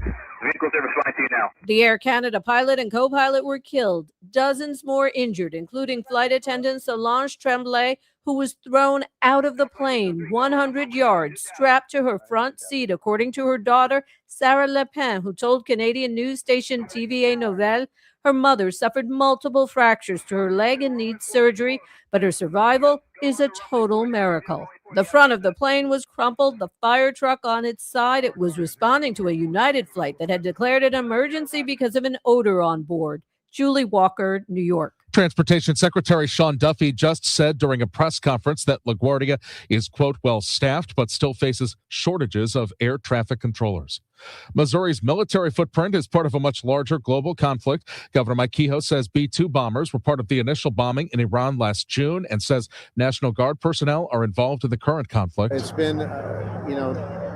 Vehicle service flying to you now. The Air Canada pilot and co-pilot were killed. Dozens more injured, including flight attendant Solange Tremblay, who was thrown out of the plane 100 yards, strapped to her front seat, according to her daughter, Sarah Lepin, who told Canadian news station TVA Nouvelle her mother suffered multiple fractures to her leg and needs surgery, but her survival is a total miracle. The front of the plane was crumpled, the fire truck on its side. It was responding to a United flight that had declared an emergency because of an odor on board. Julie Walker, New York. Transportation Secretary Sean Duffy just said during a press conference that LaGuardia is, quote, well-staffed, but still faces shortages of air traffic controllers. Missouri's military footprint is part of a much larger global conflict. Governor Mike Kehoe says B-2 bombers were part of the initial bombing in Iran last June and says National Guard personnel are involved in the current conflict. It's been,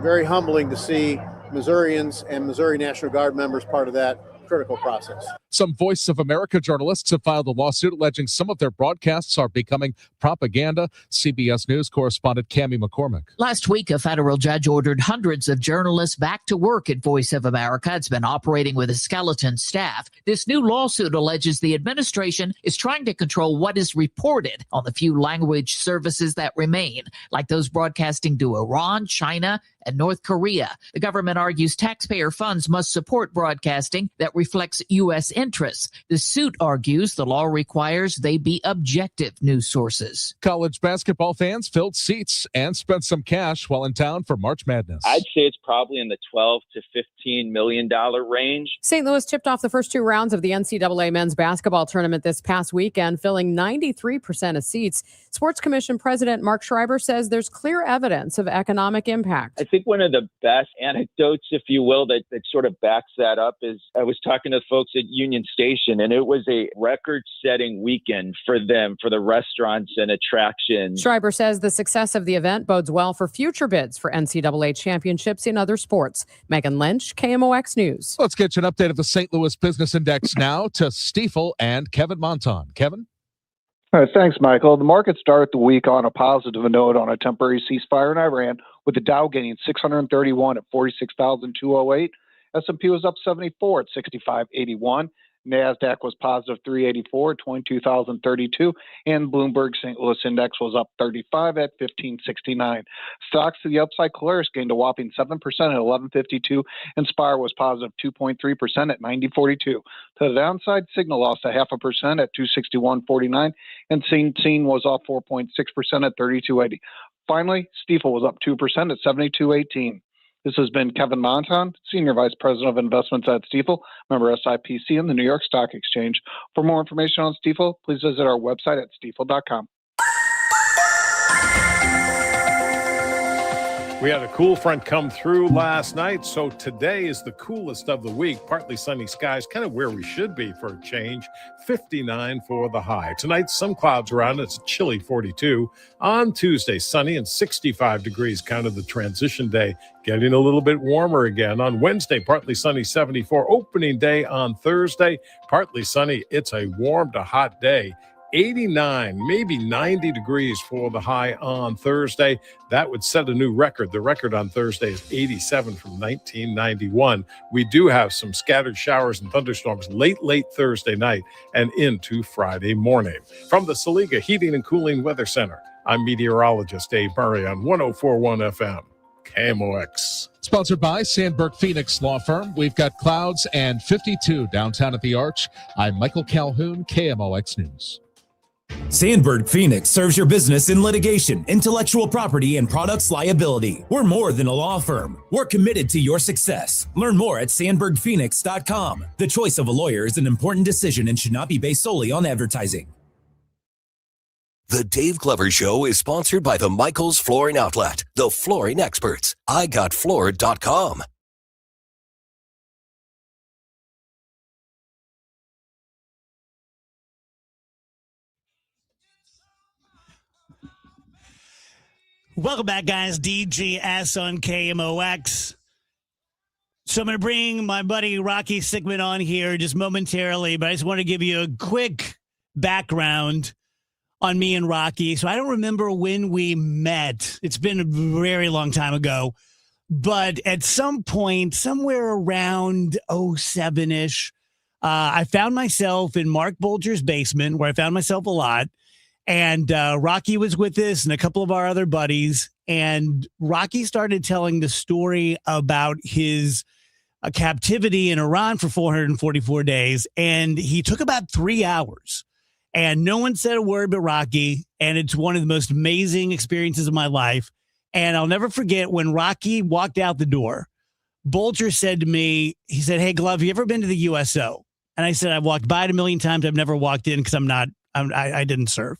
very humbling to see Missourians and Missouri National Guard members part of that critical process. Some Voice of America journalists have filed a lawsuit alleging some of their broadcasts are becoming propaganda. CBS News correspondent Cammie McCormick. Last week, a federal judge ordered hundreds of journalists back to work at Voice of America. It's been operating with a skeleton staff. This new lawsuit alleges the administration is trying to control what is reported on the few language services that remain, like those broadcasting to Iran, China, and North Korea. The government argues taxpayer funds must support broadcasting that reflects U.S. interests. The suit argues the law requires they be objective news sources. College basketball fans filled seats and spent some cash while in town for March Madness. I'd say it's probably in the $12 to $15 million range. St. Louis tipped off the first 2 rounds of the NCAA men's basketball tournament this past weekend, filling 93% of seats. Sports Commission President Mark Schreiber says there's clear evidence of economic impact. I think one of the best anecdotes, if you will, that sort of backs that up is I was talking to folks at Union Station, and it was a record-setting weekend for them, for the restaurants and attractions. Schreiber says the success of the event bodes well for future bids for NCAA championships in other sports. Megan Lynch, KMOX News. Let's get you an update of the St. Louis Business Index now to Stifel and Kevin Monton. Kevin? All right, thanks, Michael. The market started the week on a positive note on a temporary ceasefire in Iran, with the Dow gaining 631 at 46,208. S&P was up 74 at 6581. NASDAQ was positive 384 at 22,032. And Bloomberg St. Louis Index was up 35 at 1569. Stocks to the upside, Caleres gained a whopping 7% at 1152. And Spire was positive 2.3% at 9042. To the downside, Signal lost 0.5% at 261.49. And Scene was off 4.6% at 3280. Finally, Stifel was up 2% at 7218. This has been Kevin Monton, Senior Vice President of Investments at Stifel, member SIPC and the New York Stock Exchange. For more information on Stifel, please visit our website at stifel.com. We had a cool front come through last night, so today is the coolest of the week. Partly sunny skies, kind of where we should be for a change. 59 for the high. Tonight, some clouds around. It's a chilly 42. On Tuesday, sunny and 65 degrees, kind of the transition day. Getting a little bit warmer again. On Wednesday, partly sunny, 74. Opening day on Thursday, partly sunny. It's a warm to hot day. 89, maybe 90 degrees for the high on Thursday. That would set a new record. The record on Thursday is 87 from 1991. We do have some scattered showers and thunderstorms late Thursday night and into Friday morning. From the Saliga Heating and Cooling Weather Center, I'm meteorologist Dave Murray on 104.1 FM, KMOX. Sponsored by Sandberg Phoenix Law Firm. We've got clouds and 52 downtown at the Arch. I'm Michael Calhoun, KMOX News. Sandberg Phoenix serves your business in litigation, intellectual property, and products liability. We're more than a law firm. We're committed to your success. Learn more at sandbergphoenix.com. The choice of a lawyer is an important decision and should not be based solely on advertising. The Dave Glover Show is sponsored by the Michaels Flooring Outlet, the flooring experts. IGotFloored.com. Welcome back, guys. DGS on KMOX. So I'm going to bring my buddy Rocky Sigmund on here just momentarily, but I just want to give you a quick background on me and Rocky. So I don't remember when we met. It's been a very long time ago. But at some point, somewhere around 07-ish, I found myself in Mark Bulger's basement, where I found myself a lot. And Rocky was with us and a couple of our other buddies. And Rocky started telling the story about his captivity in Iran for 444 days. And he took about 3 hours. And no one said a word but Rocky. And it's one of the most amazing experiences of my life. And I'll never forget when Rocky walked out the door, Bulger said to me, he said, "Hey, Glove, you ever been to the USO?" And I said, "I've walked by it a million times. I've never walked in because I didn't serve."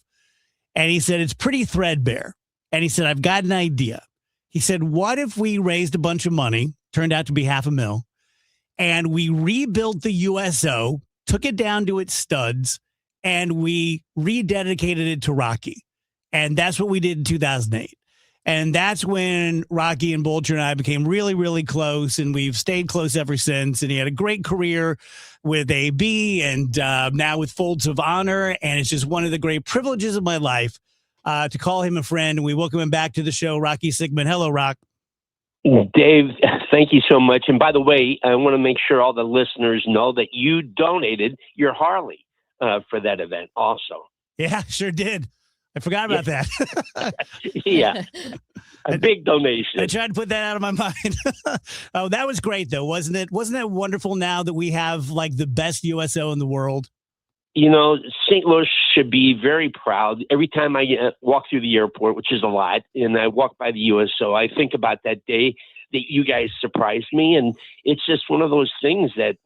And he said, "It's pretty threadbare." And he said, "I've got an idea." He said, "What if we raised a bunch of money, turned out to be $500,000, and we rebuilt the USO, took it down to its studs, and we rededicated it to Rocky?" And that's what we did in 2008. And that's when Rocky and Bulger and I became really, really close, and we've stayed close ever since. And he had a great career with AB and now with Folds of Honor. And it's just one of the great privileges of my life to call him a friend. And we welcome him back to the show, Rocky Sigmund. Hello, Rock. Dave, thank you so much. And by the way, I want to make sure all the listeners know that you donated your Harley for that event also. Yeah, sure did. I forgot about that. Yeah. A big donation. I tried to put that out of my mind. Oh, that was great, though, wasn't it? Wasn't it wonderful now that we have like the best USO in the world? You know, St. Louis should be very proud. Every time I walk through the airport, which is a lot, and I walk by the USO, I think about that day that you guys surprised me. And it's just one of those things that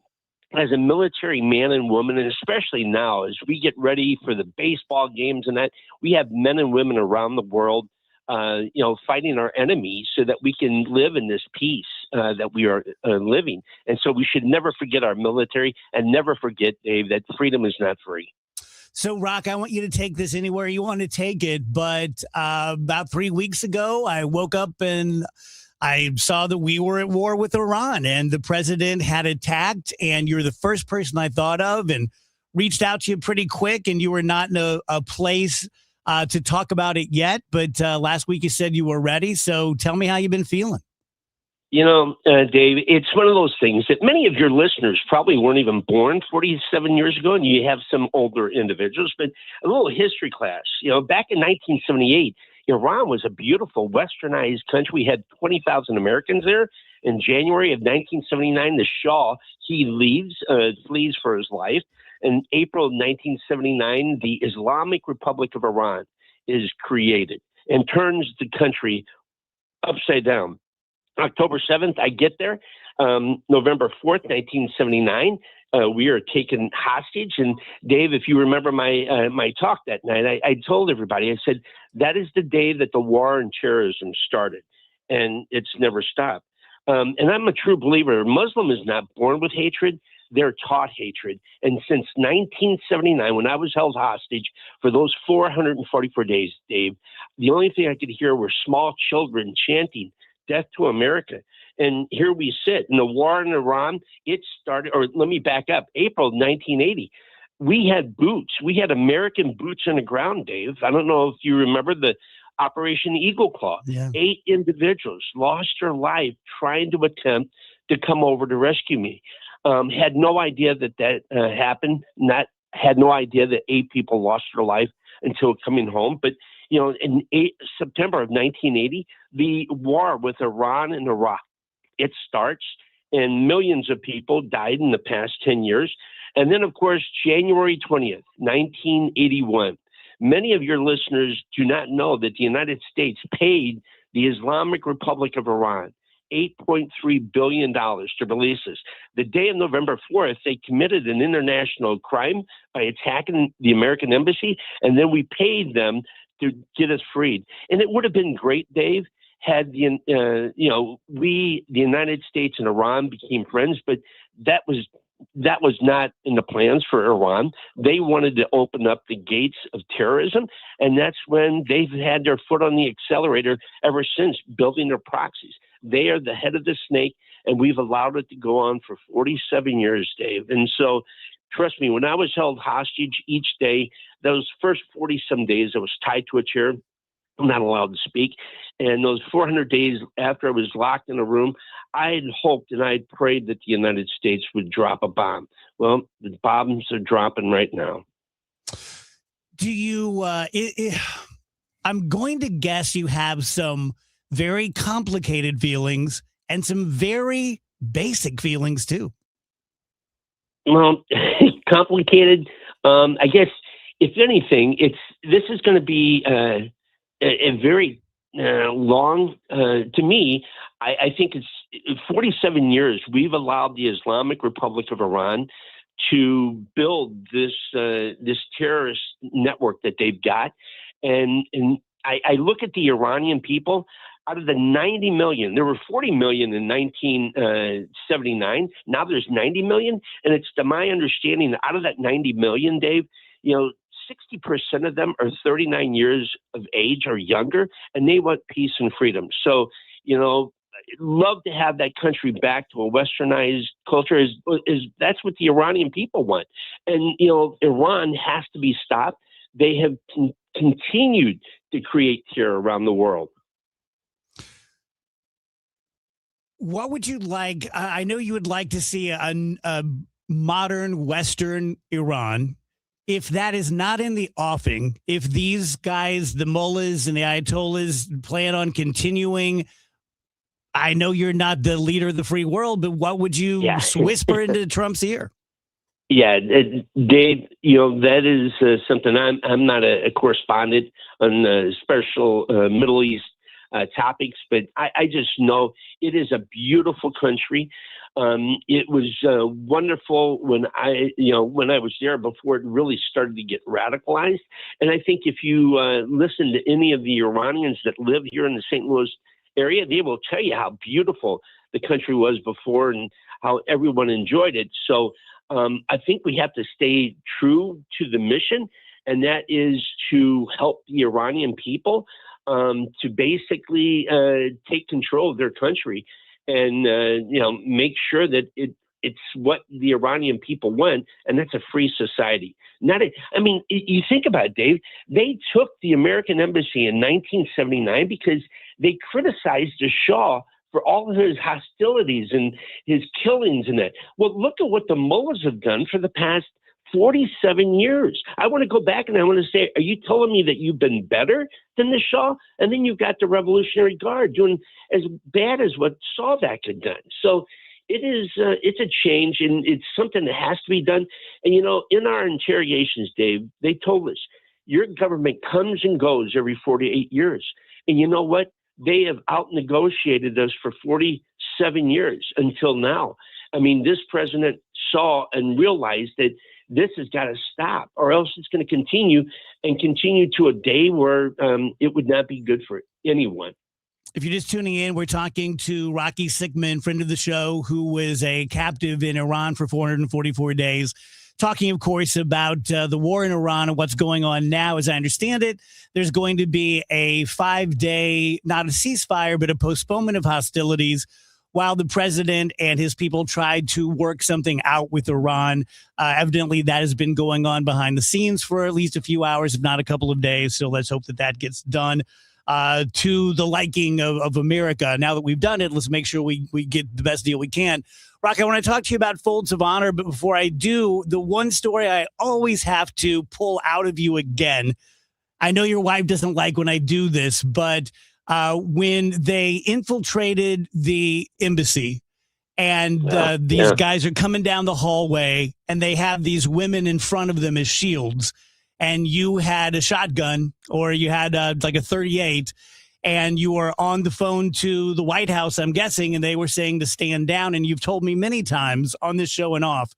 as a military man and woman, and especially now as we get ready for the baseball games and that, we have men and women around the world, fighting our enemies so that we can live in this peace that we are living. And so we should never forget our military and never forget, Dave, that freedom is not free. So, Rock, I want you to take this anywhere you want to take it. But about 3 weeks ago, I woke up and I saw that we were at war with Iran and the president had attacked, and you're the first person I thought of and reached out to you pretty quick, and you were not in a place to talk about it yet. But last week you said you were ready. So tell me how you've been feeling. You know, Dave, it's one of those things that many of your listeners probably weren't even born 47 years ago, and you have some older individuals, but a little history class. You know, back in 1978, Iran was a beautiful westernized country. We had 20,000 Americans there. In January of 1979, the Shah, he flees for his life. In April of 1979, the Islamic Republic of Iran is created and turns the country upside down. October 7th, I get there. November 4th, 1979, we are taken hostage. And Dave, if you remember my talk that night, I told everybody, I said, that is the day that the war on terrorism started, and it's never stopped. And I'm a true believer. A Muslim is not born with hatred. They're taught hatred. And since 1979, when I was held hostage for those 444 days, Dave, the only thing I could hear were small children chanting, "Death to America." And here we sit. In the war in Iran, it started, or let me back up, April 1980. We had boots. We had American boots on the ground, Dave. I don't know if you remember the Operation Eagle Claw. Yeah. 8 individuals lost their life trying to attempt to come over to rescue me. Had no idea that happened. Had no idea that 8 people lost their life until coming home. But, you know, in September of 1980, the war with Iran and Iraq, it starts, and millions of people died in the past 10 years. And then, of course, January 20th, 1981. Many of your listeners do not know that the United States paid the Islamic Republic of Iran $8.3 billion to release us. The day of November 4th, they committed an international crime by attacking the American embassy, and then we paid them to get us freed. And it would have been great, Dave, had the United States and Iran became friends, but that was not in the plans for Iran. They wanted to open up the gates of terrorism, and that's when they've had their foot on the accelerator ever since, building their proxies. They are the head of the snake, and we've allowed it to go on for 47 years, Dave. And so, trust me, when I was held hostage each day, those first 40-some days, I was tied to a chair. I'm not allowed to speak. And those 400 days after I was locked in a room, I had hoped and I had prayed that the United States would drop a bomb. Well, the bombs are dropping right now. Do you, I'm going to guess you have some very complicated feelings and some very basic feelings too. Well, complicated. I guess, if anything, this is going to be a very long, to me, I think it's 47 years. We've allowed the Islamic Republic of Iran to build this terrorist network that they've got. And I look at the Iranian people. Out of the 90 million, there were 40 million in 1979. Now there's 90 million. And it's to my understanding that out of that 90 million, Dave, 60% of them are 39 years of age or younger, and they want peace and freedom. So, love to have that country back to a westernized culture. That's what the Iranian people want. And, Iran has to be stopped. They have continued to create terror around the world. What would you like? I know you would like to see a modern Western Iran. If that is not in the offing, if these guys, the mullahs and the ayatollahs, plan on continuing, I know you're not the leader of the free world, but what would you whisper into Trump's ear? Yeah, Dave, that is something. I'm not a correspondent on special Middle East topics, but I just know it is a beautiful country. It was wonderful when I was there before it really started to get radicalized. And I think if you listen to any of the Iranians that live here in the St. Louis area, they will tell you how beautiful the country was before and how everyone enjoyed it. So I think we have to stay true to the mission, and that is to help the Iranian people to basically take control of their country and make sure that it's what the Iranian people want, and that's a free society. You think about it, Dave. They took the American embassy in 1979 because they criticized the Shah for all of his hostilities and his killings and that. Well, look at what the mullahs have done for the past 47 years. I want to go back and I want to say, are you telling me that you've been better than the Shah? And then you've got the Revolutionary Guard doing as bad as what Savak had done. So it's a change, and it's something that has to be done. And, in our interrogations, Dave, they told us, your government comes and goes every 48 years. And you know what? They have out-negotiated us for 47 years until now. This president saw and realized that this has got to stop, or else it's going to continue to a day where it would not be good for anyone. If you're just tuning in, we're talking to Rocky Sickman, friend of the show, who was a captive in Iran for 444 days. Talking, of course, about the war in Iran and what's going on now. As I understand it, there's going to be a 5-day, not a ceasefire, but a postponement of hostilities while the president and his people tried to work something out with Iran. Evidently, that has been going on behind the scenes for at least a few hours, if not a couple of days. So let's hope that gets done to the liking of America. Now that we've done it, let's make sure we get the best deal we can. Rock, I want to talk to you about Folds of Honor, but before I do, the one story I always have to pull out of you again. I know your wife doesn't like when I do this, but when they infiltrated the embassy. And these guys are coming down the hallway, and they have these women in front of them as shields. And you had a shotgun, or you had like a 38, and you were on the phone to the White House, I'm guessing, and they were saying to stand down. And you've told me many times on this show and off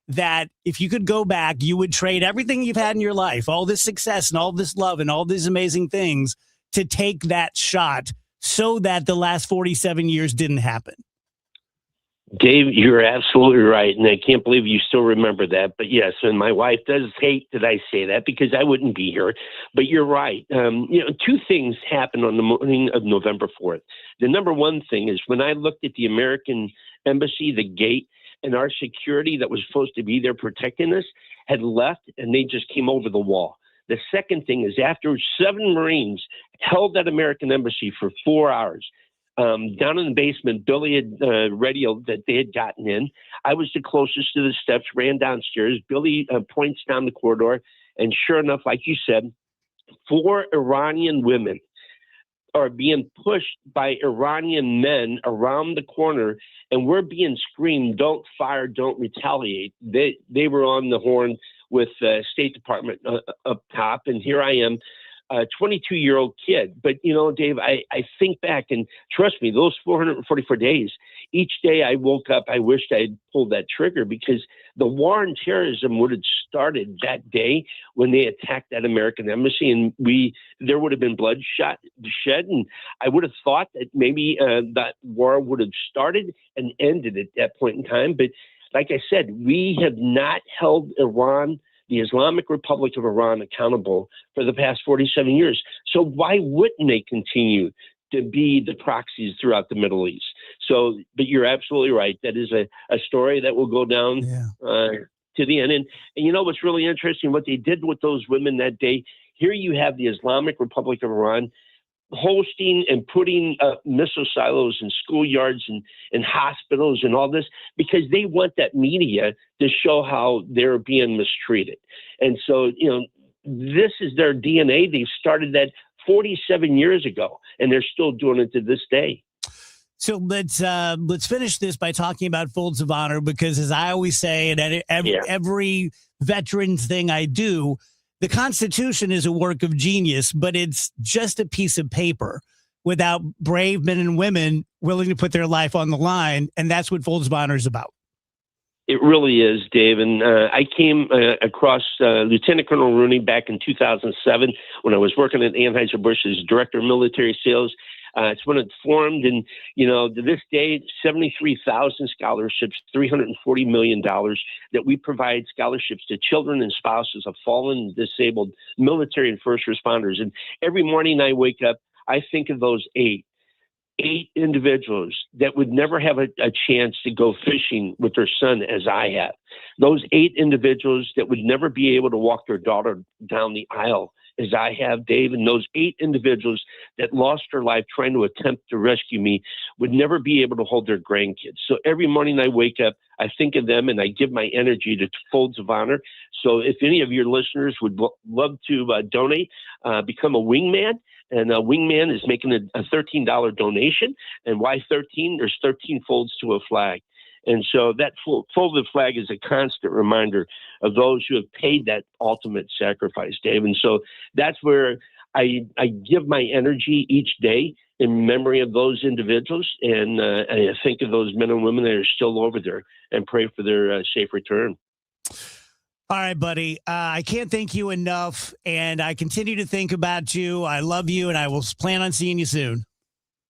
that if you could go back, you would trade everything you've had in your life, all this success and all this love and all these amazing things, to take that shot so that the last 47 years didn't happen. Dave, you're absolutely right, and I can't believe you still remember that. But yes, and my wife does hate that I say that because I wouldn't be here. But you're right. Two things happened on the morning of November 4th. The number one thing is when I looked at the American embassy, the gate, and our security that was supposed to be there protecting us had left, and they just came over the wall. The second thing is after 7 Marines held that American embassy for 4 hours, down in the basement, Billy had radioed that they had gotten in. I was the closest to the steps, ran downstairs. Billy points down the corridor, and sure enough, like you said, 4 Iranian women are being pushed by Iranian men around the corner, and we're being screamed, "Don't fire, don't retaliate." They were on the horn with State Department up top, and here I am, a 22-year-old kid. But, Dave, I think back, and trust me, those 444 days, each day I woke up, I wished I'd pulled that trigger, because the war on terrorism would have started that day when they attacked that American embassy, and there would have been blood shed, and I would have thought that maybe that war would have started and ended at that point in time. But like I said, we have not held Iran, the Islamic Republic of Iran, accountable for the past 47 years. So why wouldn't they continue to be the proxies throughout the Middle East? So, but you're absolutely right. That is a story that will go down to the end. And you know what's really interesting? What they did with those women that day, here you have the Islamic Republic of Iran hosting and putting up missile silos in schoolyards and hospitals and all this, because they want that media to show how they're being mistreated. And so, this is their DNA. They started that 47 years ago, and they're still doing it to this day. So let's finish this by talking about Folds of Honor, because as I always say, and every veterans thing I do, the Constitution is a work of genius, but it's just a piece of paper without brave men and women willing to put their life on the line. And that's what Folds of Honor is about. It really is, Dave. And I came across Lieutenant Colonel Rooney back in 2007 when I was working at Anheuser-Busch as Director of Military Sales. It's when it formed, and, to this day, 73,000 scholarships, $340 million that we provide scholarships to children and spouses of fallen and disabled military and first responders. And every morning I wake up, I think of those eight individuals that would never have a chance to go fishing with their son as I have. Those 8 individuals that would never be able to walk their daughter down the aisle as I have, Dave, and those 8 individuals that lost their life trying to attempt to rescue me would never be able to hold their grandkids. So every morning I wake up, I think of them, and I give my energy to Folds of Honor. So if any of your listeners would love to donate, become a wingman. And a wingman is making a $13 donation. And why 13? There's 13 folds to a flag. And so that folded flag is a constant reminder of those who have paid that ultimate sacrifice, Dave. And so that's where I give my energy each day in memory of those individuals. And I think of those men and women that are still over there and pray for their safe return. All right, buddy. I can't thank you enough, and I continue to think about you. I love you, and I will plan on seeing you soon.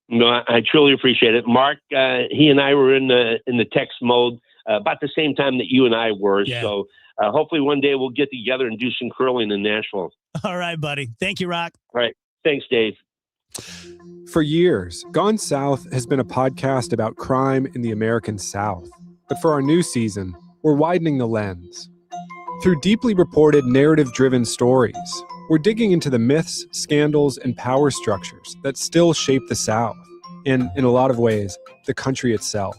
No, I truly appreciate it. Mark, he and I were in the text mode about the same time that you and I were. Yeah. So hopefully one day we'll get together and do some curling in Nashville. All right, buddy. Thank you, Rock. All right. Thanks, Dave. For years, Gone South has been a podcast about crime in the American South. But for our new season, we're widening the lens. Through deeply reported, narrative-driven stories, we're digging into the myths, scandals, and power structures that still shape the South, and, in a lot of ways, the country itself.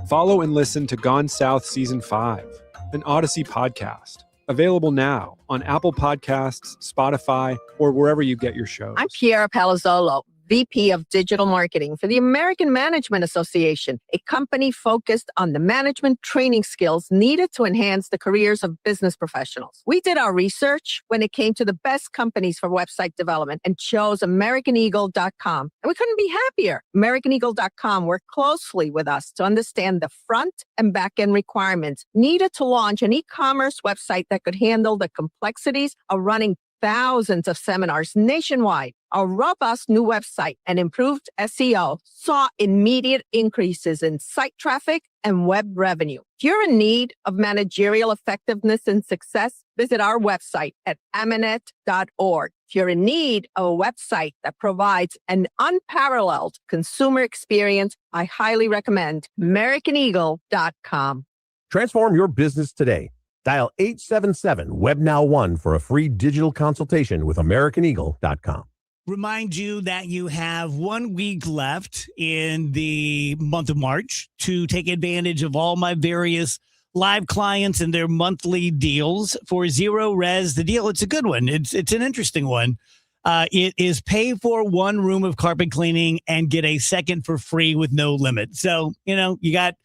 Follow and listen to Gone South Season 5, an Odyssey podcast, available now on Apple Podcasts, Spotify, or wherever you get your shows. I'm Kiara Palazzolo, VP of Digital Marketing for the American Management Association, a company focused on the management training skills needed to enhance the careers of business professionals. We did our research when it came to the best companies for website development and chose AmericanEagle.com. And we couldn't be happier. AmericanEagle.com worked closely with us to understand the front and back end requirements needed to launch an e-commerce website that could handle the complexities of running thousands of seminars nationwide. Our robust new website and improved SEO saw immediate increases in site traffic and web revenue. If you're in need of managerial effectiveness and success, visit our website at Amanet.org. If you're in need of a website that provides an unparalleled consumer experience, I highly recommend AmericanEagle.com. Transform your business today. Dial 877-WebNow1 for a free digital consultation with AmericanEagle.com. Remind you that you have 1 week left in the month of March to take advantage of all my various live clients and their monthly deals for Zero Res. The deal, it's a good one. It's an interesting one. It is pay for 1 room of carpet cleaning and get a second for free with no limit. So, you got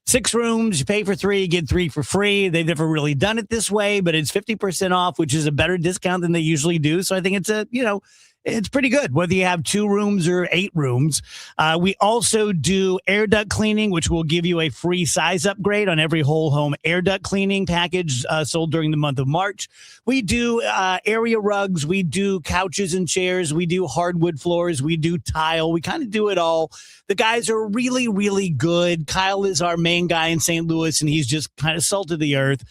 6 rooms, you pay for 3, get 3 for free. They've never really done it this way, but it's 50% off, which is a better discount than they usually do. So I think it's pretty good, whether you have 2 rooms or 8 rooms. We also do air duct cleaning, which will give you a free size upgrade on every whole home air duct cleaning package sold during the month of March. We do area rugs. We do couches and chairs. We do hardwood floors. We do tile. We kind of do it all. The guys are really, really good. Kyle is our main guy in St. Louis, and he's just kind of salt of the earth.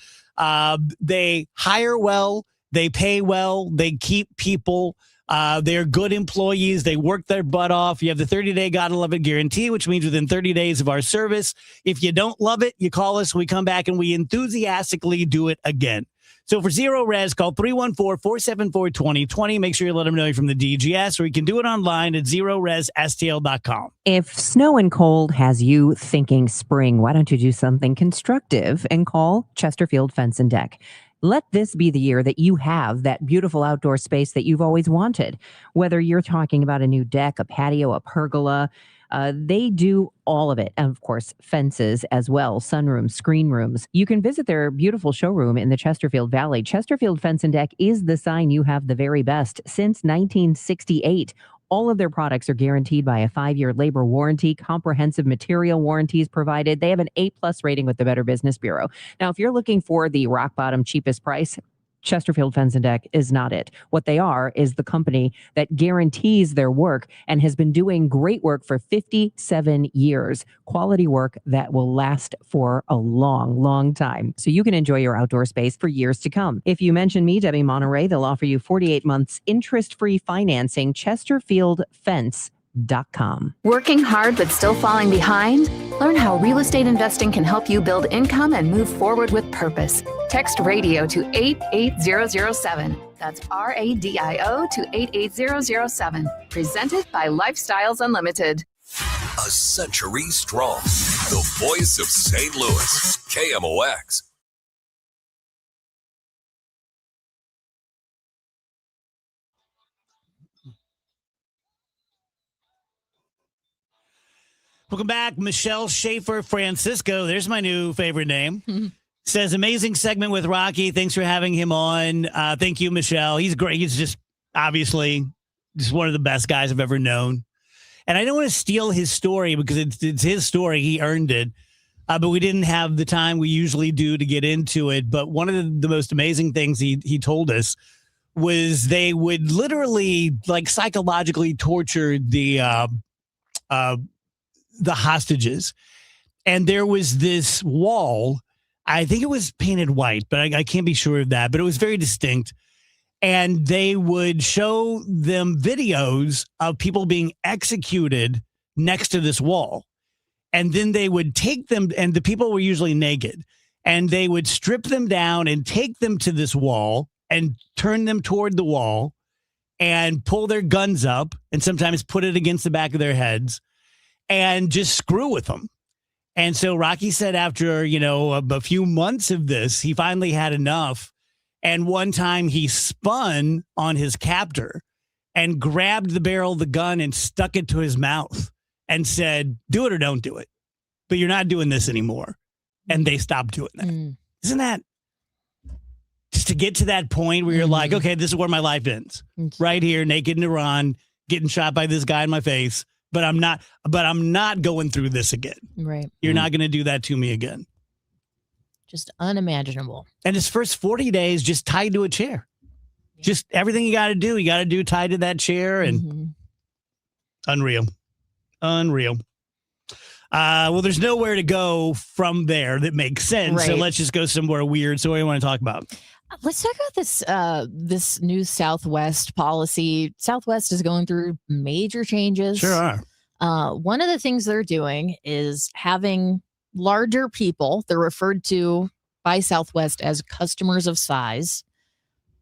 They hire well. They pay well. They keep people. They're good employees. They work their butt off. You have the 30-day gotta love it guarantee, which means within 30 days of our service, if you don't love it, you call us, we come back and we enthusiastically do it again. So for Zero Res, call 314-474-2020. Make sure you let them know you're from the DGS, or you can do it online at ZeroResSTL.com. If snow and cold has you thinking spring, why don't you do something constructive and call Chesterfield Fence and Deck? Let this be the year that you have that beautiful outdoor space that you've always wanted. Whether you're talking about a new deck, a patio, a pergola, they do all of it. And of course, fences as well, sunrooms, screen rooms. You can visit their beautiful showroom in the Chesterfield Valley. Chesterfield Fence and Deck is the sign you have the very best since 1968. All of their products are guaranteed by a 5-year labor warranty, comprehensive material warranties provided. They have an A+ rating with the Better Business Bureau. Now, if you're looking for the rock bottom cheapest price, Chesterfield Fence and Deck is not it. What they are is the company that guarantees their work and has been doing great work for 57 years. Quality work that will last for a long, long time. So you can enjoy your outdoor space for years to come. If you mention me, Debbie Monterey, they'll offer you 48 months interest-free financing. ChesterfieldFence.com. Working hard but still falling behind? Learn how real estate investing can help you build income and move forward with purpose. Text radio to 88007. That's RADIO to 88007. Presented by Lifestyles Unlimited. A century strong. The voice of St. Louis. KMOX. Welcome back. Michelle Schaefer Francisco. There's my new favorite name. Says, amazing segment with Rocky. Thanks for having him on. Thank you, Michelle. He's great. He's just obviously just one of the best guys I've ever known. And I don't want to steal his story because it's his story. He earned it. But we didn't have the time we usually do to get into it. But one of the most amazing things he told us was they would literally psychologically torture the hostages. And there was this wall. I think it was painted white, but I can't be sure of that. But it was very distinct. And they would show them videos of people being executed next to this wall. And then they would take them, and the people were usually naked, and they would strip them down and take them to this wall and turn them toward the wall and pull their guns up and sometimes put it against the back of their heads and just screw with them. And so Rocky said after, a few months of this, he finally had enough. And one time he spun on his captor and grabbed the barrel of the gun and stuck it to his mouth and said, do it or don't do it. But you're not doing this anymore. And they stopped doing that. Isn't that just to get to that point where you're like, okay, this is where my life ends. Right here, naked in Iran, getting shot by this guy in my face. But I'm not going through this again. Right. You're not going to do that to me again. Just unimaginable. And his first 40 days just tied to a chair. Just everything you got to do tied to that chair. And unreal. Well, there's nowhere to go from there that makes sense. Right. So let's just go somewhere weird. So what do you want to talk about? Let's talk about this new Southwest policy. Southwest is going through major changes. Sure are. One of the things they're doing is having larger people. They're referred to by Southwest as customers of size.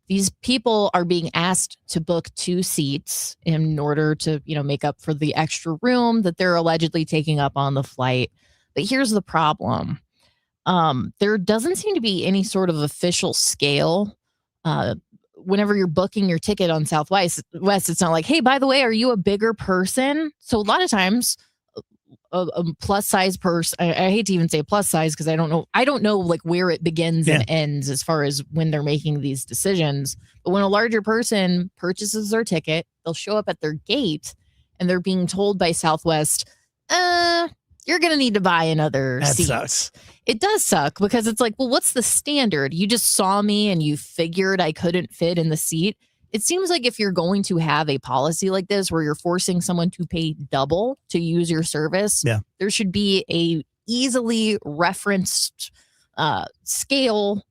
These people are being asked to book 2 seats in order to, make up for the extra room that they're allegedly taking up on the flight. But here's the problem. There doesn't seem to be any sort of official scale. Whenever you're booking your ticket on Southwest, it's not like, hey, by the way, are you a bigger person? So a lot of times a plus size person, I hate to even say plus size because I don't know like where it begins and ends as far as when they're making these decisions. But when a larger person purchases their ticket, they'll show up at their gate and they're being told by Southwest, you're going to need to buy another seat. Sucks. It does suck because it's like, well, what's the standard? You just saw me and you figured I couldn't fit in the seat. It seems like if you're going to have a policy like this where you're forcing someone to pay double to use your service, there should be a easily referenced scale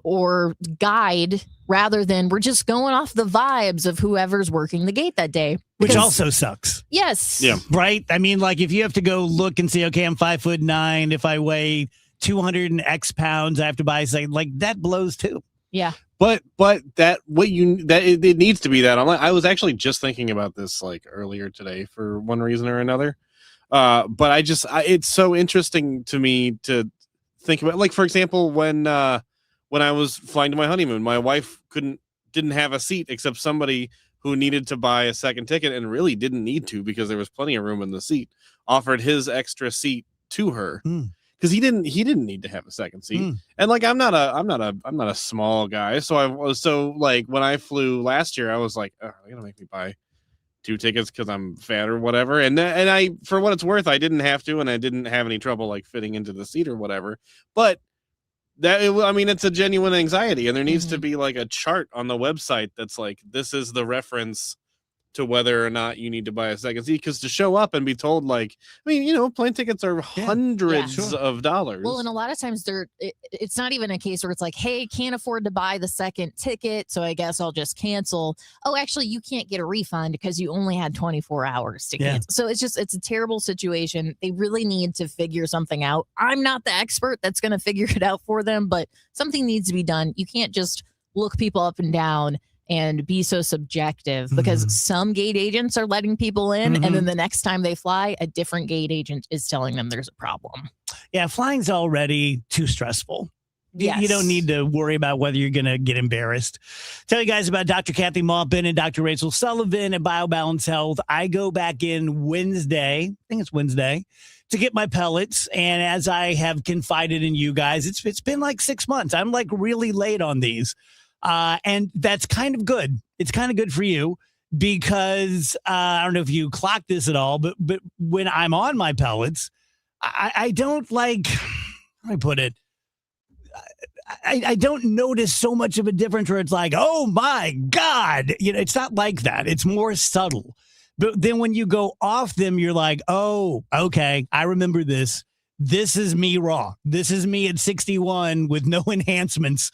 or guide rather than we're just going off the vibes of whoever's working the gate that day. Which also sucks. Yes. Yeah. Right? I mean, like if you have to go look and see, okay, I'm 5'9", if I weigh 200 and X pounds, I have to buy something, like that blows too. Yeah. But it needs to be that. I was actually just thinking about this like earlier today for one reason or another. But it's so interesting to me to think about, like, for example, when I was flying to my honeymoon, my wife didn't have a seat except somebody who needed to buy a second ticket and really didn't need to because there was plenty of room in the seat, offered his extra seat to her. Because he didn't need to have a second seat, and like I'm not a small guy, so like when I flew last year, I was like, oh, they're gonna make me buy 2 tickets because I'm fat or whatever, and I, for what it's worth, I didn't have to, and I didn't have any trouble like fitting into the seat or whatever. But it's a genuine anxiety, and there needs to be like a chart on the website that's like, this is the reference to whether or not you need to buy a second seat, because to show up and be told, like, plane tickets are hundreds of dollars. Well, and a lot of times it's not even a case where it's like, hey, can't afford to buy the second ticket, so I guess I'll just cancel. Oh, actually, you can't get a refund because you only had 24 hours to cancel. So it's a terrible situation. They really need to figure something out. I'm not the expert that's going to figure it out for them, but something needs to be done. You can't just look people up and down and be so subjective, because some gate agents are letting people in, and then the next time they fly, a different gate agent is telling them there's a problem. Yeah, flying's already too stressful. Yes. You don't need to worry about whether you're going to get embarrassed. Tell you guys about Dr. Kathy Maupin and Dr. Rachel Sullivan at BioBalance Health. I go back in Wednesday, I think it's Wednesday, to get my pellets. And as I have confided in you guys, it's been like 6 months. I'm like really late on these. And that's kind of good. It's kind of good for you because I don't know if you clock this at all, but when I'm on my pellets, I don't like, how do I put it? I don't notice so much of a difference where it's like, oh my God, it's not like that. It's more subtle. But then when you go off them, you're like, oh, okay, I remember this. This is me raw. This is me at 61 with no enhancements,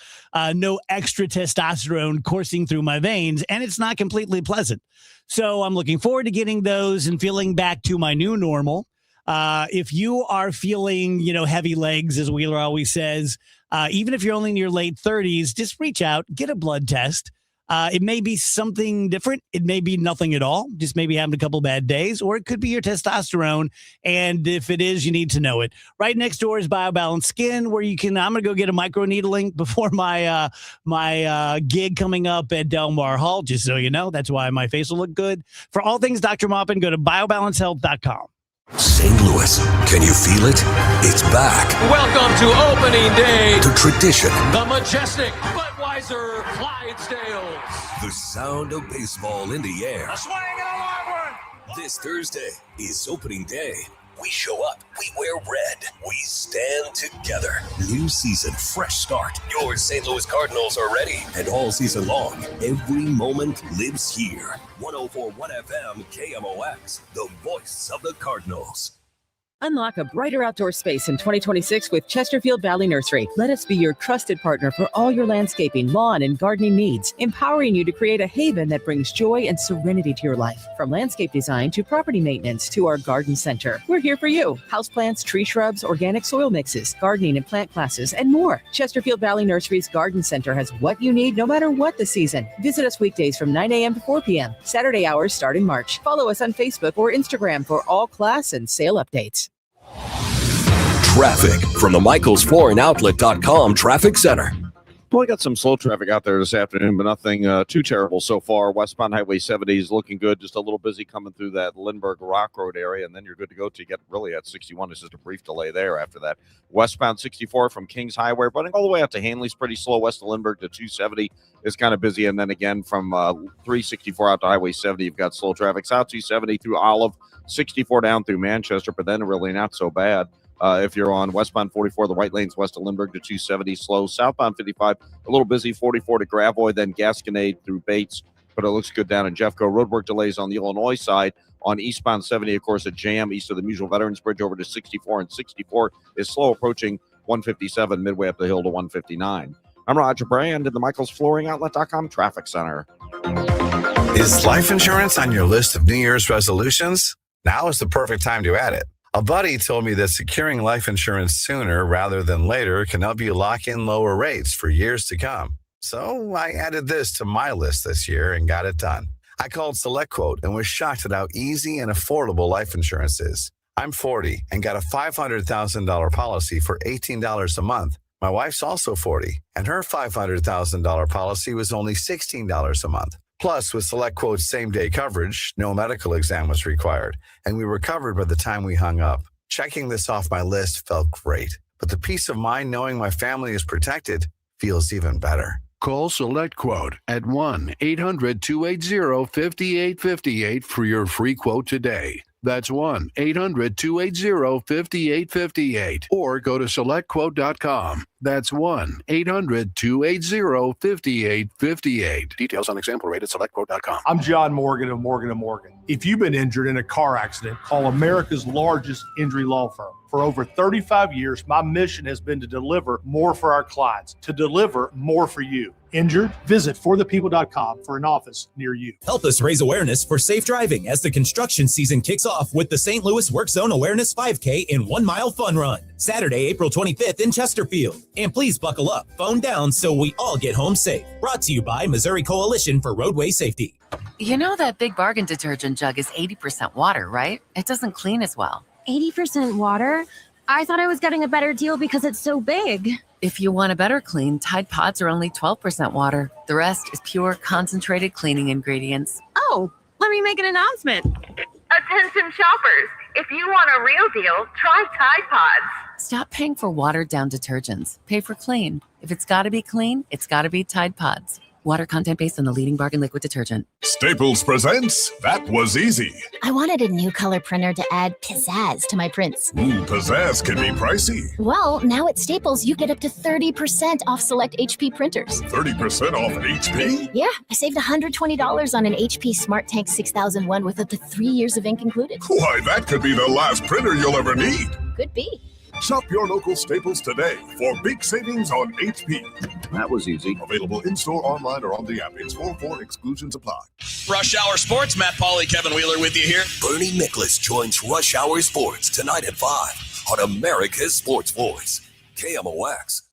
no extra testosterone coursing through my veins, and it's not completely pleasant. So I'm looking forward to getting those and feeling back to my new normal. If you are feeling, heavy legs, as Wheeler always says, even if you're only in your late 30s, just reach out, get a blood test. It may be something different. It may be nothing at all, just maybe having a couple bad days, or it could be your testosterone. And if it is, you need to know it. Right next door is BioBalance Skin, where I'm going to go get a microneedling before my gig coming up at Del Mar Hall, just so you know. That's why my face will look good. For all things Dr. Maupin, go to biobalancehealth.com. St. Louis, can you feel it? It's back. Welcome to opening day. To tradition. The majestic Budweiser Clydesdales. The sound of baseball in the air. A swing and a long one. This Thursday is opening day. We show up, we wear red, we stand together. New season, fresh start. Your St. Louis Cardinals are ready. And all season long, every moment lives here. 104.1 FM KMOX, the voice of the Cardinals. Unlock a brighter outdoor space in 2026 with Chesterfield Valley Nursery. Let us be your trusted partner for all your landscaping, lawn, and gardening needs, empowering you to create a haven that brings joy and serenity to your life. From landscape design to property maintenance to our garden center, we're here for you. Houseplants, tree shrubs, organic soil mixes, gardening and plant classes, and more. Chesterfield Valley Nursery's Garden Center has what you need no matter what the season. Visit us weekdays from 9 a.m. to 4 p.m. Saturday hours start in March. Follow us on Facebook or Instagram for all class and sale updates. Traffic from the MichaelsFlooringOutlet.com Traffic Center. Well, we got some slow traffic out there this afternoon, but nothing too terrible so far. Westbound Highway 70 is looking good. Just a little busy coming through that Lindbergh Rock Road area, and then you're good to go till you get really at 61. It's just a brief delay there after that. Westbound 64 from Kings Highway, running all the way out to Hanley's pretty slow. West of Lindbergh to 270 is kind of busy, and then again from 364 out to Highway 70, you've got slow traffic. South 270 through Olive, 64 down through Manchester, but then really not so bad. If you're on westbound 44, the right lane's west of Lindbergh to 270 slow. Southbound 55, a little busy, 44 to Gravois, then Gasconade through Bates, but it looks good down in Jeffco. Roadwork delays on the Illinois side. On eastbound 70, of course, a jam east of the Mutual Veterans Bridge over to 64, and 64 is slow approaching 157 midway up the hill to 159. I'm Roger Brand at the MichaelsFlooringOutlet.com Traffic Center. Is life insurance on your list of New Year's resolutions? Now is the perfect time to add it. A buddy told me that securing life insurance sooner rather than later can help you lock in lower rates for years to come. So I added this to my list this year and got it done. I called SelectQuote and was shocked at how easy and affordable life insurance is. I'm 40 and got a $500,000 policy for $18 a month. My wife's also 40, and her $500,000 policy was only $16 a month. Plus, with SelectQuote's same-day coverage, no medical exam was required, and we were covered by the time we hung up. Checking this off my list felt great, but the peace of mind knowing my family is protected feels even better. Call SelectQuote at 1-800-280-5858 for your free quote today. That's 1-800-280-5858. Or go to SelectQuote.com. That's 1-800-280-5858. Details on example rate at SelectQuote.com. I'm John Morgan of Morgan & Morgan. If you've been injured in a car accident, call America's largest injury law firm. For over 35 years, my mission has been to deliver more for our clients, to deliver more for you. Injured? Visit forthepeople.com for an office near you. Help us raise awareness for safe driving as the construction season kicks off with the St. Louis Work Zone Awareness 5K and 1 Mile Fun Run, Saturday, April 25th in Chesterfield. And please buckle up, phone down so we all get home safe. Brought to you by Missouri Coalition for Roadway Safety. You know that Big Bargain detergent jug is 80% water, right? It doesn't clean as well. 80% water? I thought I was getting a better deal because it's so big. If you want a better clean, Tide Pods are only 12% water. The rest is pure concentrated cleaning ingredients. Oh, let me make an announcement. Attention shoppers, if you want a real deal, try Tide Pods. Stop paying for watered-down detergents. Pay for clean. If it's got to be clean, it's got to be Tide Pods. Water content based on the leading bargain liquid detergent. Staples presents That Was Easy. I wanted a new color printer to add pizzazz to my prints. Pizzazz can be pricey. Well, now at Staples, you get up to 30% off select HP printers. 30% off an HP? Yeah, I saved $120 on an HP Smart Tank 6001 with up to 3 years of ink included. Why, that could be the last printer you'll ever need. Could be. Shop your local Staples today for big savings on HP. That was easy. Available in-store, online, or on the app. It's 404 exclusions apply. Rush Hour Sports, Matt Pauley, Kevin Wheeler with you here. Bernie Nicholas joins Rush Hour Sports tonight at 5 on America's Sports Voice, KMOX.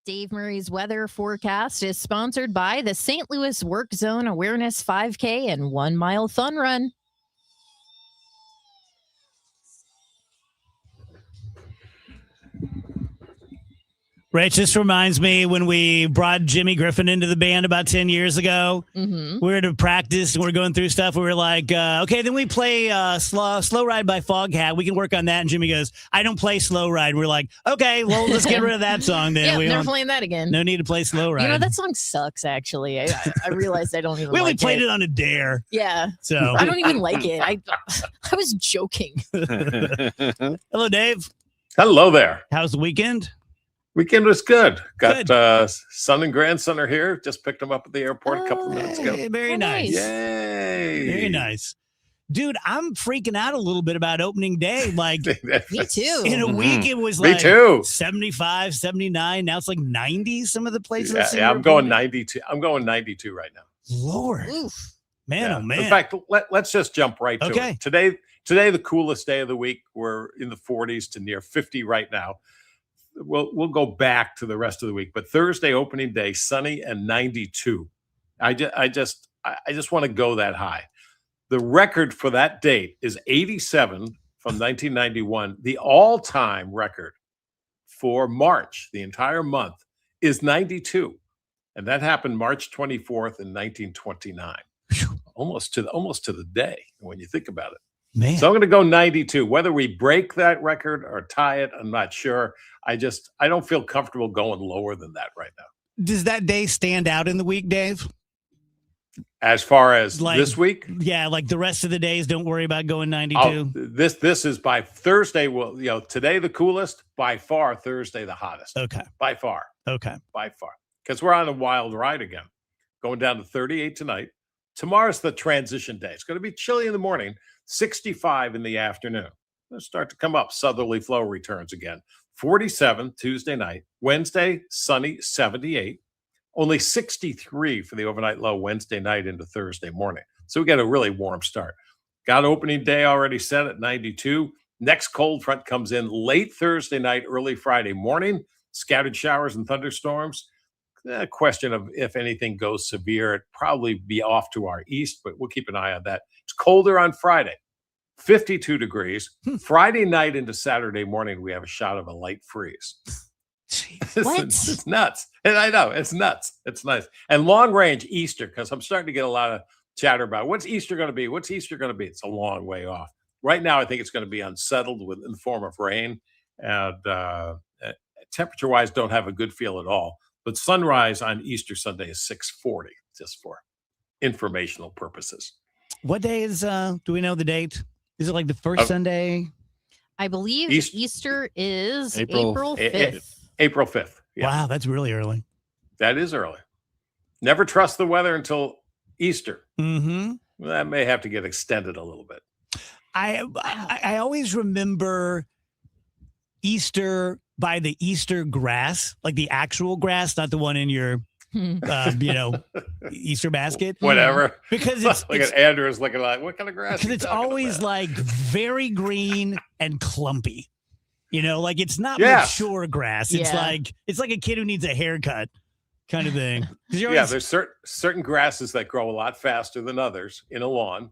Dave Murray's weather forecast is sponsored by the St. Louis Work Zone Awareness 5K and 1 Mile Fun Run. Rich, this reminds me when we brought Jimmy Griffin into the band about 10 years ago. Mm-hmm. We were to practice and we are going through stuff. We were like, okay, then we play Slow Ride by Foghat. We can work on that. And Jimmy goes, I don't play Slow Ride. We're like, okay, well, let's get rid of that song then. Yeah, never playing that again. No need to play Slow Ride. You know, that song sucks, actually. I realized I don't even we only like played it on a dare. Yeah. So I don't even like it. I was joking. Hello, Dave. Hello there. How's the weekend? Weekend was good. Got son and grandson are here. Just picked them up at the airport a couple of minutes ago. Very nice. Yay. Very nice. Dude, I'm freaking out a little bit about opening day. Like, me too. In a week, it was Me like too. 75, 79. Now it's like 90, some of the places. Yeah, I'm going 92. I'm going 92 right now. Lord. Oof. Man, Yeah. oh man. In fact, let's just jump right to Okay. it. Today, the coolest day of the week. We're in the 40s to near 50 right now. We'll go back to the rest of the week, but Thursday opening day, sunny and 92. I just want to go that high. The record for that date is 87 from 1991. The all-time record for March, the entire month, is 92, and that happened March 24th in 1929. Almost to the day when you think about it. Man. So I'm going to go 92. Whether we break that record or tie it, I'm not sure. I don't feel comfortable going lower than that right now. Does that day stand out in the week, Dave? As far as Like, this week, Yeah, like the rest of the days, don't worry about going 92. this is by Thursday. Well, today the coolest, by far. Thursday the hottest. Okay. By far. Okay. By far. Because we're on a wild ride again. Going down to 38 tonight. Tomorrow's the transition day. It's going to be chilly in the morning, 65 in the afternoon. It'll start to come up. Southerly flow returns again. 47 Tuesday night. Wednesday, sunny, 78. Only 63 for the overnight low Wednesday night into Thursday morning. So we got a really warm start. Got opening day already set at 92. Next cold front comes in late Thursday night, early Friday morning. Scattered showers and thunderstorms. A question of if anything goes severe. It'd probably be off to our east, but we'll keep an eye on that. It's colder on Friday, 52 degrees. Friday night into Saturday morning, we have a shot of a light freeze. It's nuts. And I know, it's nuts. It's nice. And long range Easter, because I'm starting to get a lot of chatter about what's Easter going to be? What's Easter going to be? It's a long way off. Right now, I think it's going to be unsettled in the form of rain. And temperature-wise, don't have a good feel at all. But sunrise on Easter Sunday is 6:40, just for informational purposes. What day is, do we know the date? Is it like the first Sunday? I believe Easter is April 5th. April 5th. Yeah. Wow, that's really early. That is early. Never trust the weather until Easter. Mm-hmm. That may have to get extended a little bit. I always remember Easter by the Easter grass, like the actual grass, not the one in your, Easter basket. Whatever. Because it's look at Andrew's looking like, what kind of grass? Because it's always like very green and clumpy. Like it's not mature grass. It's like a kid who needs a haircut kind of thing. There's certain grasses that grow a lot faster than others in a lawn.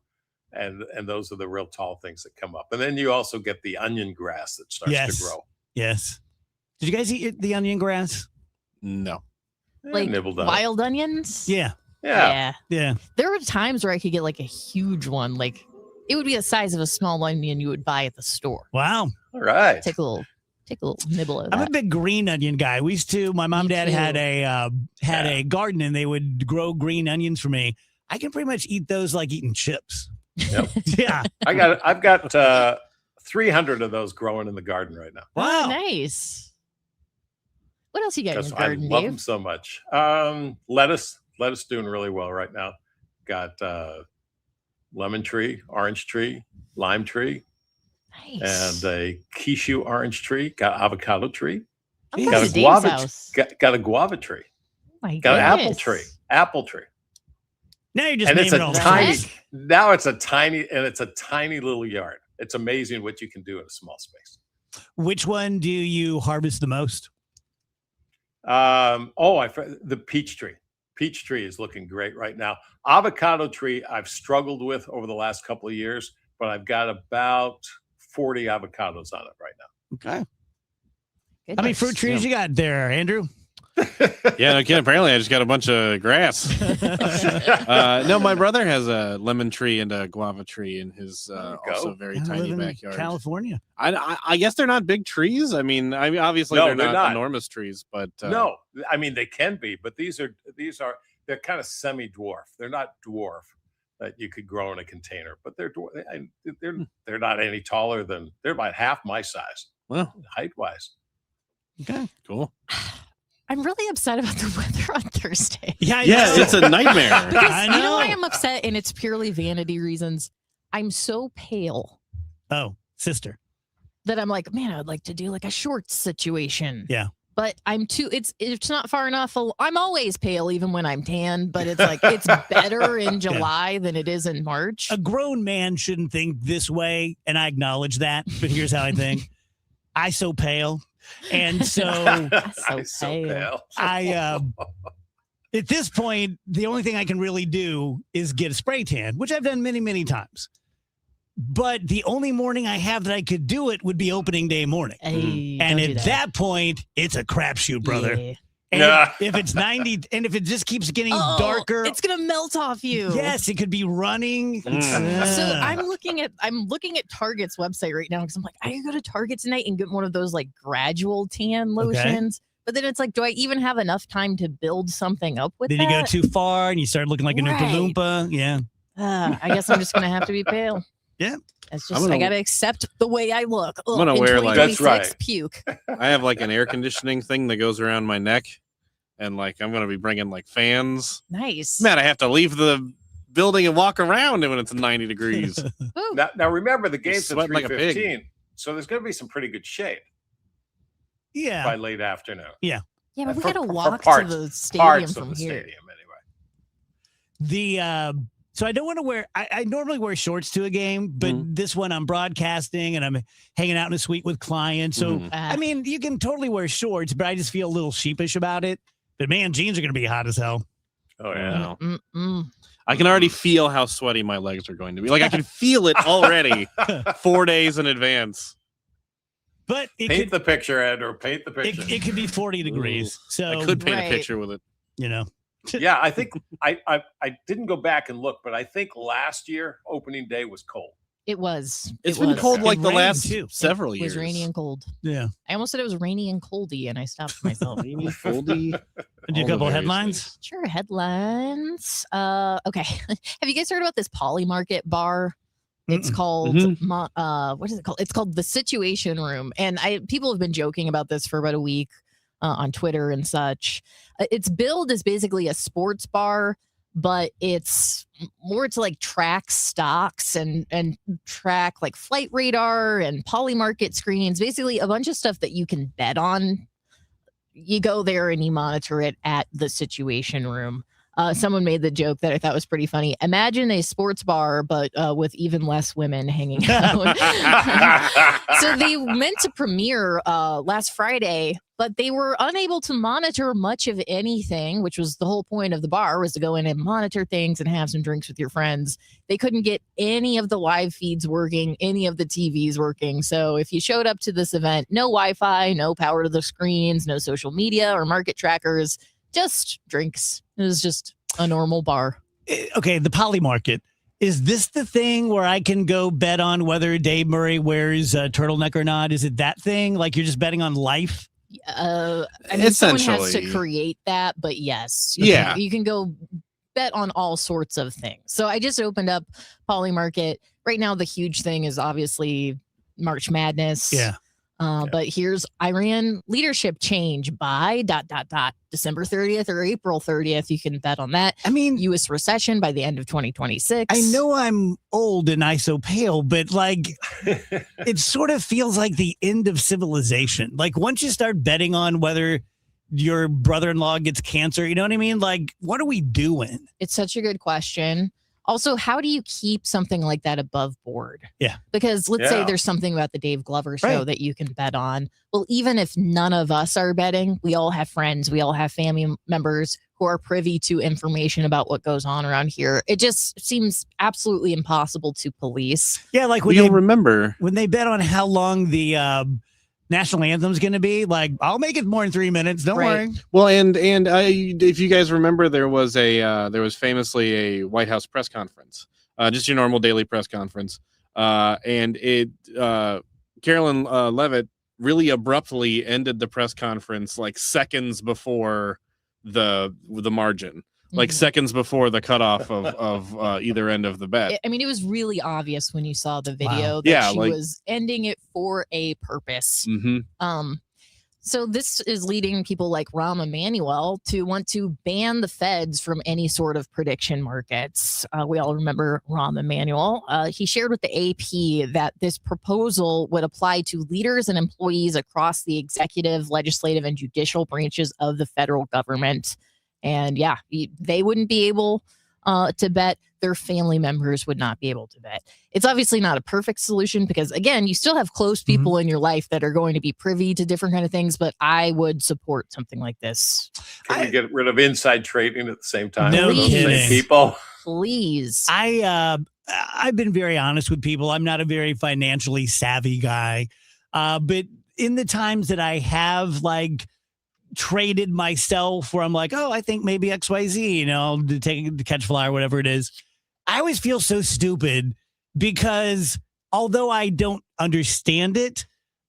And those are the real tall things that come up. And then you also get the onion grass that starts to grow. Yes. Did you guys eat the onion grass? No. Like wild onions? Yeah. Yeah. Yeah. There were times where I could get like a huge one. Like it would be the size of a small onion you would buy at the store. Wow. All right. Take a little nibble of that. I'm a big green onion guy. We used to, my mom and dad had a garden and they would grow green onions for me. I can pretty much eat those like eating chips. Yep. Yeah. I've got 300 of those growing in the garden right now. Wow. Oh, nice. What else you got in your I garden, love Dave? them so much. Lettuce doing really well right now. Got lemon tree, orange tree, lime tree, nice. and a Kishu orange tree. Got avocado tree. I'm Got going a to Dave's guava. house. Got a guava tree. My Got an goodness. apple tree. Now you're just And it's naming a all the tiny. trees. Now it's a tiny little yard. It's amazing what you can do in a small space. Which one do you harvest the most? The peach tree. Peach tree is looking great right now. Avocado tree I've struggled with over the last couple of years, but I've got about 40 avocados on it right now. Okay. How many fruit trees you got there, Andrew? Yeah, again, apparently I just got a bunch of grass. No, my brother has a lemon tree and a guava tree in his also very tiny backyard. California. I guess they're not big trees. I mean, obviously No, they're they're not not. enormous trees, but No, I mean they can be, but they're kind of semi-dwarf. They're not dwarf that you could grow in a container, but they're not any taller than they're about half my size. Well, height-wise. Okay, cool. I'm really upset about the weather on Thursday. Yeah, it's a nightmare. Because I you know know. why I'm upset, and it's purely vanity reasons. I'm so pale Oh, sister. that I'm like, man, I would like to do like a shorts situation. Yeah. But I'm too. It's not far enough. I'm always pale, even when I'm tan. But it's like it's better in July than it is in March. A grown man shouldn't think this way, and I acknowledge that. But here's how I think: I so pale, and so pale. I at this point, the only thing I can really do is get a spray tan, which I've done many, many times. But the only morning I have that I could do it would be opening day morning. Hey, And don't do at that point, it's a crapshoot, brother. Yeah. And Yeah. if it's 90, and if it just keeps getting Oh, darker, it's gonna melt off you. yes, it could be running. So Yeah. I'm looking at Target's website right now because I'm like, I could go to Target tonight and get one of those like gradual tan lotions. But then it's like, do I even have enough time to build something up with Then that? you go too far and you start looking like a Right. Oompa Loompa. Yeah. I guess I'm just gonna have to be pale. Yeah. It's I'm just gonna- I gotta accept the way I look. I'm gonna in wear, like- 2026, That's right. puke. I have like an air conditioning thing that goes around my neck, and like I'm gonna be bringing like fans. Nice. Man, I have to leave the building and walk around when it's 90 degrees. Now remember the game's at sweating like a pig. 3:15, so there's going to be some pretty good shade Yeah. by late afternoon. Yeah. Yeah, but we For- gotta for walk parts- to the stadium parts from of the here. stadium anyway. So I don't want to wear, I normally wear shorts to a game, but this one I'm broadcasting and I'm hanging out in a suite with clients. So, I mean, you can totally wear shorts, but I just feel a little sheepish about it. But man, jeans are going to be hot as hell. Oh, yeah. I can already feel how sweaty my legs are going to be. Like I can feel it already 4 days in advance. But it Paint could, the picture, Ed, or paint the picture. it could be 40 degrees. So I could paint Right. a picture with it. you know, Yeah, I think I didn't go back and look, but I think last year opening day was cold. It was. It's It been was. cold It like the rained, last too. several It years. was rainy and cold. yeah. I almost said it was rainy and coldy, and I stopped myself. Rainy, coldy. Do a all the couple various headlines. things. Sure, headlines. Okay. Have you guys heard about this Poly Market bar? It's called what is it called? It's called the Situation Room, and people have been joking about this for about a week on Twitter and such. Its billed as basically a sports bar, but it's more to like track stocks and track like flight radar and Poly Market screens. Basically, a bunch of stuff that you can bet on. You go there and you monitor it at the Situation Room. Someone made the joke that I thought was pretty funny. Imagine a sports bar, but with even less women hanging out. So they meant to premiere last Friday, but they were unable to monitor much of anything, which was the whole point of the bar, was to go in and monitor things and have some drinks with your friends. They couldn't get any of the live feeds working, any of the TVs working. So if you showed up to this event, no Wi-Fi, no power to the screens, no social media or market trackers, just drinks. It was just a normal bar. Okay, the Poly Market. Is this the thing where I can go bet on whether Dave Murray wears a turtleneck or not? Is it that thing? Like you're just betting on life? I mean, someone has to Essentially. create that, but yes. Yeah. You can go bet on all sorts of things. So I just opened up Poly Market. Right now, the huge thing is obviously March Madness. Yeah. But here's Iran leadership change by ... December 30th or April 30th. You can bet on that. I mean, U.S. recession by the end of 2026. I know I'm old and I so pale, but like it sort of feels like the end of civilization. Like once you start betting on whether your brother-in-law gets cancer, you know what I mean? Like, what are we doing? It's such a good question. Also, how do you keep something like that above board? Yeah. Because let's say there's something about the Dave Glover show that you can bet on. Well, even if none of us are betting, we all have friends, we all have family members who are privy to information about what goes on around here. It just seems absolutely impossible to police. Yeah, like when they bet on how long the national anthem's going to be, like, I'll make it more than 3 minutes. Don't worry. Well, and if you guys remember, there was famously a White House press conference, just your normal daily press conference, and Carolyn Levitt really abruptly ended the press conference like seconds before the margin. Like seconds before the cutoff of either end of the bet. I mean, it was really obvious when you saw the video that she was ending it for a purpose. So this is leading people like Rahm Emanuel to want to ban the feds from any sort of prediction markets. We all remember Rahm Emanuel. He shared with the AP that this proposal would apply to leaders and employees across the executive, legislative, and judicial branches of the federal government. And yeah, they wouldn't be able to bet. Their family members would not be able to bet. It's obviously not a perfect solution because, again, you still have close people in your life that are going to be privy to different kind of things. But I would support something like this. Can we get rid of inside trading at the same time? No with those kidding. same people. Please. I've been very honest with people. I'm not a very financially savvy guy. But in the times that I have, like, traded myself where I'm like, oh, I think maybe XYZ, to catch fly or whatever it is, I always feel so stupid because although I don't understand it,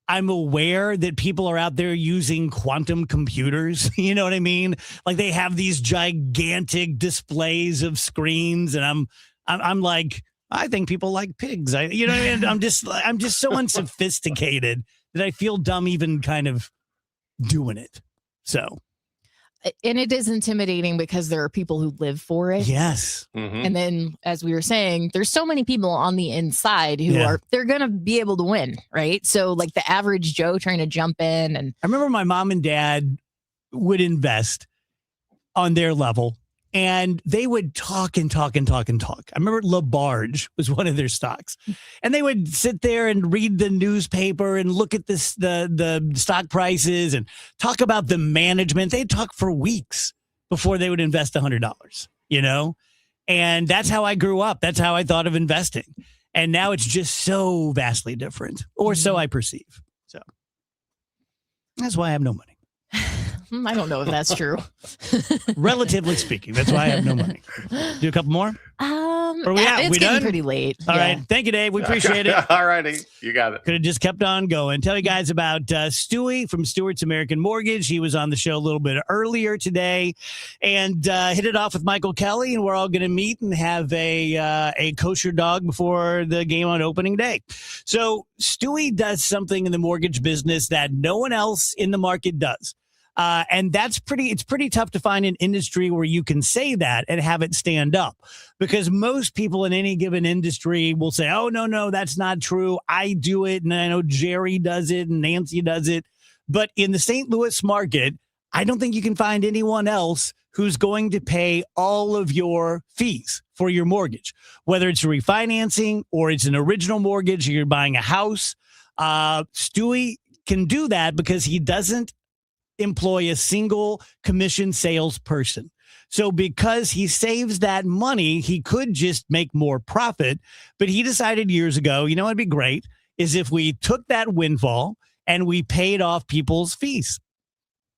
I'm aware that people are out there using quantum computers. You know what I mean? Like they have these gigantic displays of screens, and I'm like, I think people like pigs. You know what I mean? I'm just so unsophisticated that I feel dumb even kind of doing it. So, and it is intimidating because there are people who live for it. Yes. And then, as we were saying, there's so many people on the inside who they're going to be able to win, right? So like the average Joe trying to jump in. And I remember my mom and dad would invest on their level and they would talk and talk and talk and talk. I remember LaBarge was one of their stocks, and they would sit there and read the newspaper and look at the stock prices and talk about the management. They'd talk for weeks before they would invest $100, and that's how I grew up. That's how I thought of investing. And now it's just so vastly different, or so I perceive. So that's why I have no money. I don't know if that's true. Relatively speaking, that's why I have no money. Do a couple more? It's we getting done? pretty late. All right. Thank you, Dave. We appreciate it. All righty. You got it. Could have just kept on going. Tell you guys about Stewie from Stewart's American Mortgage. He was on the show a little bit earlier today and hit it off with Michael Kelly, and we're all going to meet and have a kosher dog before the game on opening day. So Stewie does something in the mortgage business that no one else in the market does. And it's pretty tough to find an industry where you can say that and have it stand up, because most people in any given industry will say, oh, no, that's not true. I do it. And I know Jerry does it and Nancy does it. But in the St. Louis market, I don't think you can find anyone else who's going to pay all of your fees for your mortgage, whether it's refinancing or it's an original mortgage or you're buying a house. Stewie can do that because he doesn't employ a single commission salesperson. So because he saves that money, he could just make more profit. But he decided years ago, what'd be great is if we took that windfall and we paid off people's fees.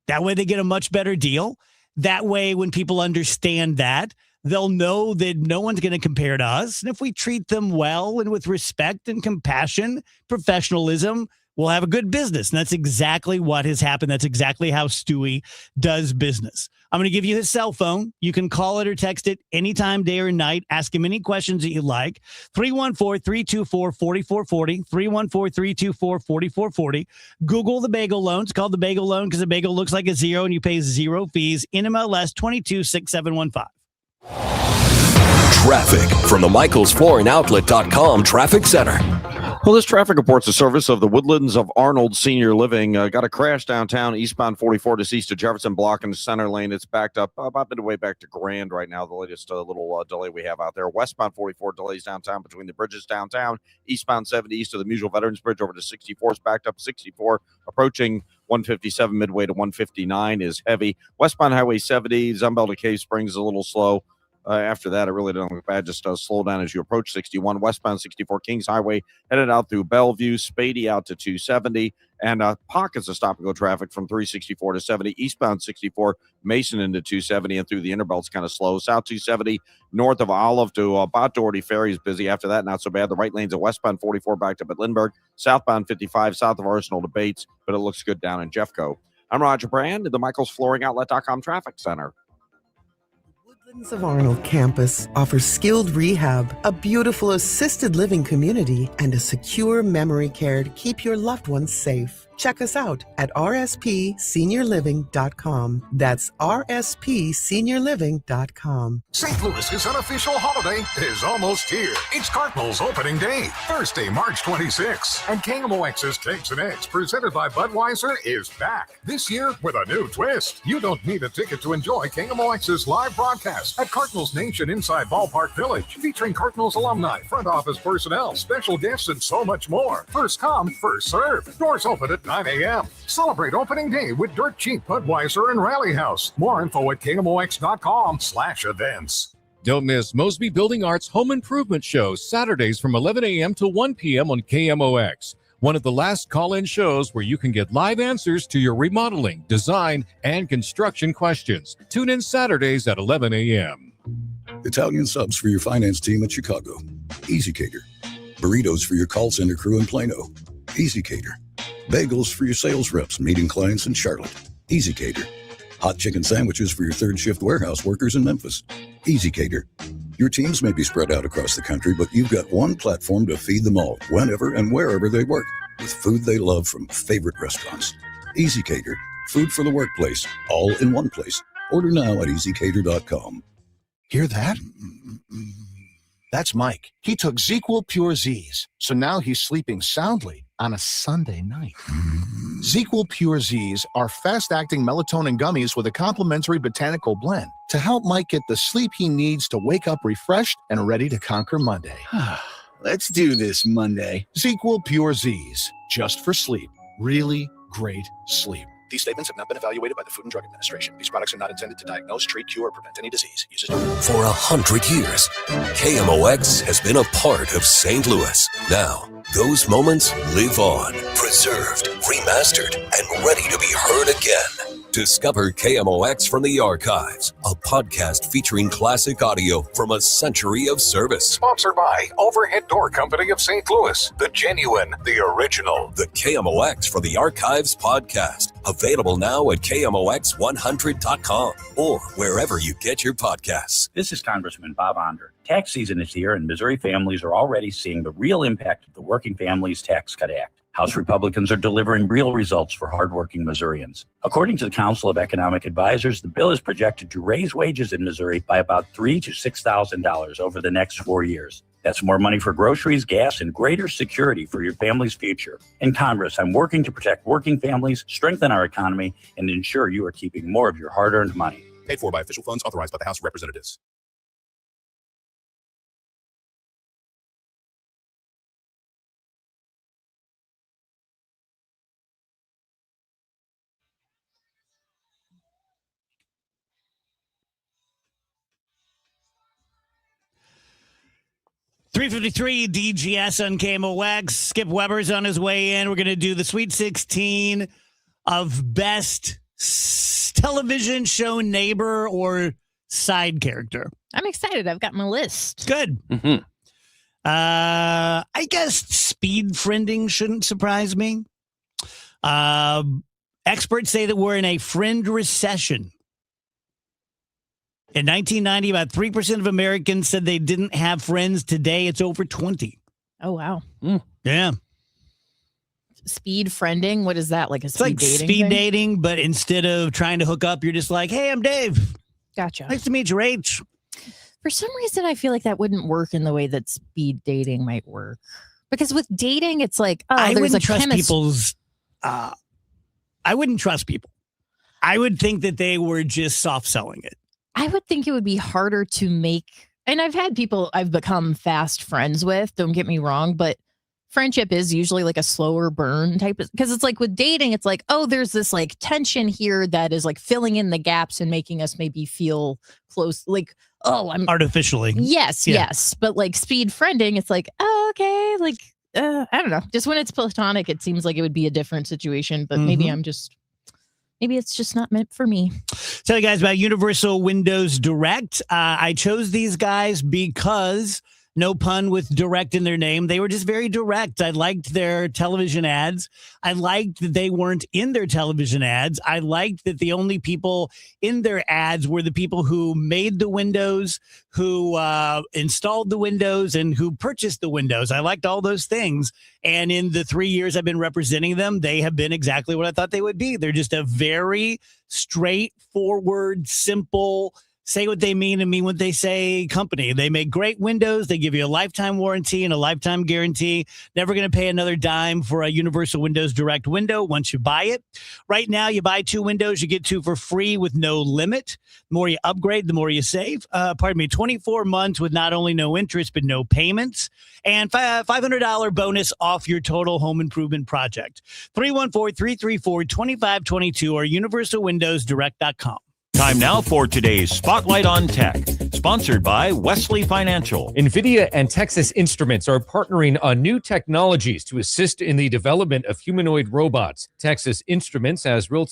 That way they get a much better deal. That way, when people understand that, they'll know that no one's going to compare to us. And if we treat them well and with respect and compassion, professionalism, we'll have a good business. And that's exactly what has happened. That's exactly how Stewie does business. I'm going to give you his cell phone. You can call it or text it anytime, day or night. Ask him any questions that you like. 314-324-4440. 314-324-4440. Google the bagel loan. It's called the bagel loan because the bagel looks like a zero and you pay zero fees. NMLS 226715. Traffic from the MichaelsFlooringOutlet.com Traffic Center. Well, this traffic report's a service of the Woodlands of Arnold Senior Living. Got a crash downtown, eastbound 44 deceased to Jefferson, blocking the center lane. It's backed up about midway back to Grand right now, the latest little delay we have out there. Westbound 44 delays downtown between the bridges downtown. Eastbound 70 east of the Musial Veterans Bridge over to 64 is backed up. 64 approaching 157 midway to 159 is heavy. Westbound Highway 70, Zumbell to Cave Springs is a little slow. After that, it really doesn't look bad. Just slow down as you approach 61. Westbound 64 Kings Highway headed out through Bellevue, Spady out to 270, and pockets of stop-and-go traffic from 364 to 70. Eastbound 64 Mason into 270 and through the Interbelt's kind of slow. South 270 north of Olive to about Doherty Ferry is busy. After that, not so bad. The right lanes at westbound 44 backed up at Lindbergh. Southbound 55 south of Arsenal to Bates, but it looks good down in Jeffco. I'm Roger Brand at the Michaels Flooring Outlet.com Traffic Center. Woodlands of Arnold campus offers skilled rehab, a beautiful assisted living community, and a secure memory care to keep your loved ones safe. Check us out at rspseniorliving.com. That's rspseniorliving.com. St. Louis's unofficial holiday is almost here. It's Cardinals opening day, Thursday, March 26th. And KMOX's Cakes and Eggs, presented by Budweiser, is back. This year with a new twist. You don't need a ticket to enjoy KMOX's live broadcast at Cardinals Nation inside Ballpark Village, featuring Cardinals alumni, front office personnel, special guests, and so much more. First come, first serve. Doors open at 9 a.m. Celebrate opening day with Dirt Cheap, Budweiser, and Rally House. More info at KMOX.com/events. Don't miss Mosby Building Arts Home Improvement Shows Saturdays from 11 a.m. to 1 p.m. on KMOX. One of the last call-in shows where you can get live answers to your remodeling, design, and construction questions. Tune in Saturdays at 11 a.m. Italian subs for your finance team at Chicago. Easy Cater. Burritos for your call center crew in Plano. Easy Cater. Bagels for your sales reps meeting clients in Charlotte. Easy Cater. Hot chicken sandwiches for your third shift warehouse workers in Memphis. Easy Cater. Your teams may be spread out across the country, but you've got one platform to feed them all, whenever and wherever they work, with food they love from favorite restaurants. Easy Cater. Food for the workplace, all in one place. Order now at easycater.com. Hear that? That's Mike. He took ZzzQuil Pure Z's, so now he's sleeping soundly on a Sunday night. ZzzQuil Pure Z's are fast-acting melatonin gummies with a complementary botanical blend to help Mike get the sleep he needs to wake up refreshed and ready to conquer Monday. Let's do this Monday. ZzzQuil Pure Z's, just for sleep. Really great sleep. These statements have not been evaluated by the Food and Drug Administration. These products are not intended to diagnose, treat, cure, or prevent any disease. For 100 years, KMOX has been a part of St. Louis. Now, those moments live on, preserved, remastered, and ready to be heard again. Discover KMOX from the Archives, a podcast featuring classic audio from a century of service. Sponsored by Overhead Door Company of St. Louis, the genuine, the original. The KMOX from the Archives podcast, available now at KMOX100.com or wherever you get your podcasts. This is Congressman Bob Onder. Tax season is here, and Missouri families are already seeing the real impact of the Working Families Tax Cut Act. House Republicans are delivering real results for hardworking Missourians. According to the Council of Economic Advisors, the bill is projected to raise wages in Missouri by about $3,000 to $6,000 over the next 4 years. That's more money for groceries, gas, and greater security for your family's future. In Congress, I'm working to protect working families, strengthen our economy, and ensure you are keeping more of your hard-earned money. Paid for by official funds authorized by the House of Representatives. .353 DGS on KMOX. Skip Weber's on his way in. We're going to do the Sweet 16 of best television show neighbor or side character. I'm excited. I've got my list. Good. Mm-hmm. I guess speed friending shouldn't surprise me. Experts say that we're in a friend recession. In 1990, about 3% of Americans said they didn't have friends. Today, it's over 20. Oh, wow. Yeah. Speed friending? What is that? Like a speed dating? Speed thing? dating, but instead of trying to hook up, you're just like, hey, I'm Dave. Gotcha. Nice to meet you, H. For some reason, I feel like that wouldn't work in the way that speed dating might work. Because with dating, it's like, oh, I there's wouldn't a trust chemistry. people's. I wouldn't trust people. I would think that they were just soft selling it. I would think it would be harder to make. And I've had people I've become fast friends with. Don't get me wrong, but friendship is usually like a slower burn type of, because it's like with dating, it's like, oh, there's this like tension here that is like filling in the gaps and making us maybe feel close. Like, oh, I'm artificially. Yes, Yeah. yes. But like speed friending, it's like, oh, okay. Like, I don't know. Just when it's platonic, it seems like it would be a different situation, but maybe maybe it's just not meant for me. Tell you guys about Universal Windows Direct. I chose these guys because, no pun with direct in their name, they were just very direct. I liked their television ads. I liked that they weren't in their television ads. I liked that the only people in their ads were the people who made the windows, who installed the windows, and who purchased the windows. I liked all those things. And in the 3 years I've been representing them, they have been exactly what I thought they would be. They're just a very straightforward, simple, say what they mean and mean what they say company. They make great windows. They give you a lifetime warranty and a lifetime guarantee. Never going to pay another dime for a Universal Windows Direct window once you buy it. Right now, you buy 2 windows, you get 2 for free with no limit. The more you upgrade, the more you save. 24 months with not only no interest, but no payments. And $500 bonus off your total home improvement project. 314-334-2522 or universalwindowsdirect.com. Time now for today's Spotlight on Tech, sponsored by Wesley Financial. NVIDIA and Texas Instruments are partnering on new technologies to assist in the development of humanoid robots. Texas Instruments has real-time